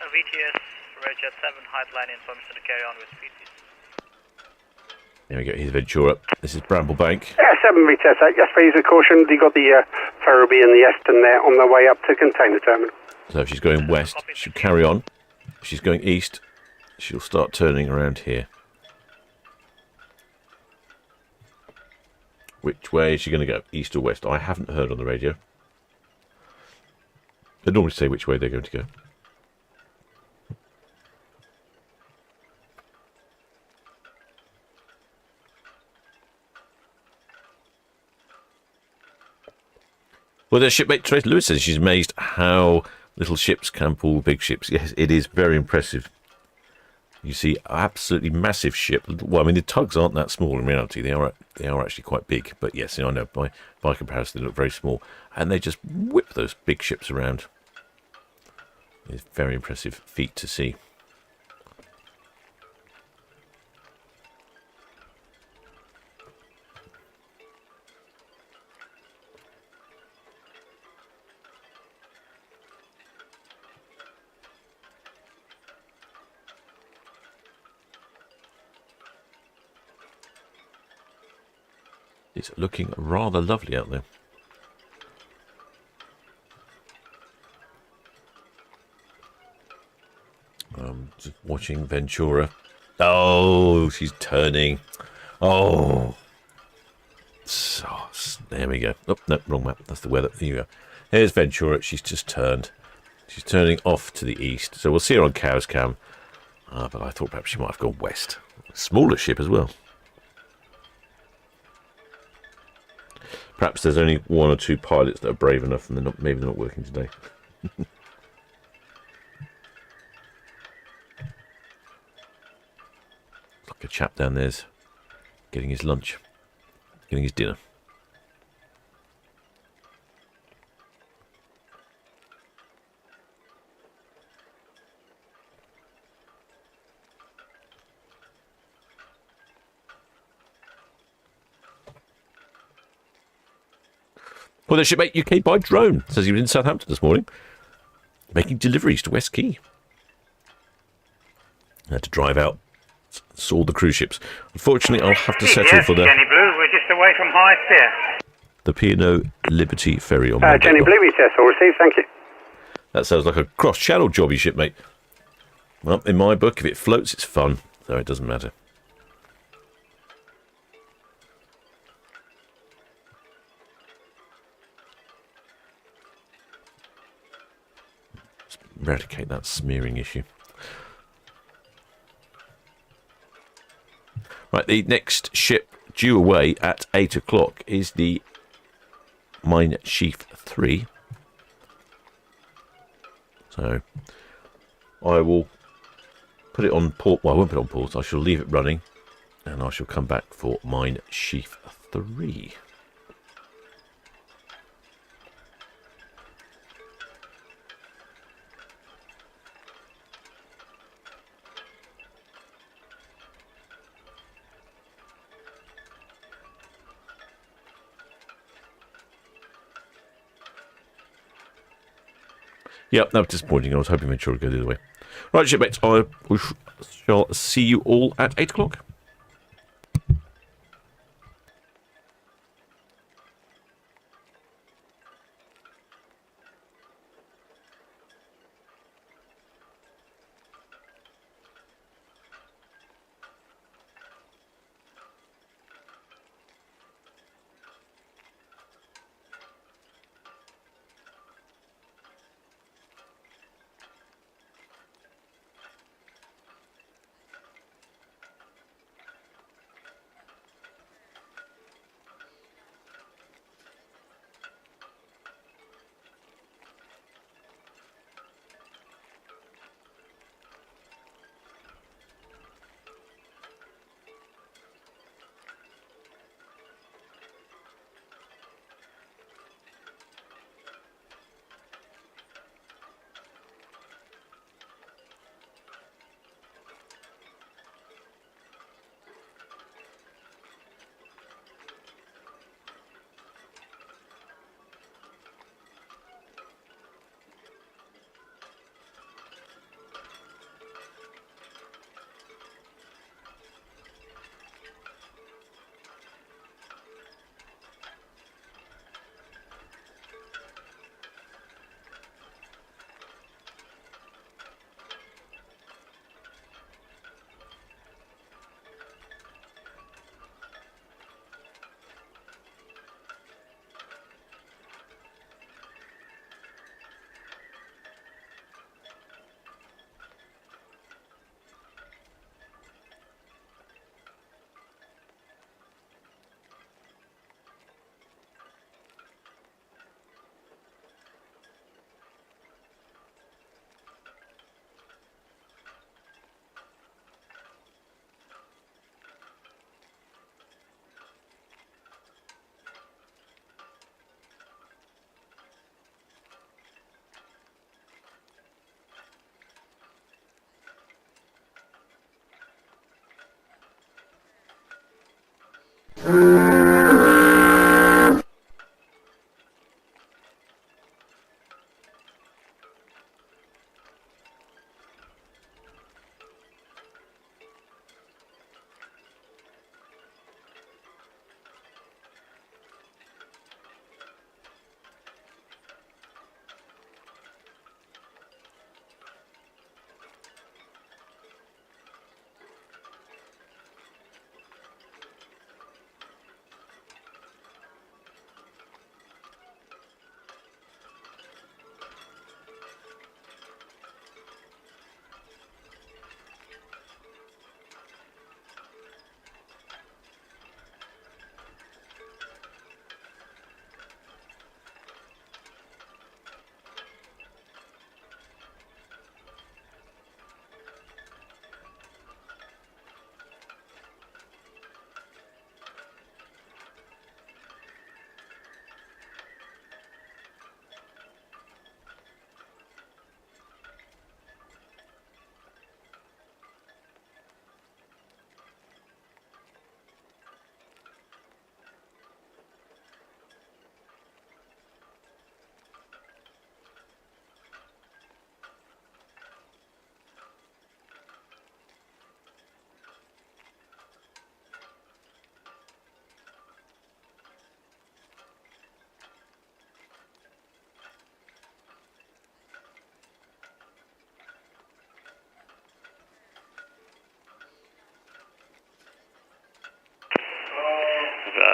F: VTS, Roger 7, height line information to carry on with speed.
D: There we go, here's Ventura. This is Bramblebank.
A: Yeah, 7 VTS, yes, please, with caution. You got the Ferriby and the Eston there on their way up to container terminal.
D: So if she's going west, she'll carry on. If she's going east, she'll start turning around here. Which way is she going to go? East or west? I haven't heard on the radio. They normally say which way they're going to go. Well, their shipmate Trace Lewis says she's amazed how little ships can pull big ships. Yes, it is very impressive. You see absolutely massive ship. Well, I mean, the tugs aren't that small in reality. They are actually quite big. But yes, I know by comparison they look very small. And they just whip those big ships around. It's a very impressive feat to see. It's looking rather lovely out there. Just watching Ventura. Oh, she's turning. Oh. So, there we go. Oh, no, wrong map. That's the weather. There you go. Here's Ventura. She's just turned. She's turning off to the east. So we'll see her on Cow's Cam. But I thought perhaps she might have gone west. Smaller ship as well. Perhaps there's only one or two pilots that are brave enough and maybe they're not working today. Like a chap down there's getting his lunch, getting his dinner. Well, the shipmate UK by drone says he was in Southampton this morning, making deliveries to West Quay. I had to drive out, saw the cruise ships. Unfortunately, I'll have to settle for the
E: Jenny Blue, we're just away from High Pier.
D: The P&O Liberty ferry on
A: Jenny Blue, ETS, all received, thank you.
D: That sounds like a cross-channel jobby, shipmate. Well, in my book, if it floats, it's fun, so it doesn't matter. Eradicate that smearing issue. Right, the next ship due away at 8 o'clock is the Schiff 3. So I will put it on port. Well, I won't put it on port. I shall leave it running, and I shall come back for Schiff 3. Yep, that was disappointing. I was hoping Ventura would go the other way. Right, shipmates, I shall see you all at 8 o'clock.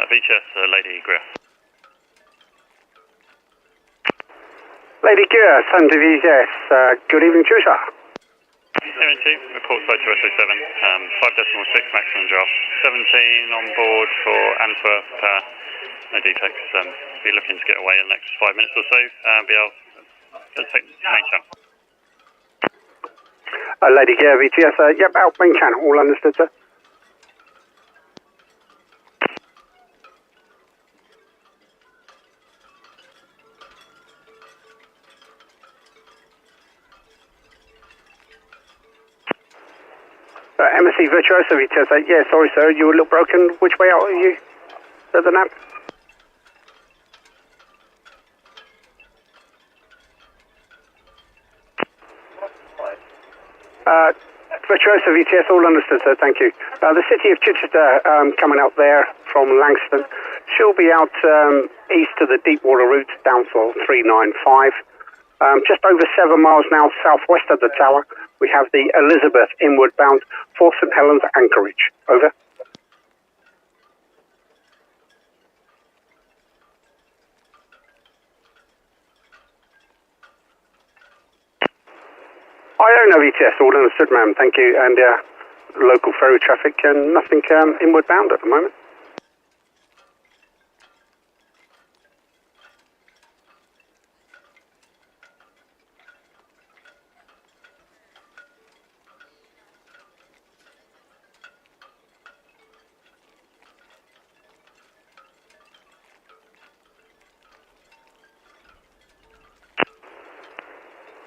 J: VTS, Lady Greer.
A: Lady Gear, Sun to VTS, good evening to you, sir.
J: MNT, report flight to SO7, 5.6 maximum draft, 17 on board for Antwerp, no defects, be looking to get away in the next 5 minutes or so, be able to take main channel.
A: Lady Gear, VTS, yep, out main channel, all understood, sir. MSC Virtuosa, VTS, yeah, sorry sir, you were a little broken. Which way out are you? At the nap? Virtuosa, VTS, all understood sir, thank you. The city of Chichester, coming out there from Langston. She'll be out east of the Deepwater route, downfall 395. Just over 7 miles now southwest of the tower, we have the Elizabeth inward bound for St Helens Anchorage. Over. Iona VTS, all understood ma'am, thank you. And local ferry traffic and nothing inward bound at the moment.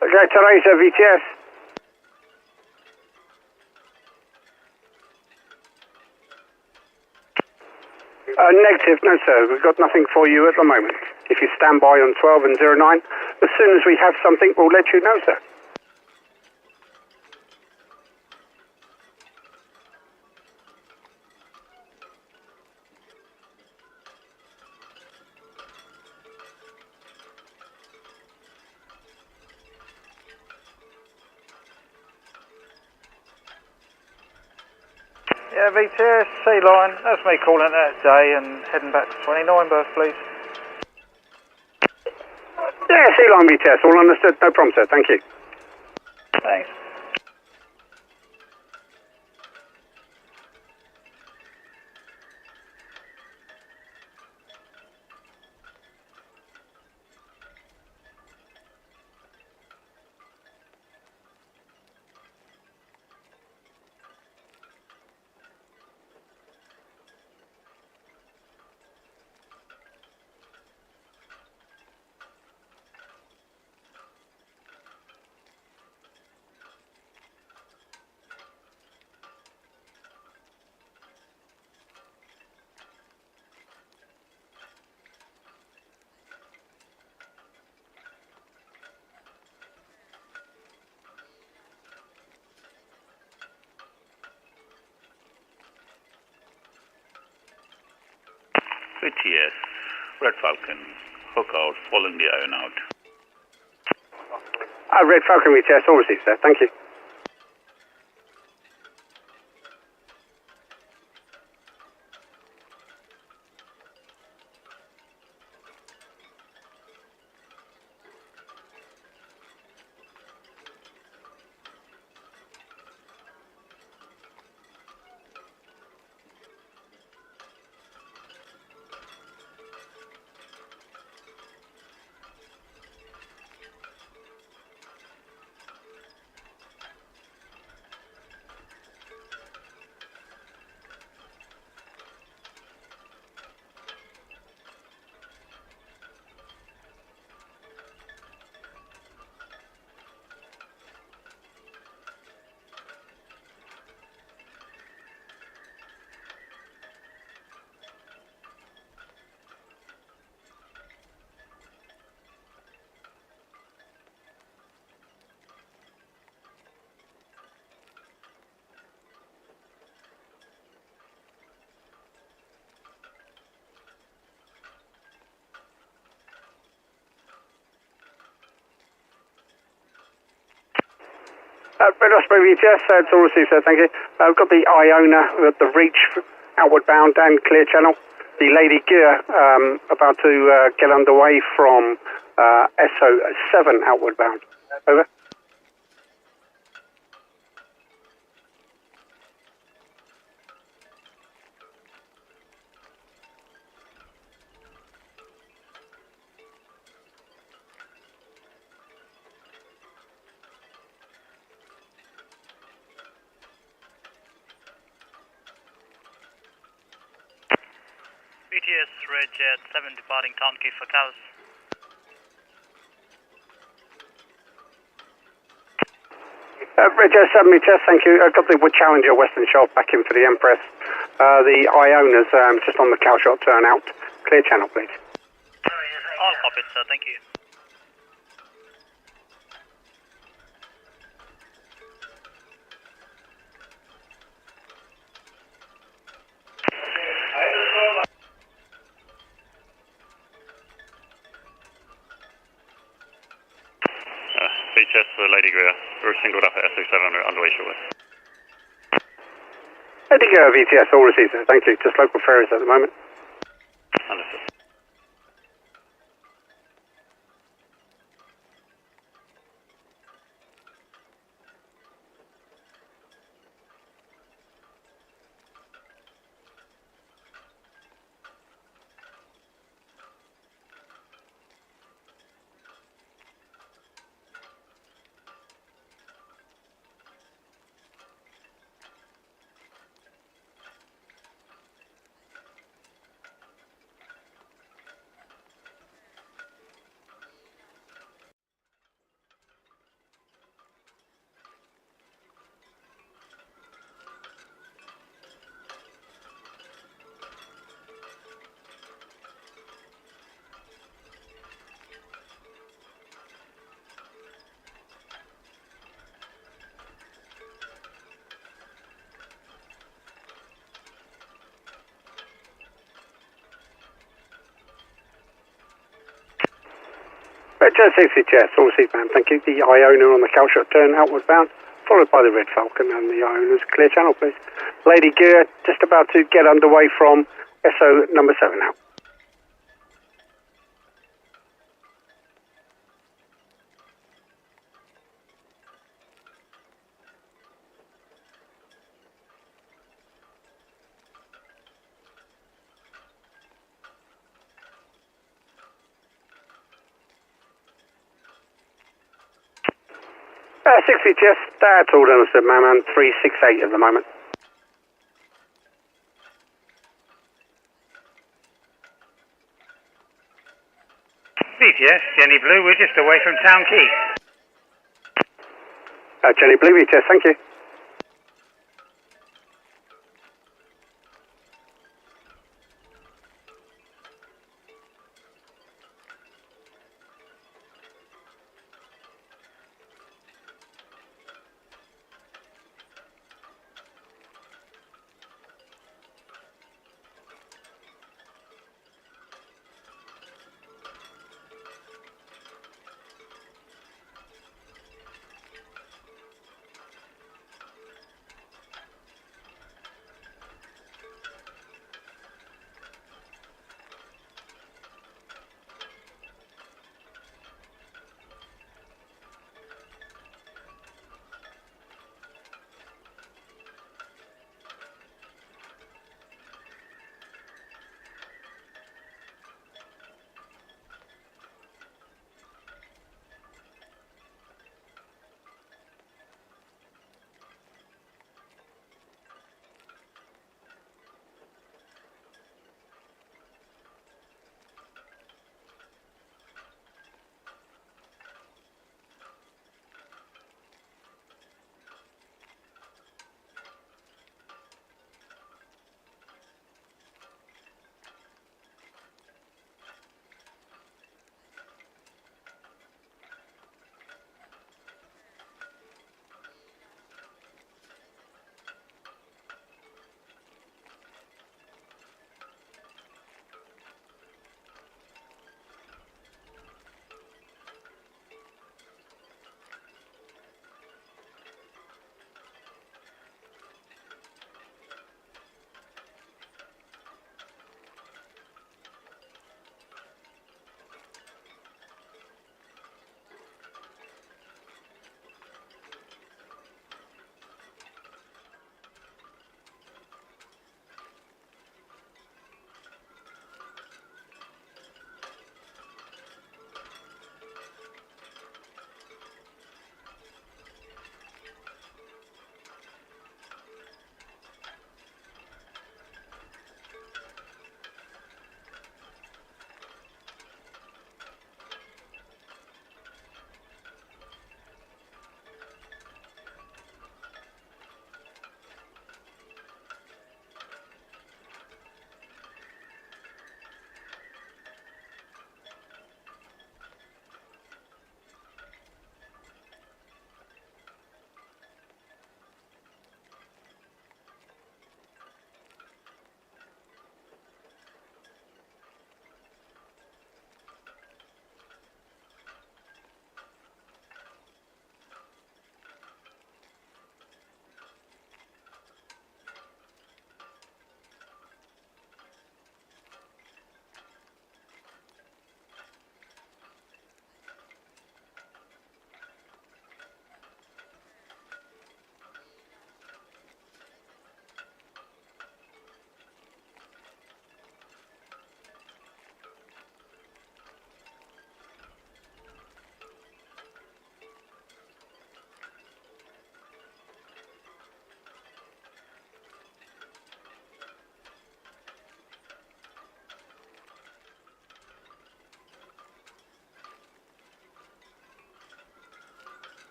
A: Okay, Teresa VTS. Negative, no sir, we've got nothing for you at the moment. If you stand by on 12 and 09, as soon as we have something, we'll let you know, sir.
B: Yeah, VTS, Sea Line, that's me calling that day and heading back to 29 berth, please.
A: Yeah, Sea Line VTS, all understood, no problem sir, thank you.
B: Thanks.
J: VTS, Red Falcon, hook out, following the Iona out.
A: Red Falcon VTS, all received sir, thank you. Red Osprey VTS, it's all received, sir, thank you. I've got the Iona, the reach, outward bound and clear channel. The Lady Gear about to get underway from SO7 outward bound. Over.
F: BTS Red Jet 7 departing Town Quay for Cows.
A: Red Jet 7 test, thank you. I've got the Wood Challenger Western Shelf back in for the Empress. The Iona's just on the cow shot turn out. Clear channel, please.
F: All copied, sir. Thank you.
J: BTS to the Lady Greer. We're singled up at SO7 underway shortly.
A: Lady Gear VTS, all received, sir. Thank you. Just local ferries at the moment.
J: Understood.
A: Red Jet 60 Jets, all received, ma'am. Thank you. The Iona on the cow shot turn outward bound, followed by the Red Falcon and the Iona's clear channel, please. Lady Gear just about to get underway from SO number 7 now. Uh, 60 Jets, that's all done, sir, ma'am, and 368 at the moment.
E: BTS, Jenny Blue, we're just away from Town Quay.
A: Jenny Blue VTS, thank you.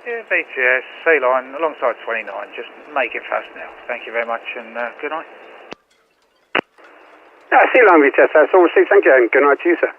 B: Yeah, VTS, Sea Line, alongside 29. Just make it fast now. Thank you very much, and good night.
A: Sea Line VTS, that's all received. Thank you, and good night to you, sir.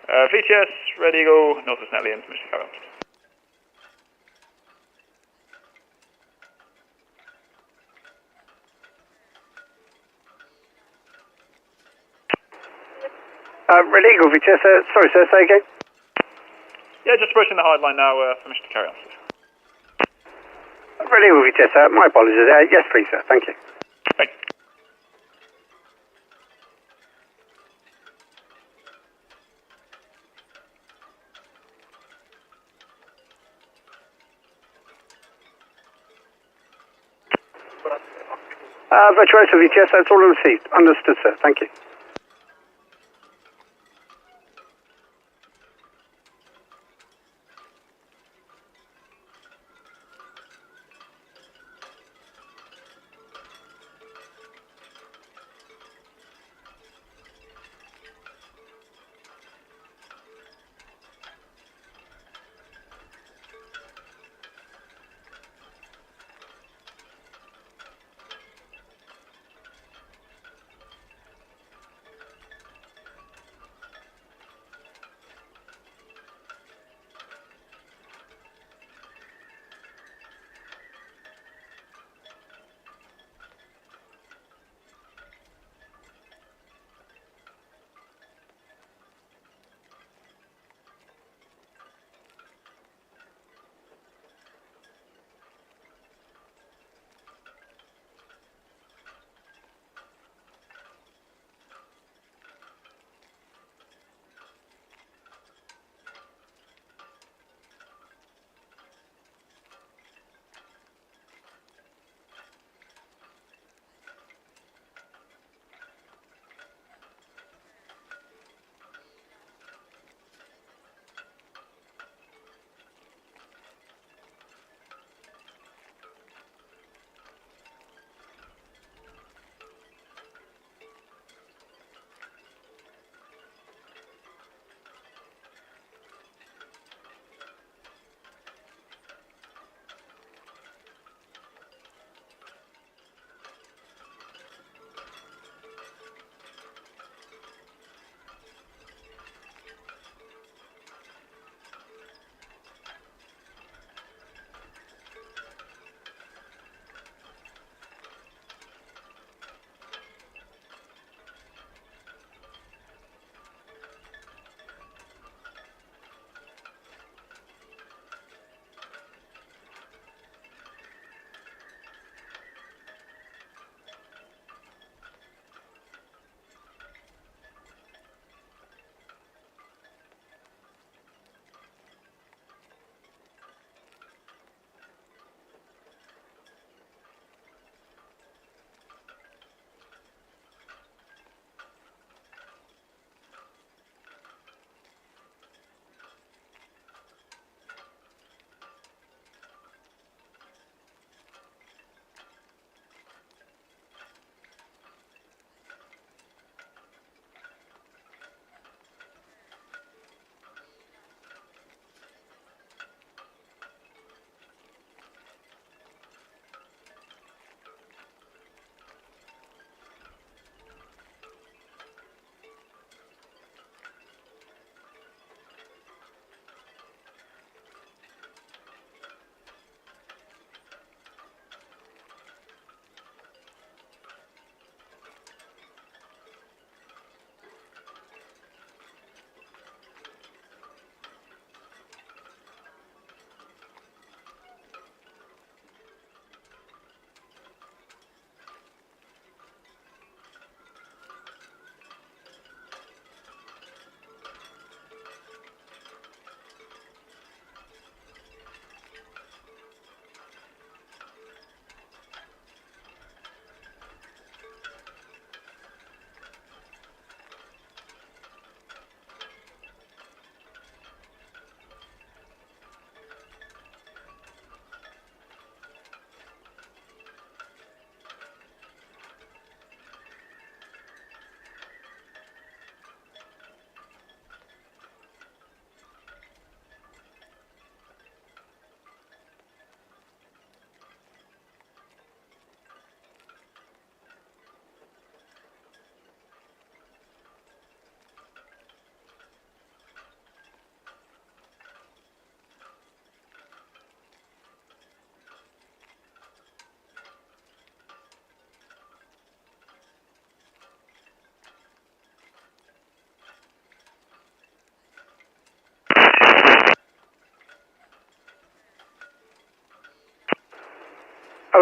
L: VTS, ready to go, Northwest Netley and permission to carry on.
A: Red Eagle VTS, sorry sir, say again?
L: Yeah, just approaching the hard line now, permission to carry on, please.
A: Red Eagle VTS, my apologies. Yes please sir, thank you.
L: Thank you.
A: Virtuosa VTS, that's all received. Understood, sir. Thank you.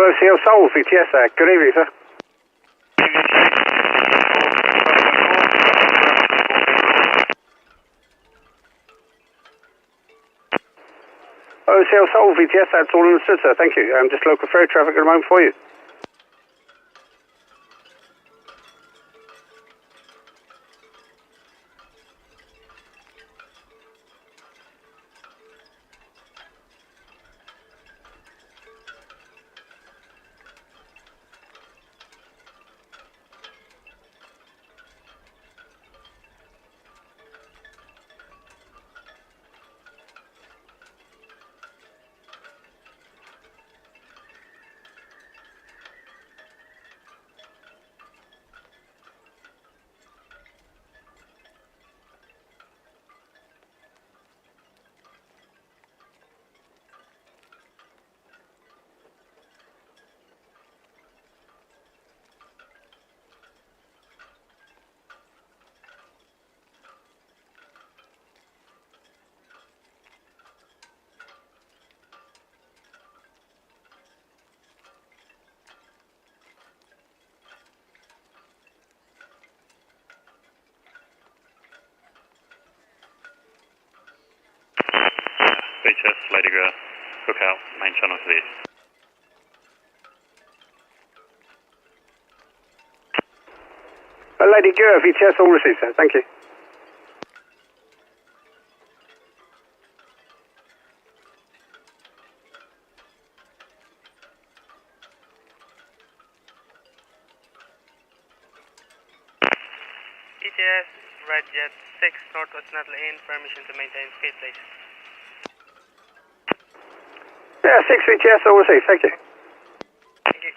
A: OCL Seoul, VTS there. Good evening, sir. OCL Seoul, VTS, that's all understood, sir. Thank you. Just local ferry traffic at the moment for you.
J: VTS, Lady Grey, hook out, main channel to the east.
A: Lady Grey, VTS, all received, sir. Thank you.
M: VTS, Red Jet 6, Northwest Nutley in, permission to maintain speed, please.
A: Yeah, 6 VTS, all received. Thank you.
M: Thank you.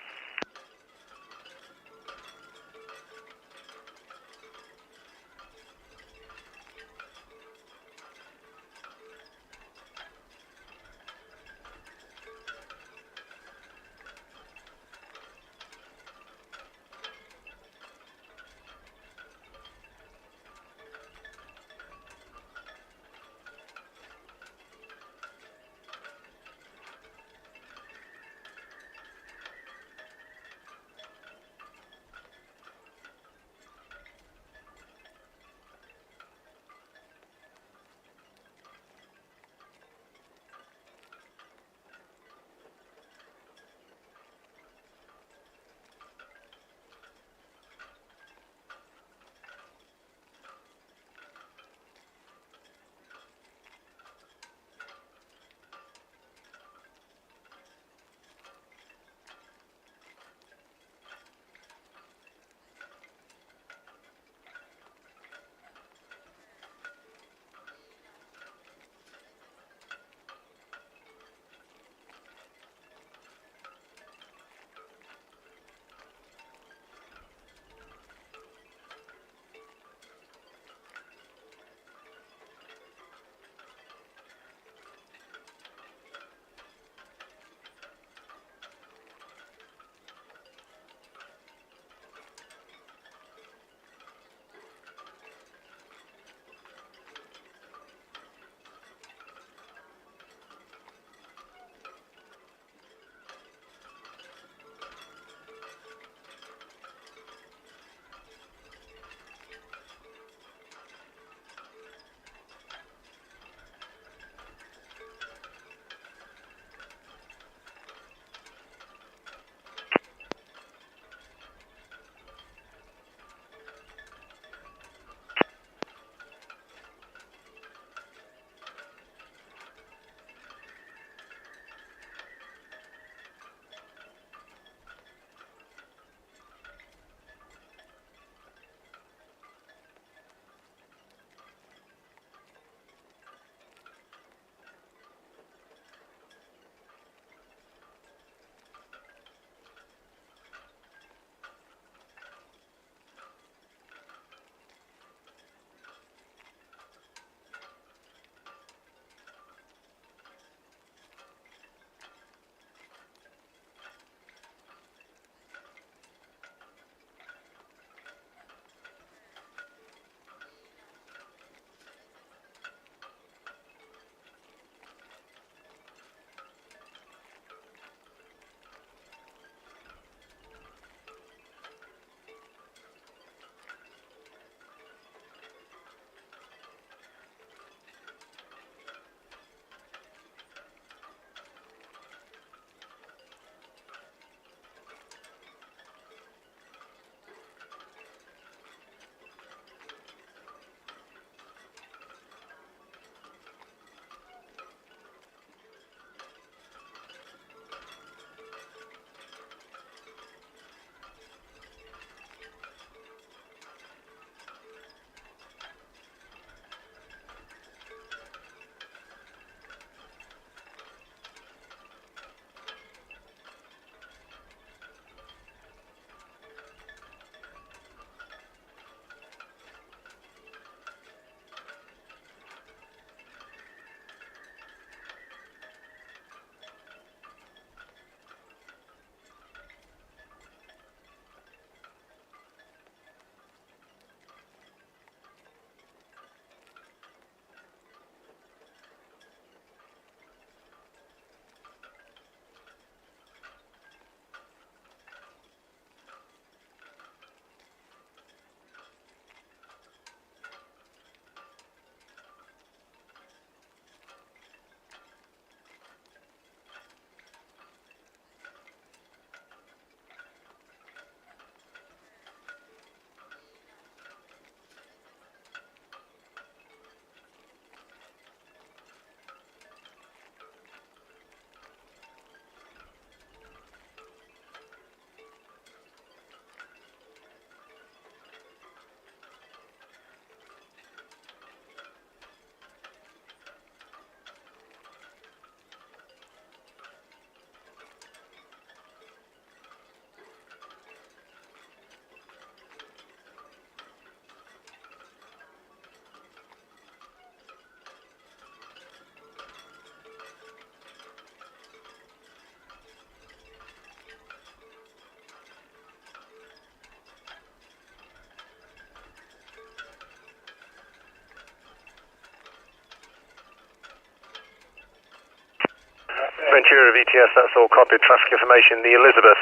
G: Ventura, VTS, that's all copied. Traffic information, the Elizabeth,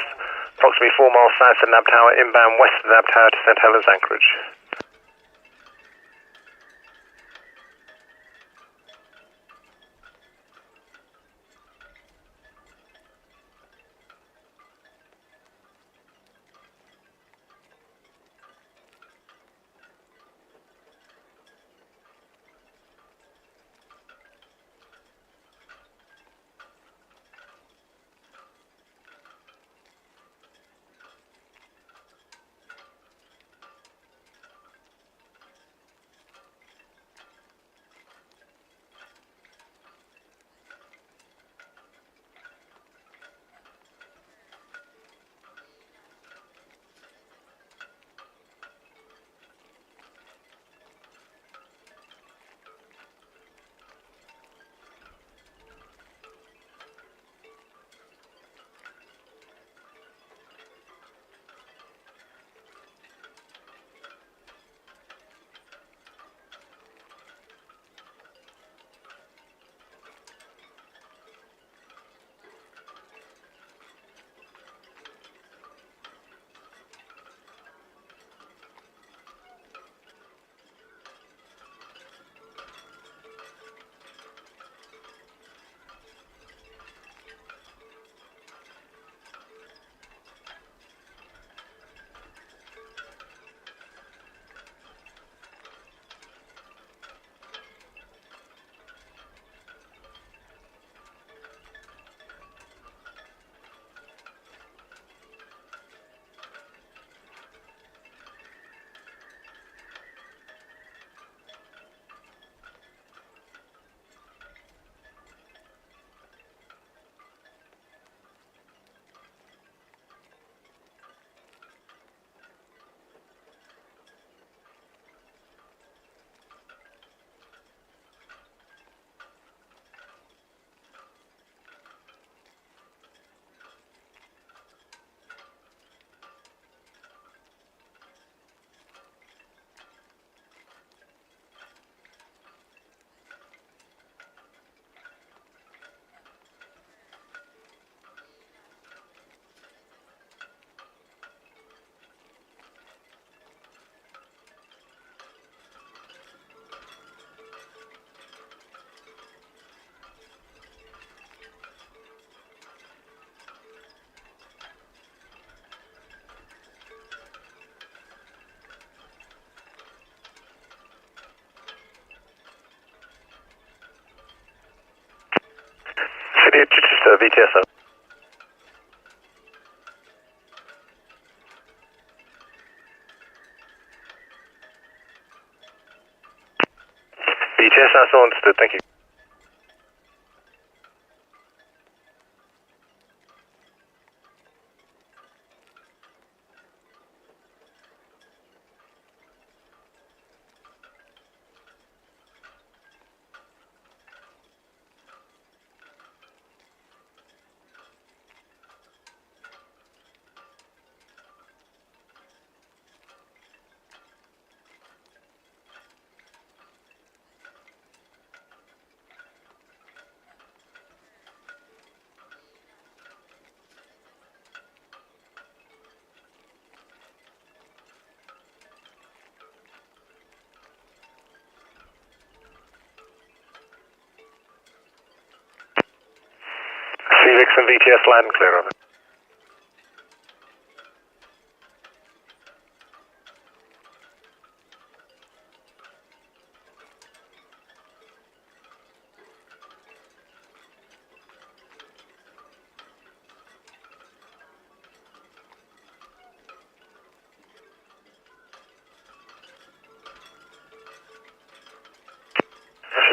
G: approximately 4 miles south of Nab Tower, inbound west of Nab Tower to St Helens Anchorage. City of Chichester, VTS. VTS, that's all understood, thank you. Felix and VTS land and clear of it.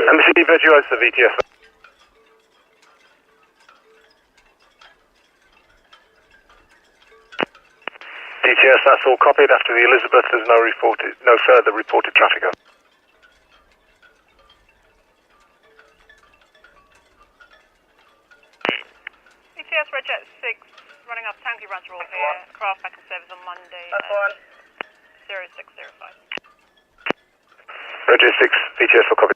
G: MSC Virtuosa, VTS. VTS, that's all copied. After the Elizabeth, there's no further reported traffic.
H: VTS Red Jet 6, running off Town Quay runs rule here. Craft back in service on Monday. 0605.
G: Red Jet 6, VTS for copy.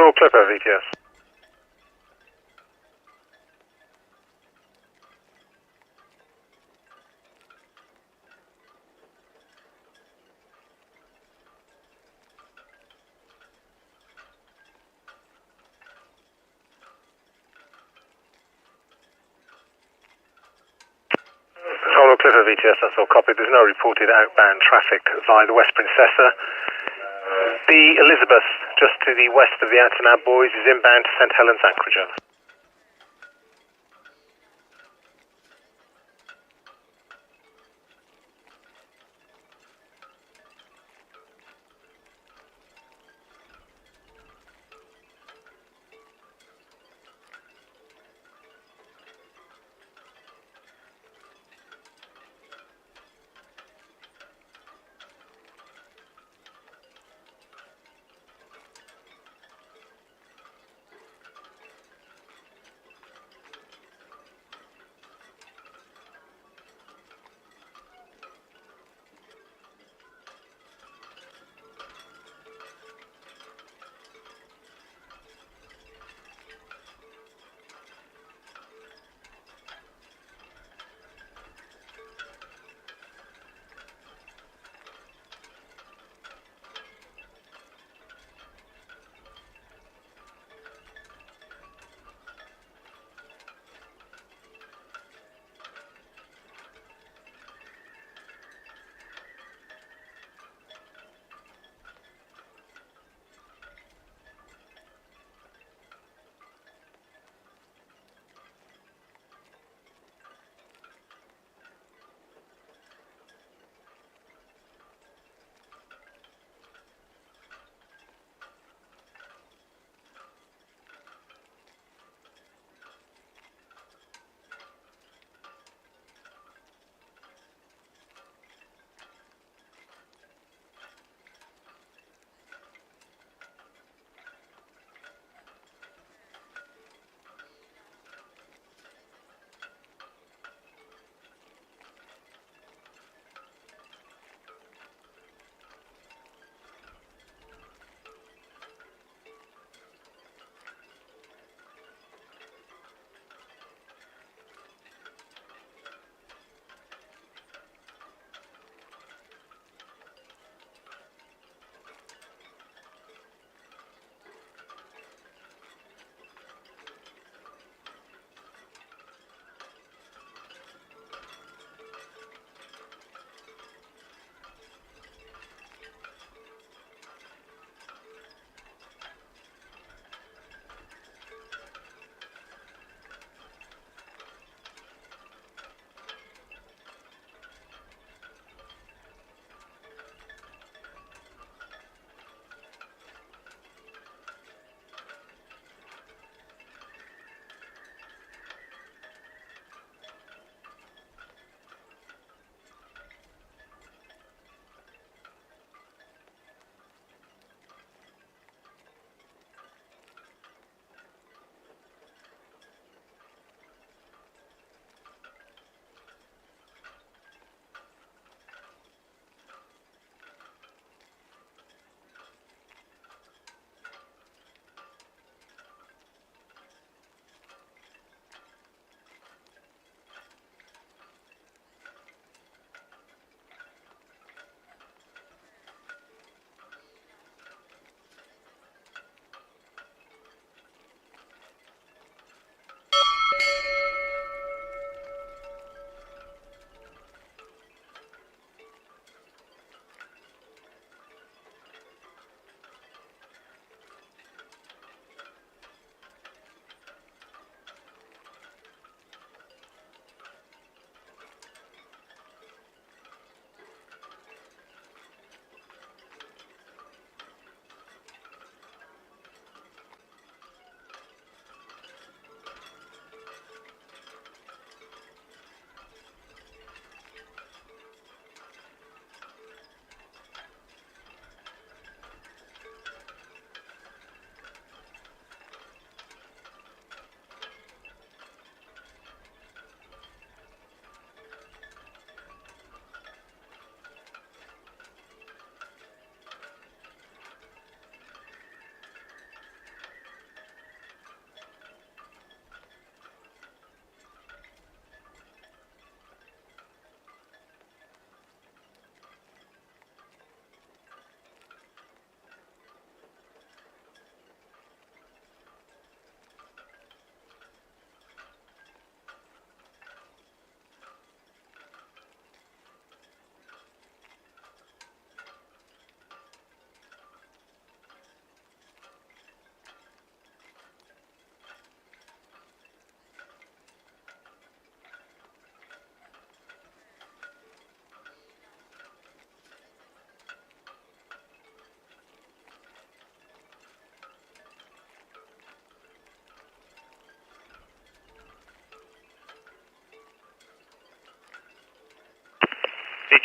G: Channel Clipper, VTS. Channel Clipper, VTS, that's all copied. There's no reported outbound traffic via the West Princessa. The Elizabeth, just to the west of the Antonab Buoys, is inbound to St Helens Anchorage.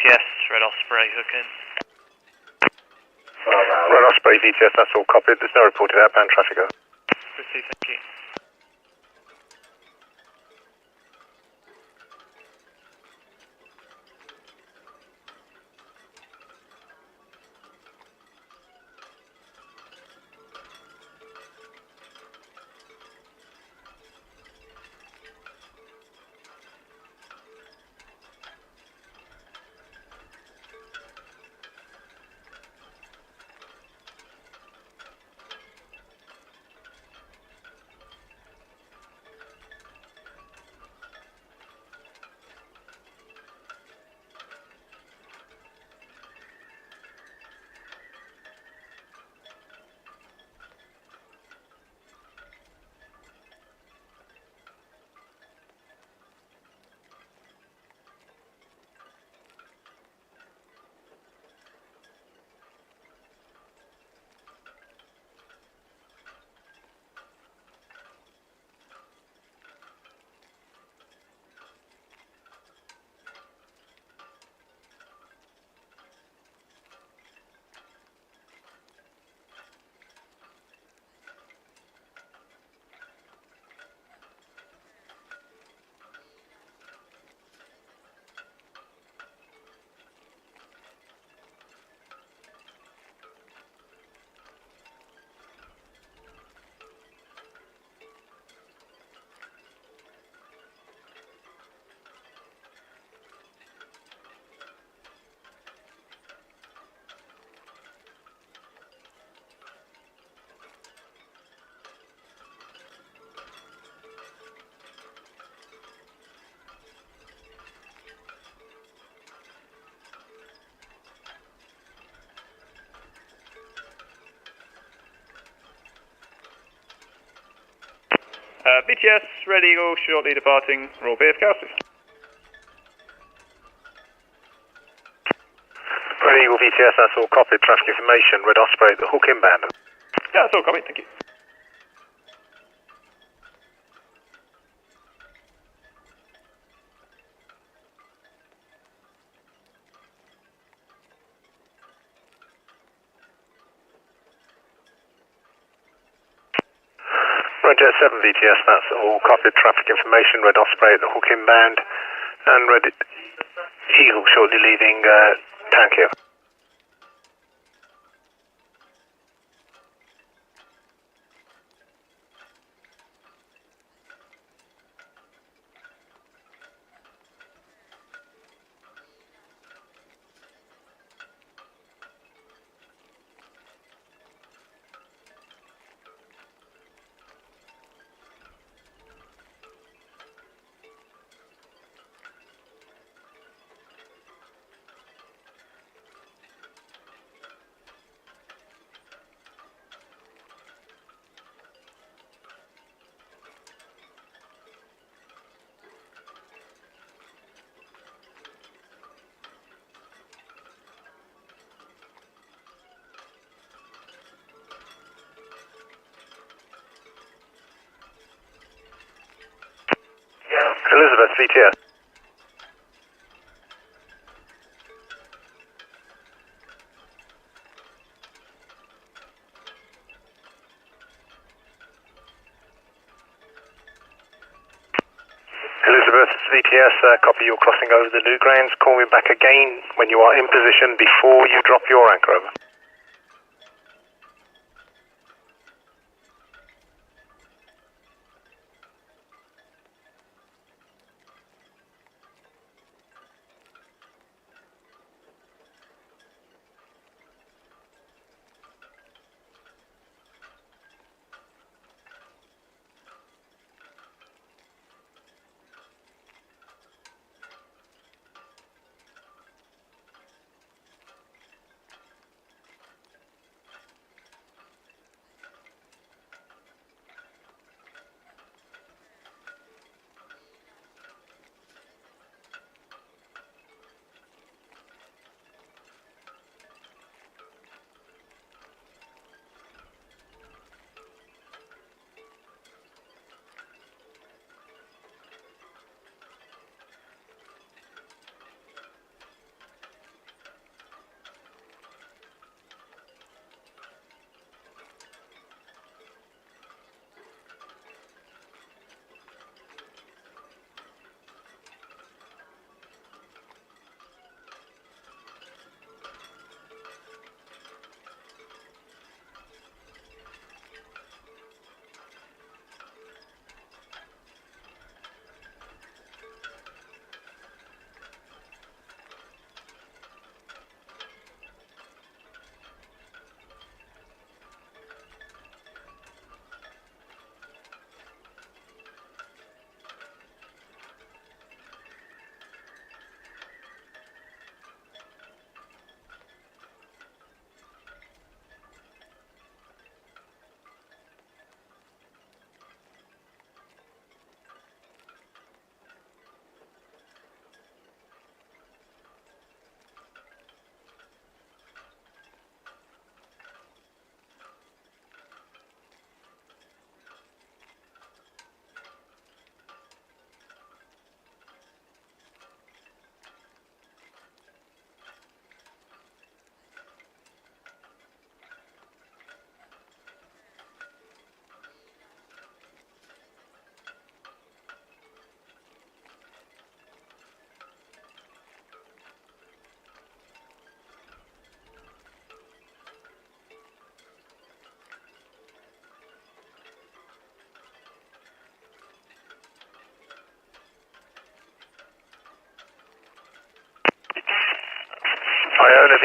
J: VTS, Red Osprey, hook in.
G: Red Osprey, VTS, that's all copied. There's no reported outbound traffic.
J: Received, thank you.
L: BTS, Red Eagle, shortly departing, Royal BF Castles.
G: Red Eagle, VTS, that's all copied. Traffic information, Red Osprey, the hook inbound.
L: Yeah, that's all copied, thank you.
G: Jet 7 VTS, that's all copied. Traffic information, Red Osprey, the hook inbound, and Red Eagle shortly leaving Town Quay. Elizabeth, VTS. Elizabeth, VTS, copy you're crossing over the new grounds. Call me back again when you are in position before you drop your anchor over.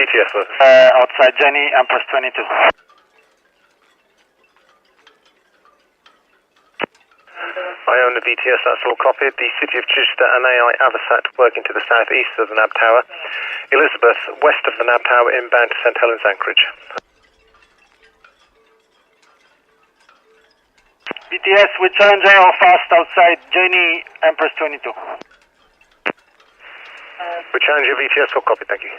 G: VTS,
F: outside Jenny, Empress 22.
G: Iona VTS, that's all copied. The City of Chichester and AI Avasat working to the southeast of the NAB Tower. Elizabeth, west of the NAB Tower, inbound to St Helens Anchorage.
F: VTS, we challenge AO fast outside Jenny, Empress 22.
G: We challenge your VTS, all copied, thank you.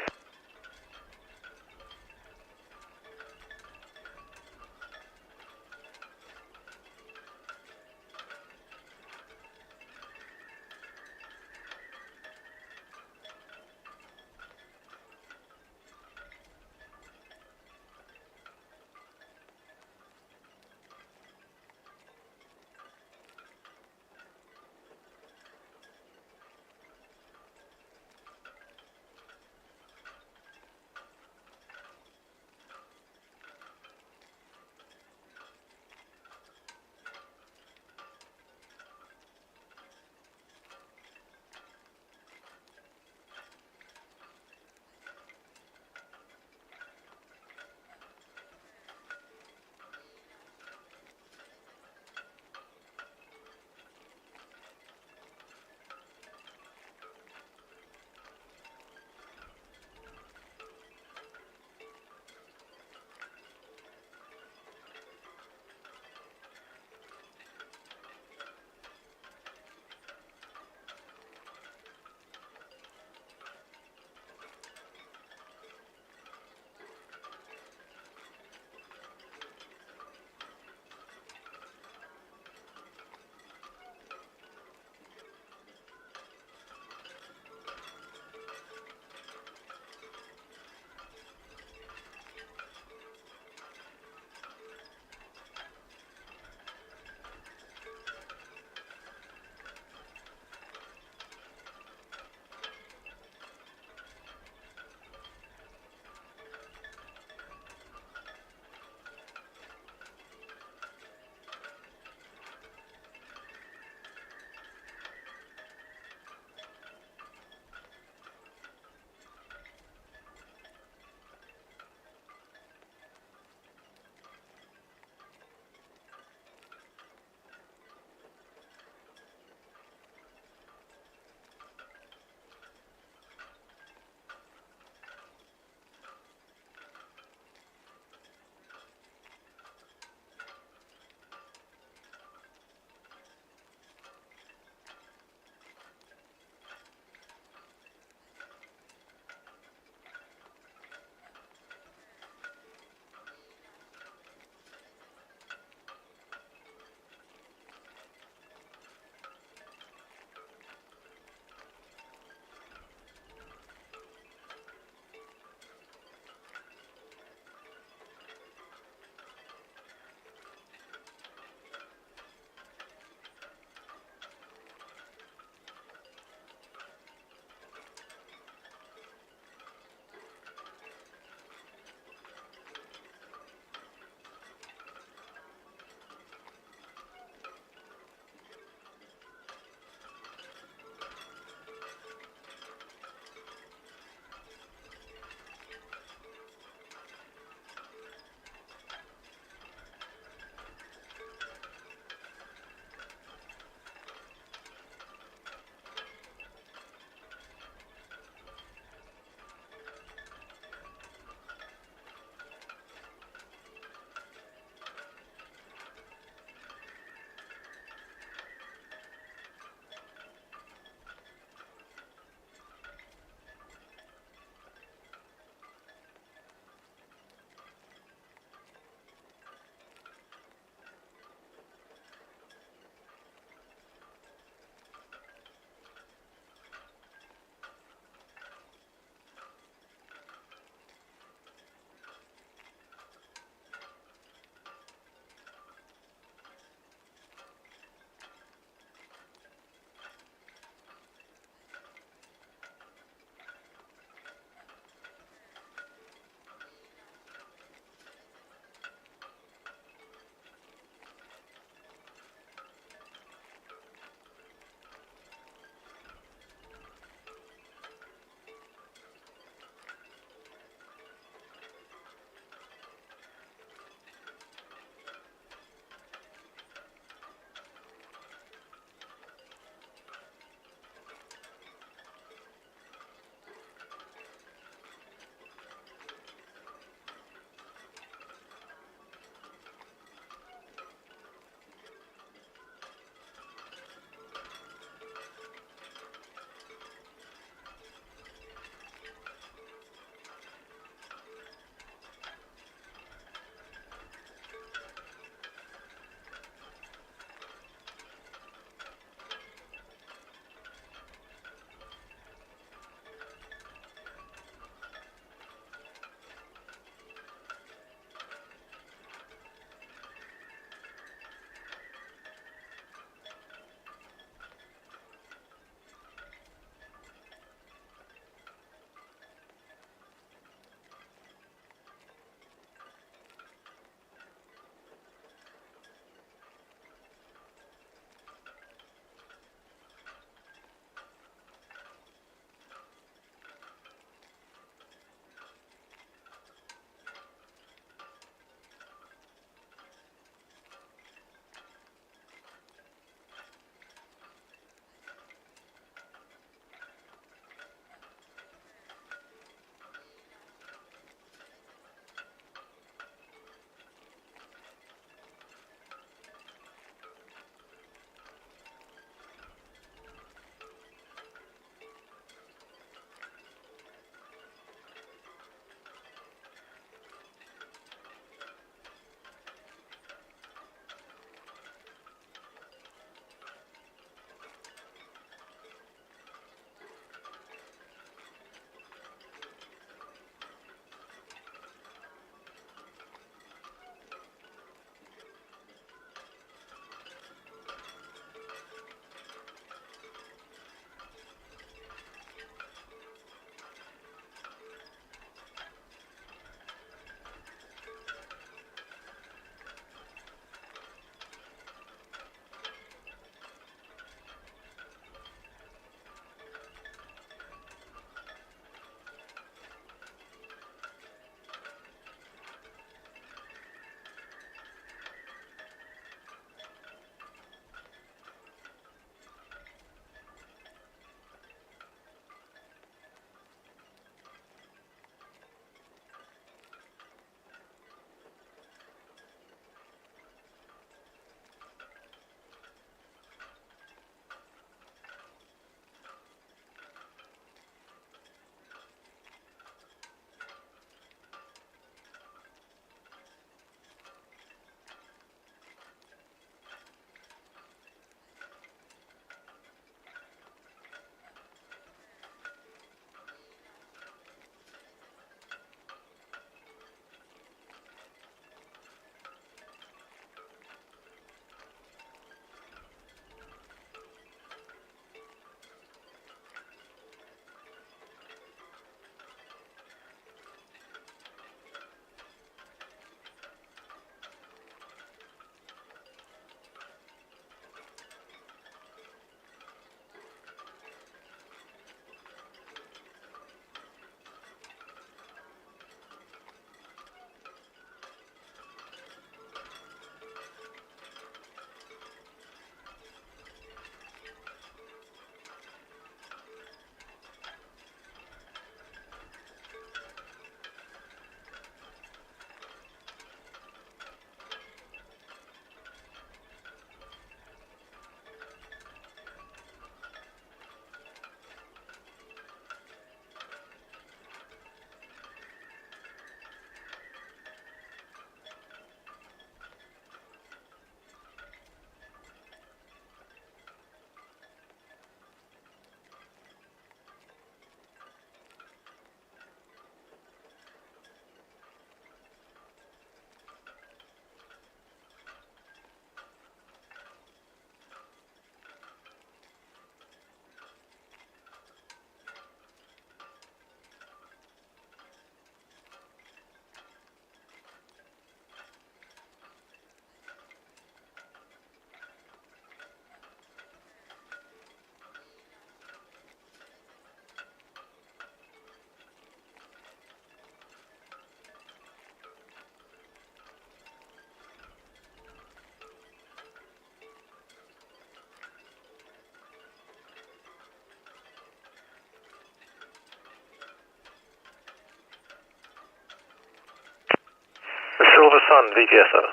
K: Sun, VTS, over.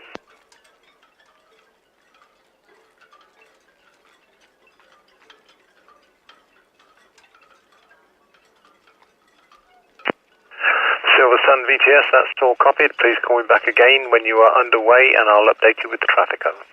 K: Silver Sun VTS, that's all copied. Please call me back again when you are underway and I'll update you with the traffic, over.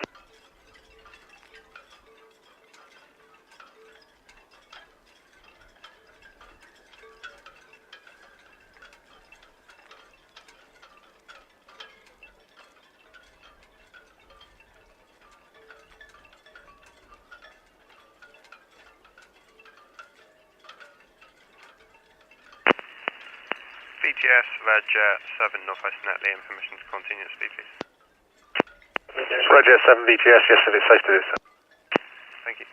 G: VTS, Roger 7 Northwest Netley, and permission to continue at speed, please.
K: Roger 7 VTS, yes, if it's safe to do so.
G: Thank you.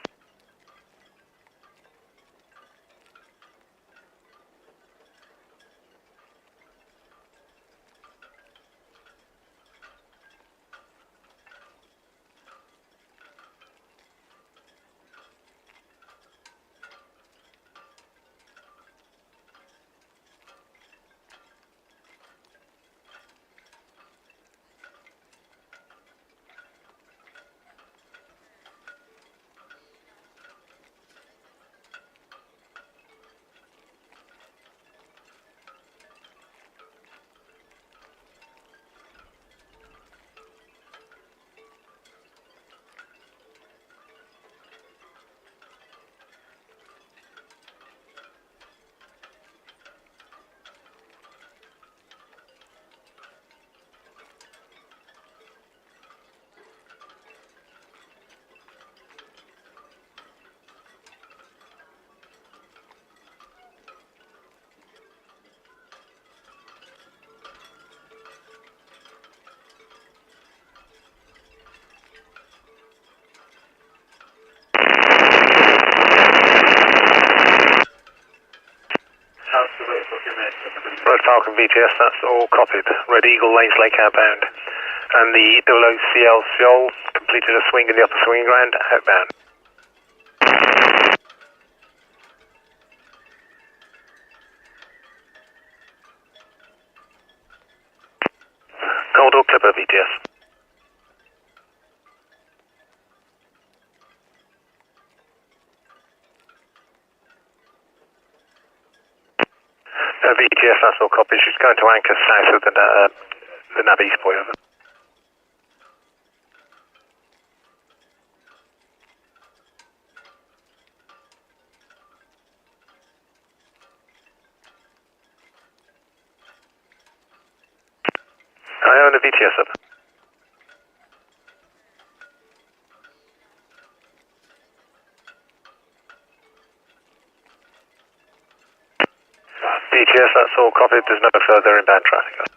K: Red Falcon VTS, that's all copied. Red Eagle, Lanes Lake outbound. And the OOCL Seoul completed a swing in the upper swinging ground, outbound. Commodore Clipper VTS. VTS, that's all copied. She's going to anchor south of the nav east buoy, over. Iona VTS, over. VTS, that's all copied. There's no further inbound traffic.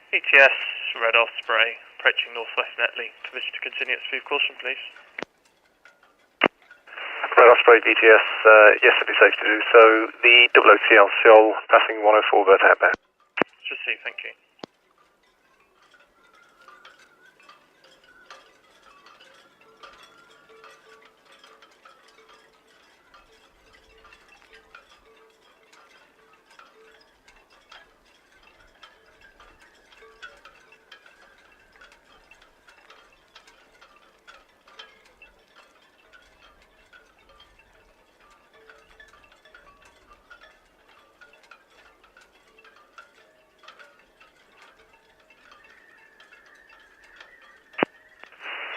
I: ETS, Red Osprey, approaching northwest Netley. Permission to continue at speed caution, please.
G: Red Osprey, VTS, yes, it'd be safe to do so. The OOCL Seoul, passing 104 Vert outbound.
I: Just see, thank you.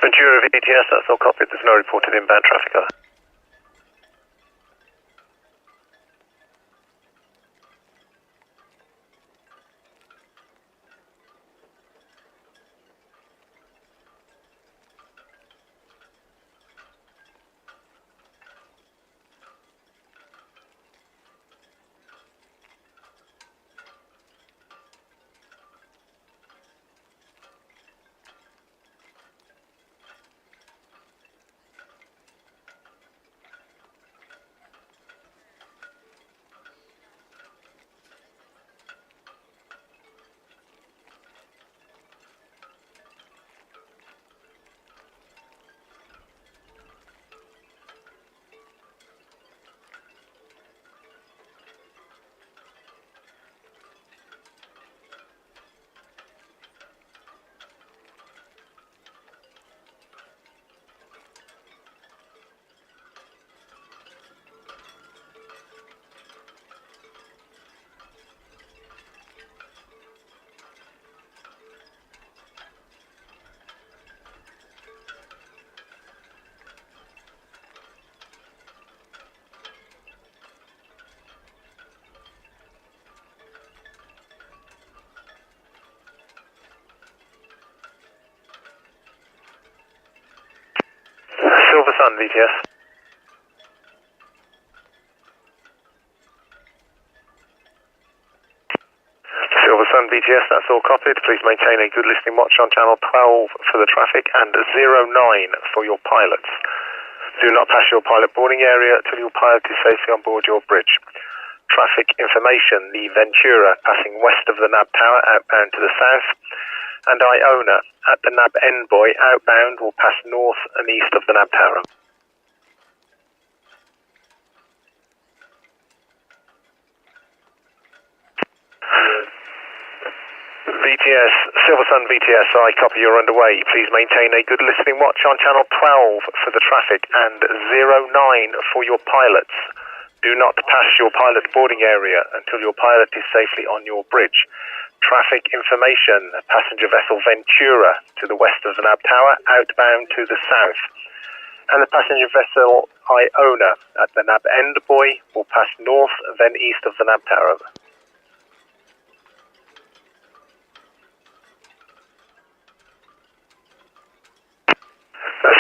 G: Ventura VTS, that's all copied. There's no reported inbound traffic. Silver Sun VTS. Silver Sun VTS, that's all copied. Please maintain a good listening watch on channel 12 for the traffic and 09 for your pilots. Do not pass your pilot boarding area until your pilot is safely on board your bridge. Traffic information, the Ventura passing west of the NAB Tower outbound to the south, and Iona at the NAB Endbuoy outbound will pass north and east of the NAB Tower. VTS, Silver Sun VTS, I copy you're underway. Please maintain a good listening watch on channel 12 for the traffic and 09 for your pilots. Do not pass your pilot boarding area until your pilot is safely on your bridge. Traffic information, passenger vessel Ventura to the west of the NAB Tower, outbound to the south. And the passenger vessel Iona at the NAB Endbuoy will pass north, then east of the NAB Tower.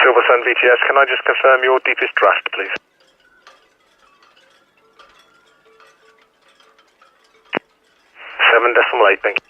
G: Silver Sun VTS, can I just confirm your deepest draft, please? 7.8, thank you.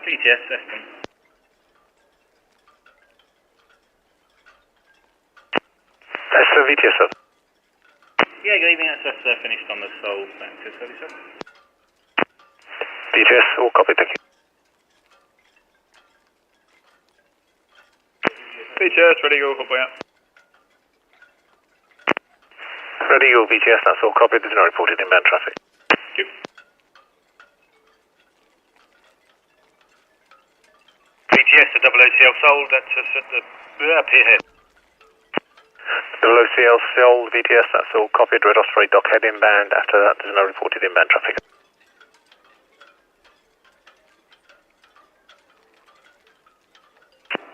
B: VTS, Eston.
K: That's the VTS, sir.
B: Yeah, good evening, that's finished on the Sol back to 37.
K: VTS, all copied, thank you.
L: VTS, ready go, hop out.
K: Ready go, VTS, that's all copied, there's no reported inbound traffic.
L: Thank you.
N: VTS to OOCL Sol, that's just at the pierhead.
K: OOCL Sol, VTS, that's all copied, Red Osprey dockhead inbound, after that there's no reported inbound traffic.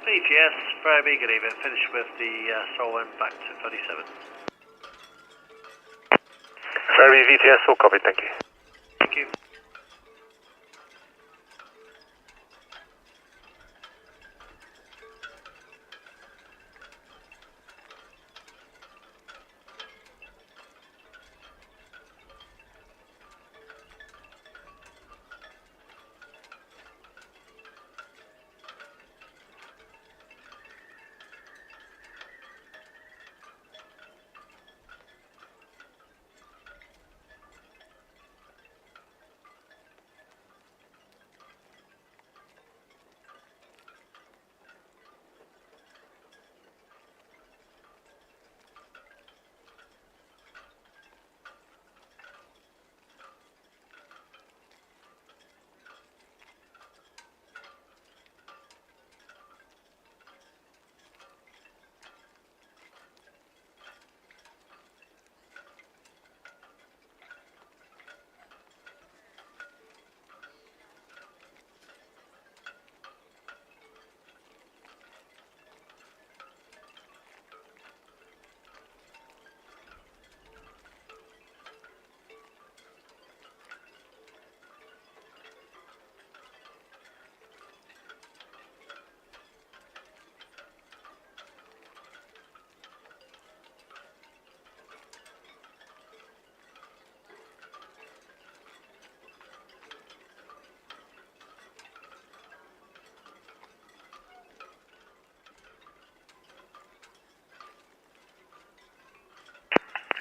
F: VTS, very big, good evening. Finish with the Solent back to 37.
K: Very VTS, all copied, thank you.
F: Thank you.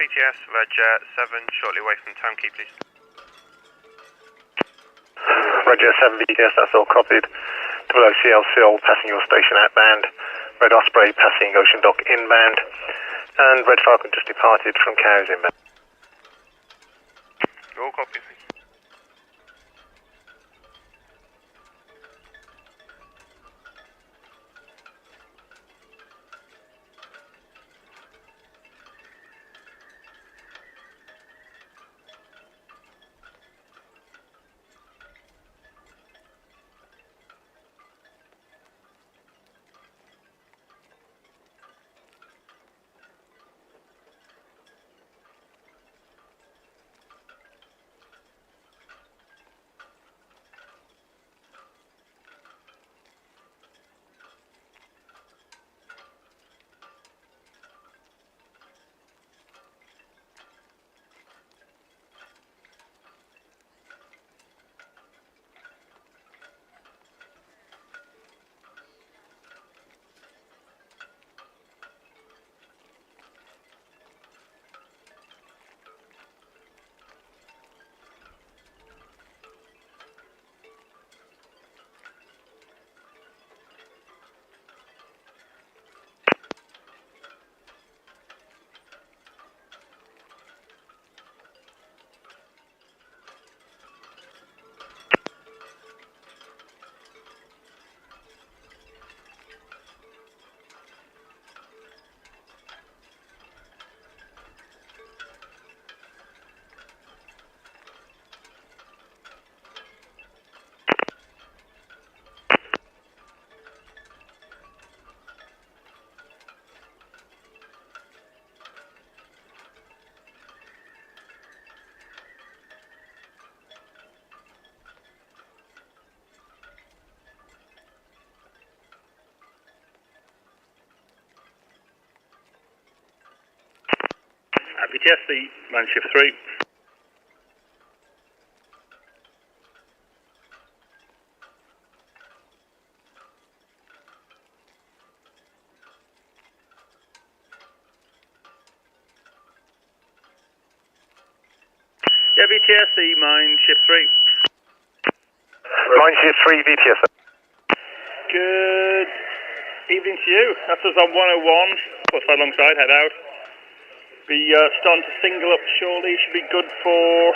N: VTS, Roger 7, shortly away from Town Quay, please.
K: Roger 7 VTS, that's all copied. OOCL Sol passing your station outbound. Red Osprey passing Ocean Dock inbound. And Red Falcon just departed from Cowes inbound.
N: All copied.
L: VTS, the man Schiff 3. VTS, mine Ship 3.
K: Mine Ship 3, VTS.
L: Good evening to you. That's us on 101. What's that alongside? Head out. Be starting to single up shortly. Should be good for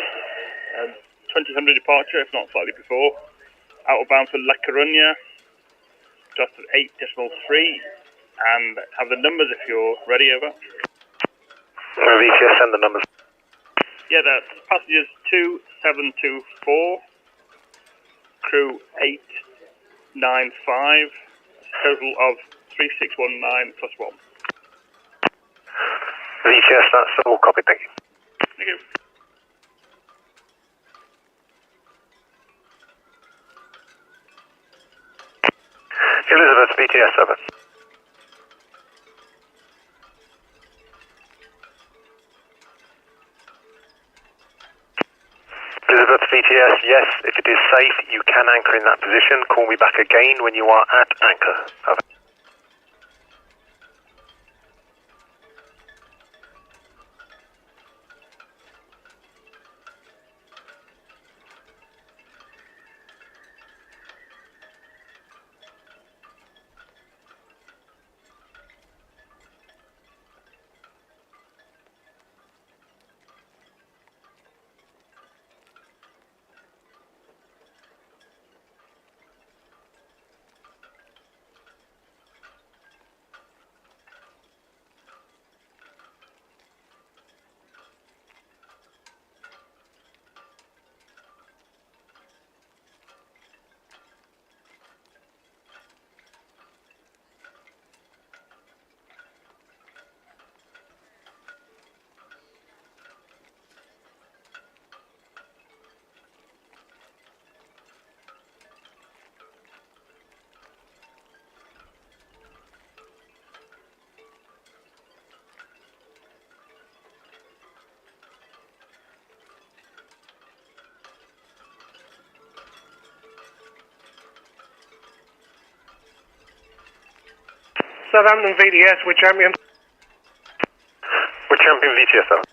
L: 2000 departure, if not slightly before. Outbound for La Coruña. Just at 8.3. And have the numbers if you're ready, over.
K: VTS, send the numbers.
L: Yeah, that's passengers 2724, crew 895, total of 3619 plus 1.
K: VTS, that's all copy, thank you.
L: Thank you.
K: Elizabeth, VTS, over. Elizabeth, VTS, yes, if it is safe, you can anchor in that position. Call me back again when you are at anchor. Over.
A: Southampton VDS with champion.
K: With champion VTS, over.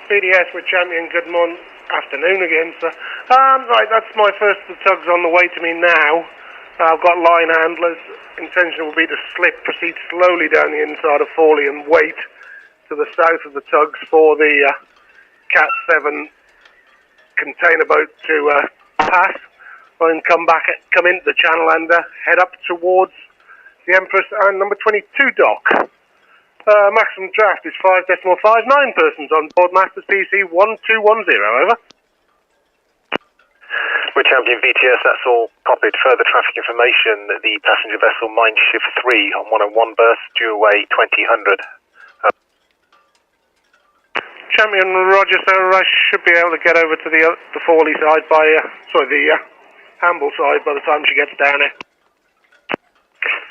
A: VDS with champion, good morning, afternoon again, sir. Right, that's my first of the tugs on the way to me now. I've got line handlers. Intention will be to proceed slowly down the inside of Fawley and wait to the south of the tugs for the Cat 7 container boat to pass. And come into the channel and head up towards the Empress and number 22 dock. Maximum draft is 5.59 persons on board Masters PC 1210, over.
K: With champion VTS, that's all copied. Further traffic information, the passenger vessel Mine Ship 3 on 101 berth, due away 2000.
A: Champion, roger, sir. I should be able to get over to the Fawley side by, the Hamble side by the time she gets down here.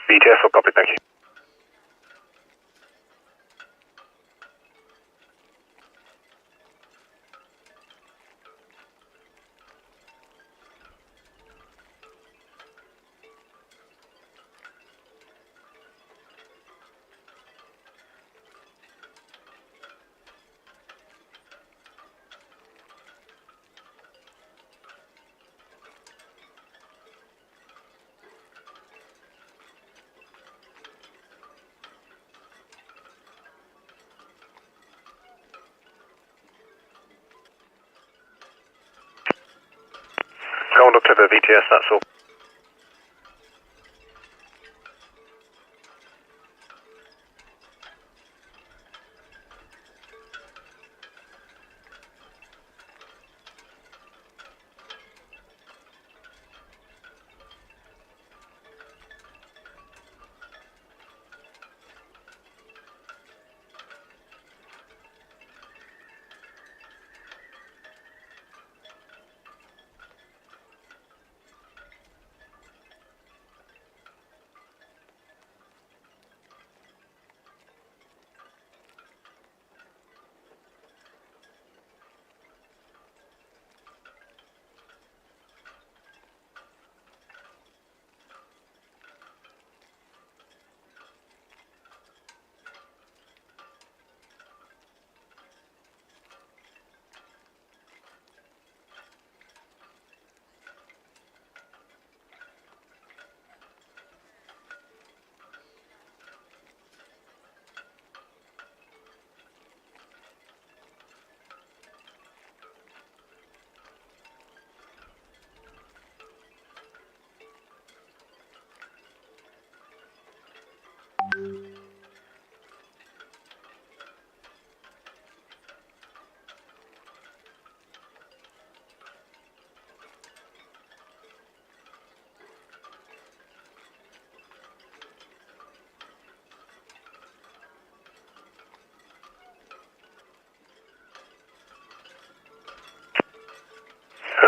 K: VTS, all copy, thank you. Go on up to the VTS, that's all.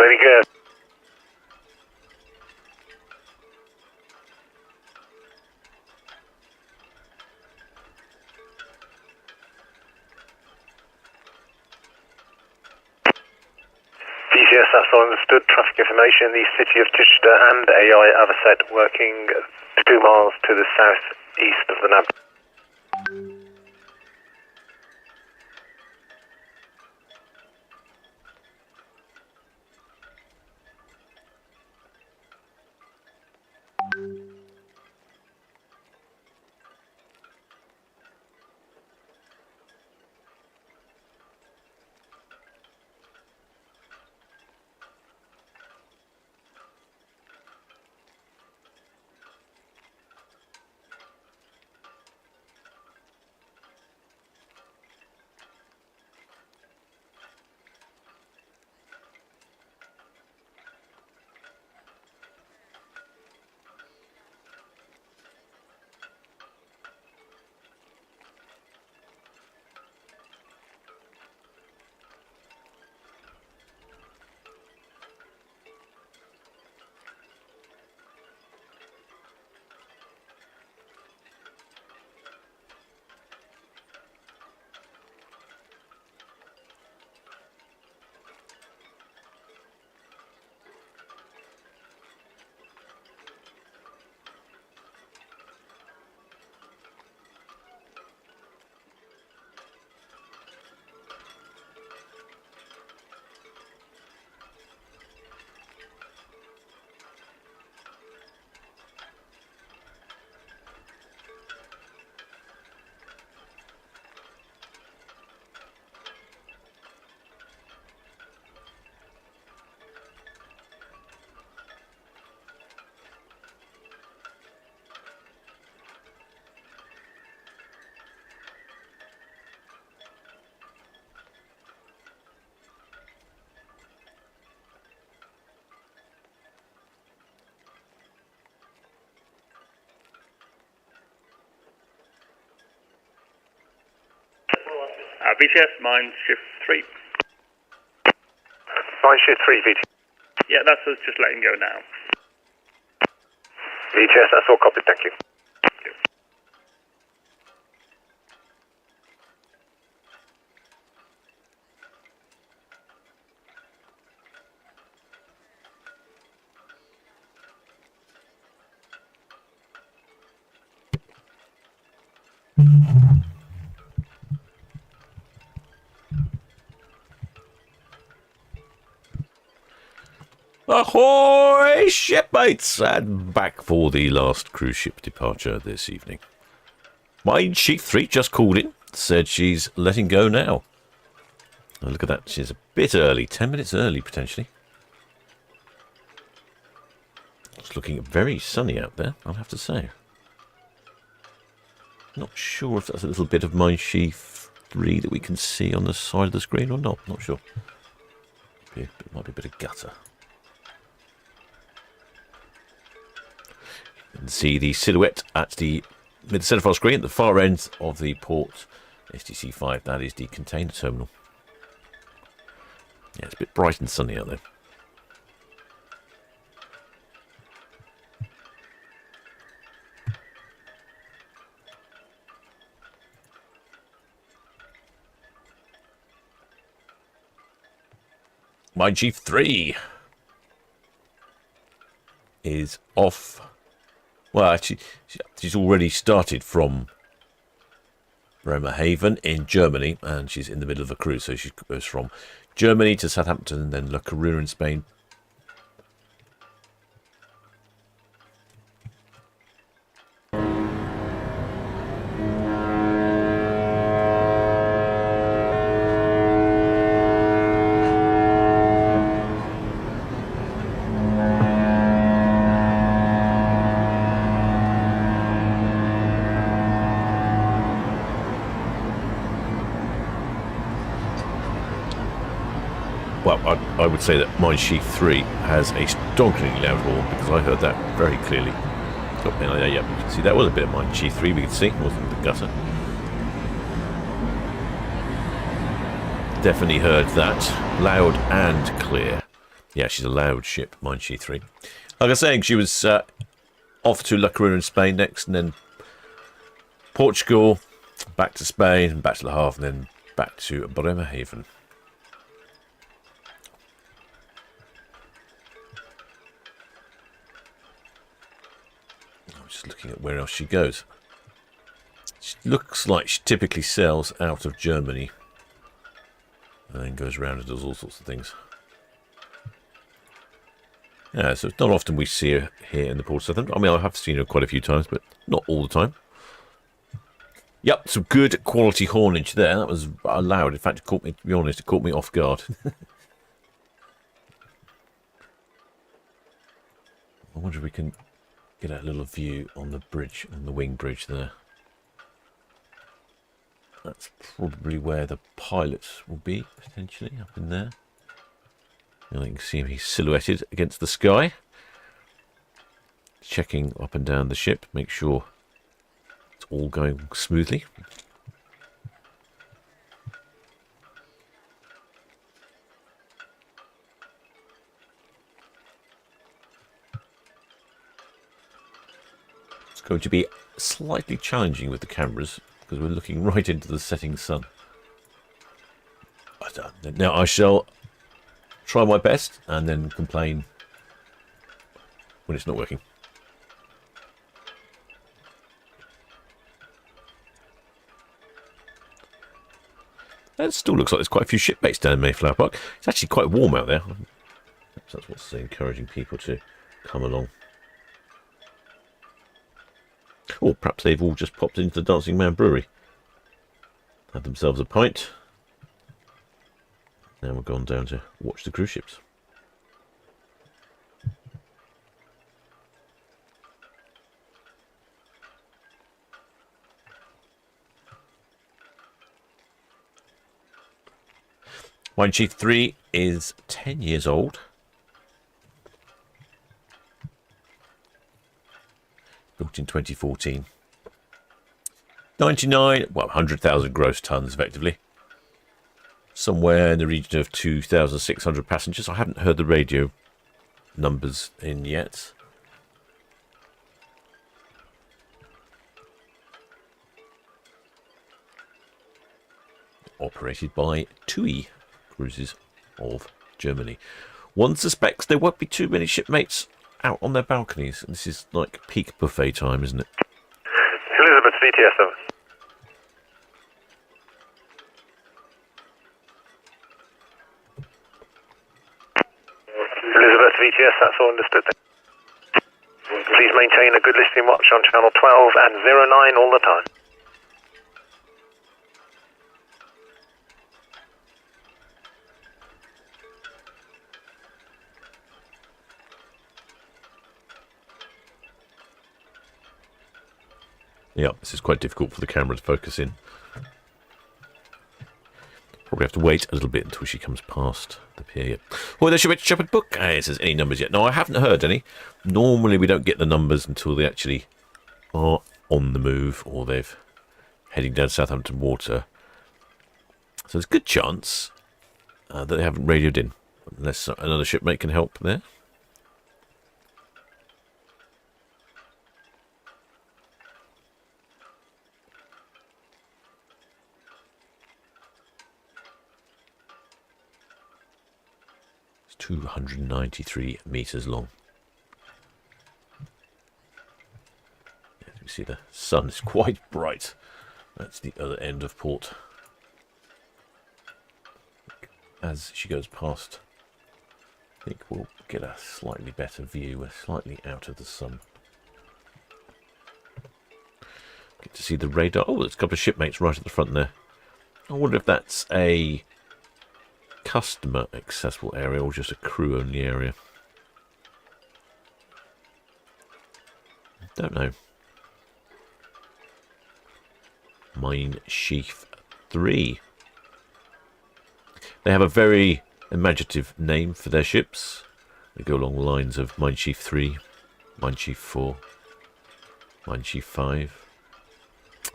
K: Very good. Busiest, that's all understood. Traffic information, the city of Chichester and AI Avocet working 2 miles to the southeast of the nav.
L: VTS, mine Schiff 3.
K: Mine Shift 3, VTS.
L: Yeah, that's us just letting go now.
K: VTS, that's all copied, thank you.
D: Ahoy, shipmates! And back for the last cruise ship departure this evening. My Chief 3 just called in, said she's letting go now. Oh, look at that, she's a bit early, 10 minutes early potentially. It's looking very sunny out there, I'll have to say. Not sure if that's a little bit of my Chief 3 that we can see on the side of the screen or not, not sure. It might be a bit of gutter. You can see the silhouette at the mid-centre screen at the far end of the port STC5. That is the container terminal. Yeah, it's a bit bright and sunny out there. My G3 is off. Well, actually, she's already started from Bremerhaven in Germany, and she's in the middle of a cruise. So she goes from Germany to Southampton and then La Coruña in Spain. Well, I would say that my Chief 3 has a stonkingly loud horn because I heard that very clearly. So, yeah, you can see that was a bit of my Chief 3 we could see, wasn't the gutter. Definitely heard that loud and clear Yeah, she's a loud ship, Mein Schiff 3. Like I was saying, she was off to La Coruña in Spain next, and then Portugal, back to Spain, back to Le Havre, and then back to Bremerhaven. I'm just looking at where else she goes. She looks like she typically sails out of Germany and then goes around and does all sorts of things. Yeah, so it's not often we see her here in the port of Southampton. I mean, I have seen her quite a few times, but not all the time. Yep, some good quality hornage there. That was loud. In fact, it caught me, to be honest, it caught me off guard. I wonder if we can get a little view on the bridge, on the wing bridge there. That's probably where the pilots will be, potentially, up in there. And you can see him, he's silhouetted against the sky. Checking up and down the ship, make sure it's all going smoothly. It's going to be slightly challenging with the cameras because we're looking right into the setting sun. Now I shall try my best and then complain when it's not working. It still looks like there's quite a few shipmates down in Mayflower Park. It's actually quite warm out there. Perhaps that's what's encouraging people to come along. Or perhaps they've all just popped into the Dancing Man Brewery, had themselves a pint. Now we've gone down to watch the cruise ships. Mein Schiff 3 is 10 years old. Built in 2014. 100,000 gross tons, effectively. Somewhere in the region of 2,600 passengers. I haven't heard the radio numbers in yet. Operated by TUI Cruises of Germany. One suspects there won't be too many shipmates out on their balconies. This is like peak buffet time, isn't it?
G: Elizabeth VTS. Elizabeth VTS, that's all understood. Please maintain a good listening watch on channel 12 and 09 all the time.
D: Yeah, this is quite difficult for the camera to focus in. Probably have to wait a little bit until she comes past the pier yet. Well, there should be a Shepherd book. It says any numbers yet. No, I haven't heard any. Normally we don't get the numbers until they actually are on the move or they've heading down Southampton water. So there's a good chance that they haven't radioed in. Unless another shipmate can help there. It's 293 metres long. As you can see, the sun is quite bright. That's the other end of port. As she goes past, I think we'll get a slightly better view. We're slightly out of the sun. Get to see the radar. Oh, there's a couple of shipmates right at the front there. I wonder if that's a customer accessible area or just a crew only area. Don't know. Mein Schiff 3. They have a very imaginative name for their ships. They go along the lines of Mein Schiff 3, Mein Schiff 4, Mein Schiff 5.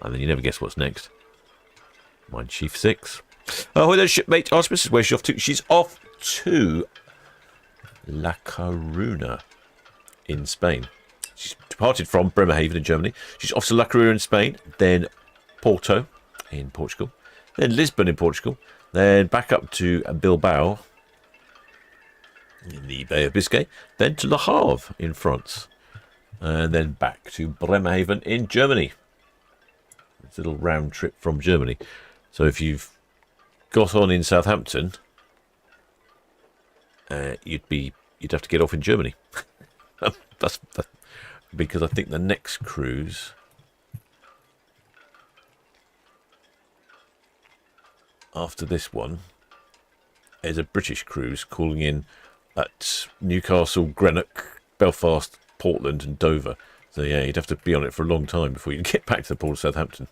D: And then you never guess what's next. Mein Schiff 6. Oh, there's shipmate Artemis. Where's she off to? She's off to La Coruna in Spain. She's departed from Bremerhaven in Germany. She's off to La Coruna in Spain, then Porto in Portugal, then Lisbon in Portugal, then back up to Bilbao in the Bay of Biscay, then to Le Havre in France, and then back to Bremerhaven in Germany. It's a little round trip from Germany. So if you've got on in Southampton, you'd have to get off in Germany. That's because I think the next cruise after this one is a British cruise calling in at Newcastle, Greenock, Belfast, Portland and Dover. So yeah, you'd have to be on it for a long time before you get back to the port of Southampton.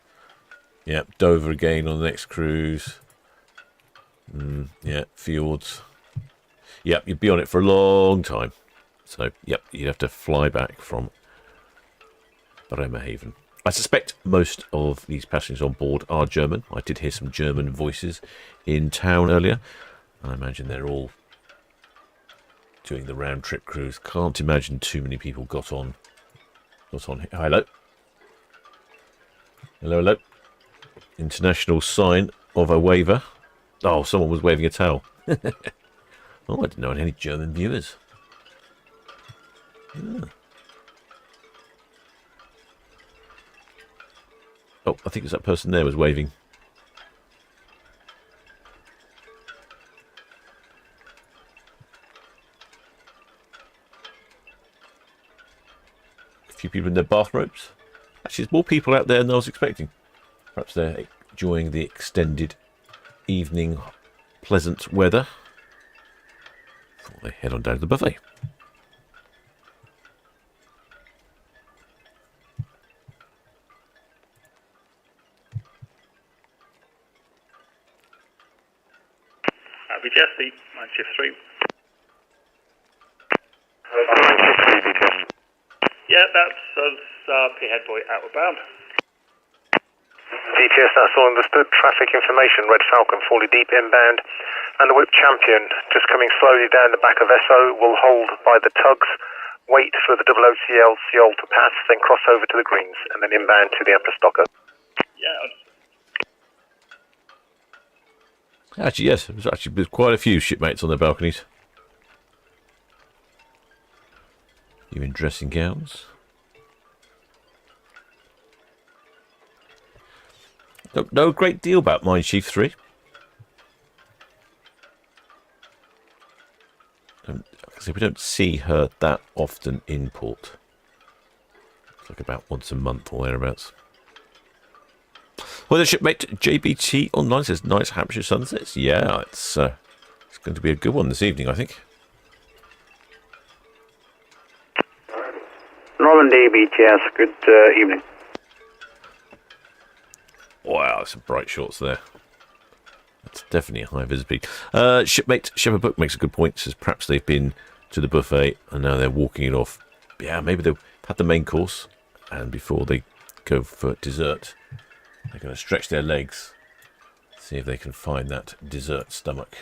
D: Yeah, Dover again on the next cruise. Yeah, fjords. Yep, you'd be on it for a long time. So, yep, you'd have to fly back from Bremerhaven. I suspect most of these passengers on board are German. I did hear some German voices in town earlier. I imagine they're all doing the round-trip cruise. Can't imagine too many people got on. Hello. Hello. International sign of a waiver. Oh, someone was waving a towel. Oh, I didn't know any German viewers. Yeah. Oh, I think it was that person there was waving. A few people in their bathrobes. Actually, there's more people out there than I was expecting. Perhaps they're enjoying the extended evening pleasant weather before they head on down to the buffet.
L: BTS, Schiff 3. Yeah, that's us, P-head boy, outward bound.
K: GTS, that's all understood. Traffic information, Red Falcon, fully deep inbound. And the Whip Champion, just coming slowly down the back of SO, will hold by the tugs, wait for the OOCL Seoul to pass, then cross over to the greens, and then inbound to the Empress Docker.
L: Yeah.
D: Actually, yes, there's quite a few shipmates on their balconies. You in dressing gowns? Don't know a great deal about Mine Chief 3. We don't see her that often in port. It's like about once a month or thereabouts. Well, the shipmate JBT online says nice Hampshire sunsets. Yeah, it's going to be a good one this evening, I think.
O: Normandy BTS, good evening.
D: Wow, some bright shots there. That's definitely a high visibility. Shipmate Shepherd Book makes a good point. Says perhaps they've been to the buffet and now they're walking it off. Yeah, maybe they've had the main course and before they go for dessert, they're going to stretch their legs, see if they can find that dessert stomach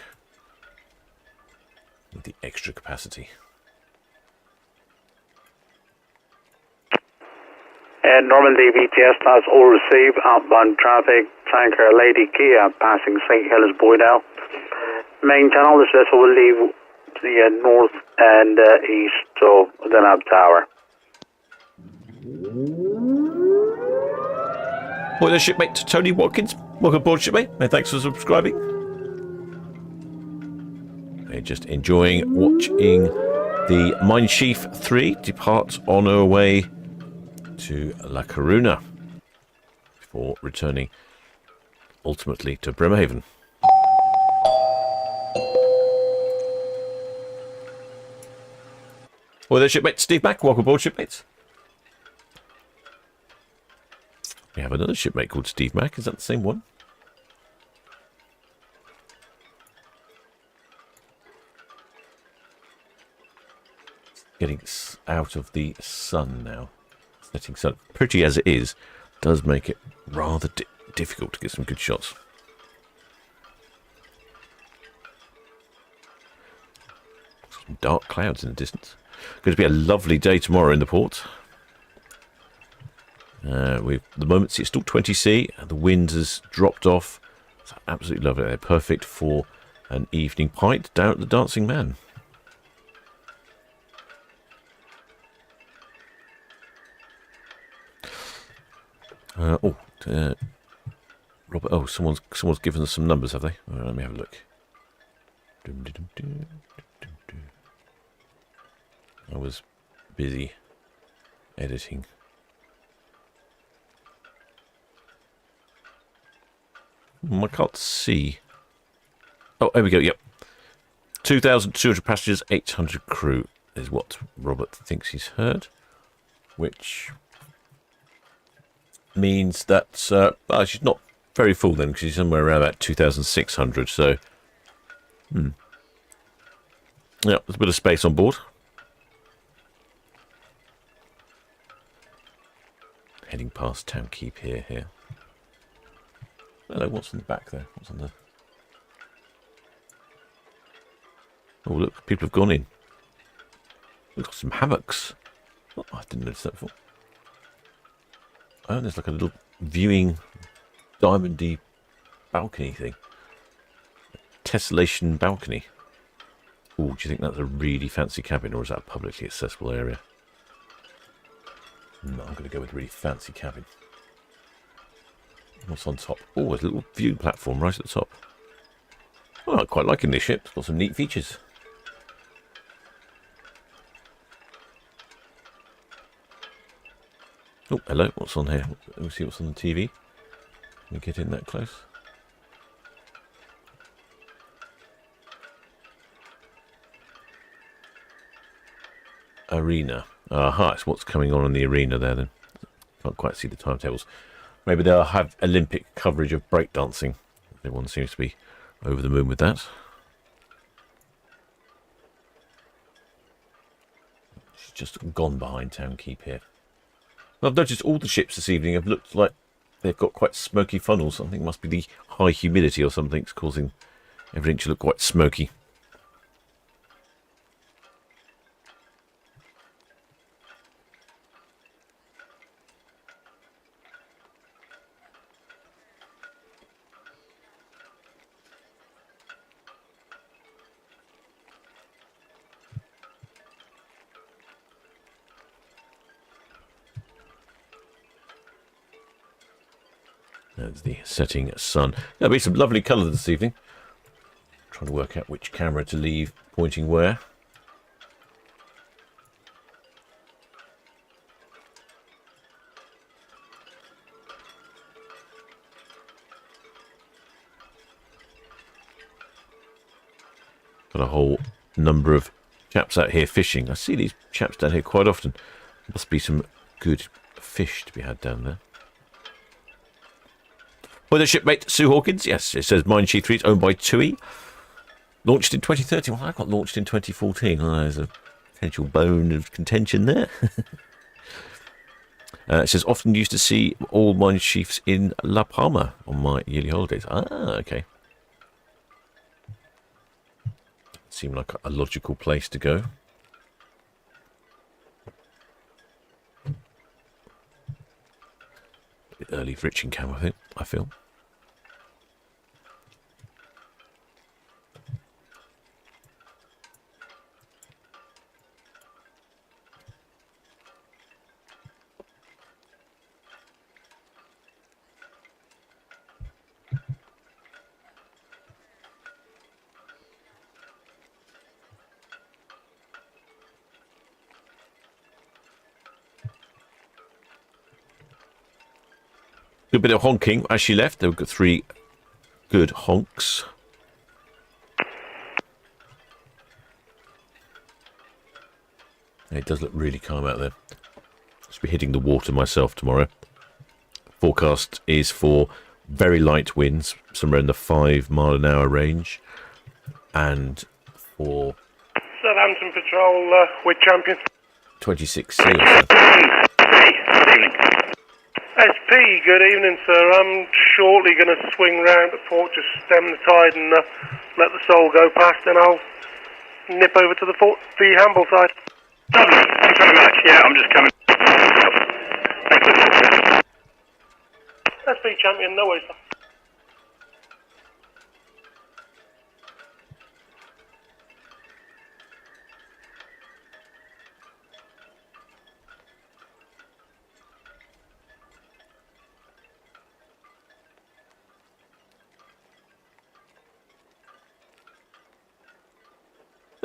D: with the extra capacity.
O: Normandy VTS, that's all received. Outbound traffic, tanker Lady Kia passing St. Helens Boydell. Main channel, this vessel will leave to the north and east of the Nab Tower.
D: Well, the shipmate Tony Watkins, welcome aboard, shipmate. And thanks for subscribing. They're just enjoying watching the Mine Chief 3 depart on her way to La Coruna before returning ultimately to Bremerhaven. Well, there's shipmate Steve Mack. Welcome aboard, shipmates. We have another shipmate called Steve Mack. Is that the same one? Getting out of the sun now. Setting sun, pretty as it is, does make it rather difficult to get some good shots. Some dark clouds in the distance. Going to be a lovely day tomorrow in the port. The moment it's still 20C. The wind has dropped off. It's absolutely lovely. They're perfect for an evening pint down at the Dancing Man. Robert. Oh, someone's given us some numbers, have they? Let me have a look. I was busy editing. I can't see. Oh, there we go. Yep, 2,200 passengers, 800 crew is what Robert thinks he's heard, which means that she's not very full then, because she's somewhere around about 2,600. So, yeah, there's a bit of space on board. Heading past Town Quay Pier here. Hello, what's in the back there? What's on the... Oh, look, people have gone in. We've got some hammocks. Oh, I didn't notice that before. Oh, there's like a little viewing diamondy balcony thing. Tessellation balcony. Oh, do you think that's a really fancy cabin, or is that a publicly accessible area? No, I'm going to go with a really fancy cabin. What's on top? Oh, there's a little view platform right at the top. Oh, I'm quite liking this ship. It's got some neat features. Oh, hello. What's on here? Let me see what's on the TV. Can we get in that close? Arena. Aha, it's what's coming on in the arena there then. Can't quite see the timetables. Maybe they'll have Olympic coverage of breakdancing. Everyone seems to be over the moon with that. She's just gone behind Town Quay Pier. I've noticed all the ships this evening have looked like they've got quite smoky funnels. I think it must be the high humidity or something that's causing everything to look quite smoky. There's the setting sun. There'll be some lovely colours this evening. Trying to work out which camera to leave pointing where. Got a whole number of chaps out here fishing. I see these chaps down here quite often. Must be some good fish to be had down there. Well, the shipmate Sue Hawkins, yes, it says Mine Chief 3 is owned by TUI. Launched in 2013. Well, I got launched in 2014. Oh, there's a potential bone of contention there. It says often used to see all Mine Chiefs in La Palma on my yearly holidays. Ah, okay. Seemed like a logical place to go. A bit early for Itching Cam, I feel. Good bit of honking as she left. There were 3 good honks. It does look really calm out there. I'll be hitting the water myself tomorrow. Forecast is for very light winds, somewhere in the 5 mile an hour range, and for
P: Southampton Patrol, we're champions.
D: 26 C or so.
P: SP, good evening, sir. I'm shortly going to swing round to port, just stem the tide and let the Soul go past, and I'll nip over to the Hamble side.
N: Lovely. Thanks very much. Yeah, I'm just coming.
P: Let's be champion, no worries.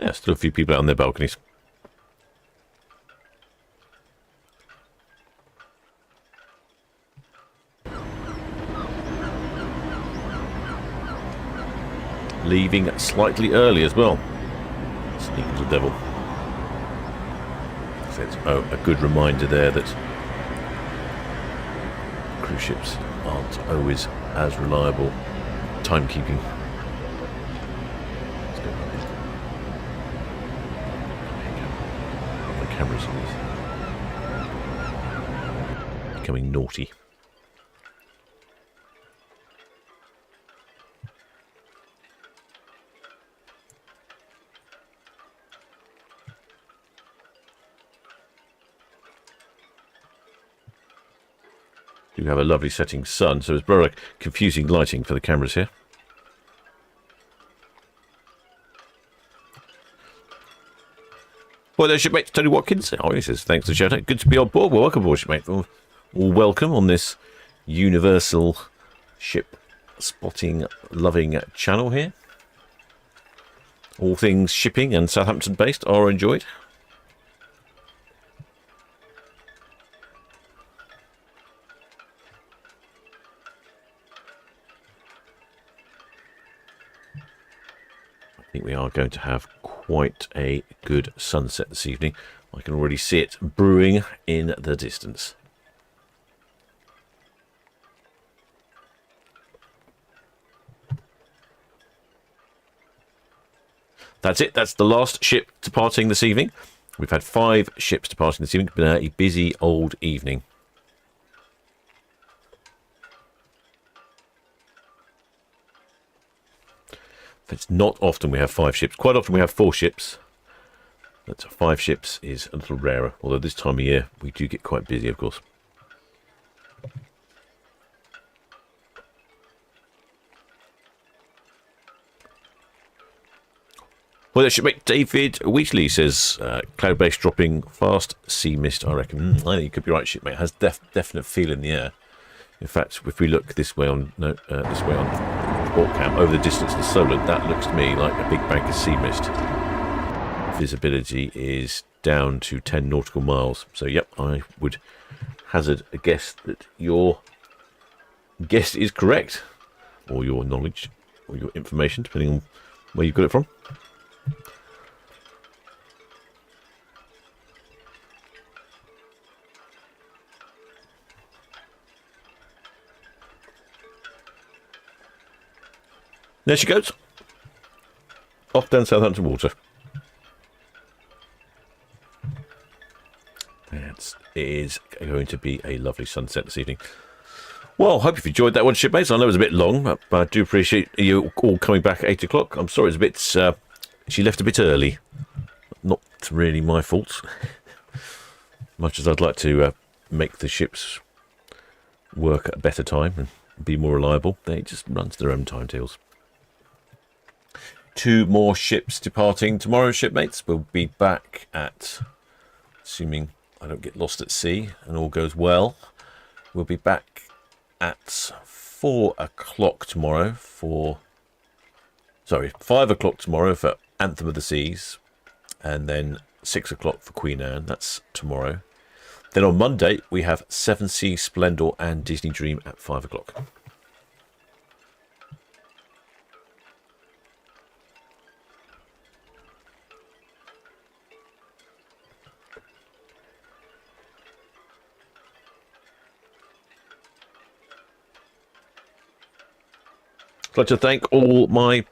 D: Yeah, still a few people out on their balconies. Leaving slightly early as well. Sneaky little devil. So it's a good reminder there that cruise ships aren't always as reliable. Timekeeping. The cameras are becoming naughty. Do have a lovely setting sun, so it's very confusing lighting for the cameras here. Well, there's shipmate Tony Watkins. Oh, he says, thanks for the shout out. Good to be on board. Well, welcome aboard, shipmate. All welcome on this universal ship spotting loving channel here. All things shipping and Southampton based are enjoyed. I think we are going to have quite a good sunset this evening. I can already see it brewing in the distance. That's it. That's the last ship departing this evening. We've had 5 ships departing this evening. It's been a busy old evening. It's not often we have 5 ships. Quite often we have 4 ships. But 5 ships is a little rarer. Although this time of year we do get quite busy, of course. Well, shipmate David Wheatley says cloud base dropping fast, sea mist. I reckon. I think you could be right, shipmate. It has definite feel in the air. In fact, if we look this way on this way on port cam over the distance to Solent, that looks to me like a big bank of sea mist. Visibility is down to 10 nautical miles. So, yep, I would hazard a guess that your guess is correct, or your knowledge, or your information, depending on where you've got it from. There she goes. Off down Southampton water. It is going to be a lovely sunset this evening. Well, hope you've enjoyed that one, shipmates. I know it was a bit long, but I do appreciate you all coming back at 8 o'clock. I'm sorry it's a bit... she left a bit early. Not really my fault. Much as I'd like to make the ships work at a better time and be more reliable, they just run to their own timetables. 2 more ships departing tomorrow, shipmates. We'll be back at, assuming I don't get lost at sea and all goes well, we'll be back at 4 o'clock tomorrow for... Sorry, 5 o'clock tomorrow for Anthem of the Seas, and then 6 o'clock for Queen Anne. That's tomorrow. Then on Monday, we have 7 Seas Splendor and Disney Dream at 5 o'clock. I'd like to thank all my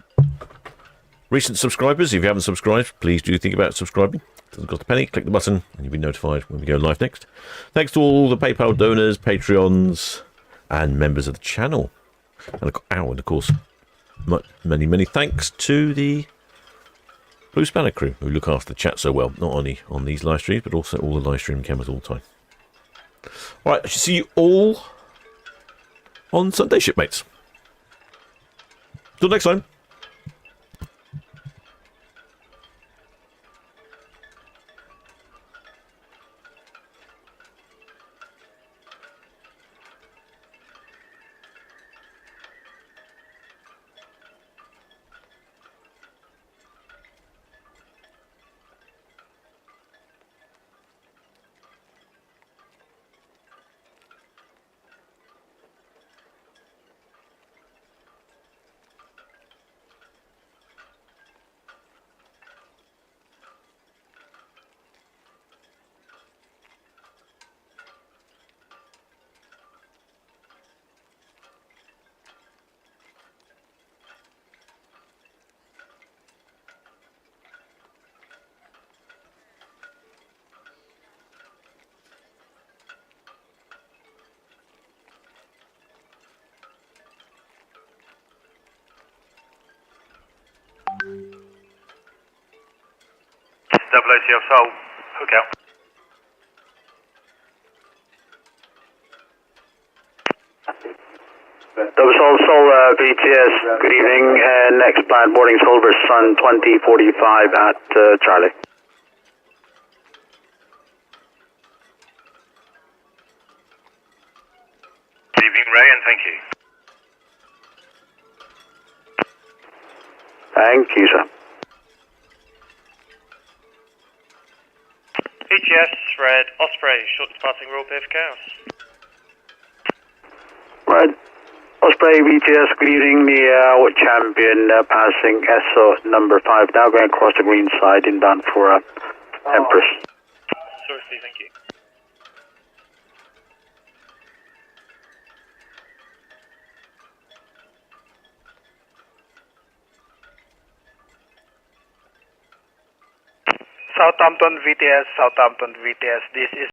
D: recent subscribers. If you haven't subscribed, please do think about subscribing. It doesn't cost a penny. Click the button and you'll be notified when we go live next. Thanks to all the PayPal donors, Patreons, and members of the channel. And of course, many thanks to the Blue Spanner crew, who look after the chat so well, not only on these live streams, but also all the live stream cameras all the time. All right, I shall see you all on Sunday, shipmates. Till next time.
N: WOTL Sol, hook out.
O: Double Sol, BTS, good evening. Next planned boarding Silver Sun 2045 at Charlie.
N: Good evening, Ray, and thank you.
O: Thank you, sir.
I: BTS, Red Osprey, short departing Royal Bay for Chaos.
O: Red Osprey, BTS, good evening. The champion passing SO number 5, now going across the green side inbound for Empress.
I: Sorry, Steve, thank you.
C: Southampton VTS, this is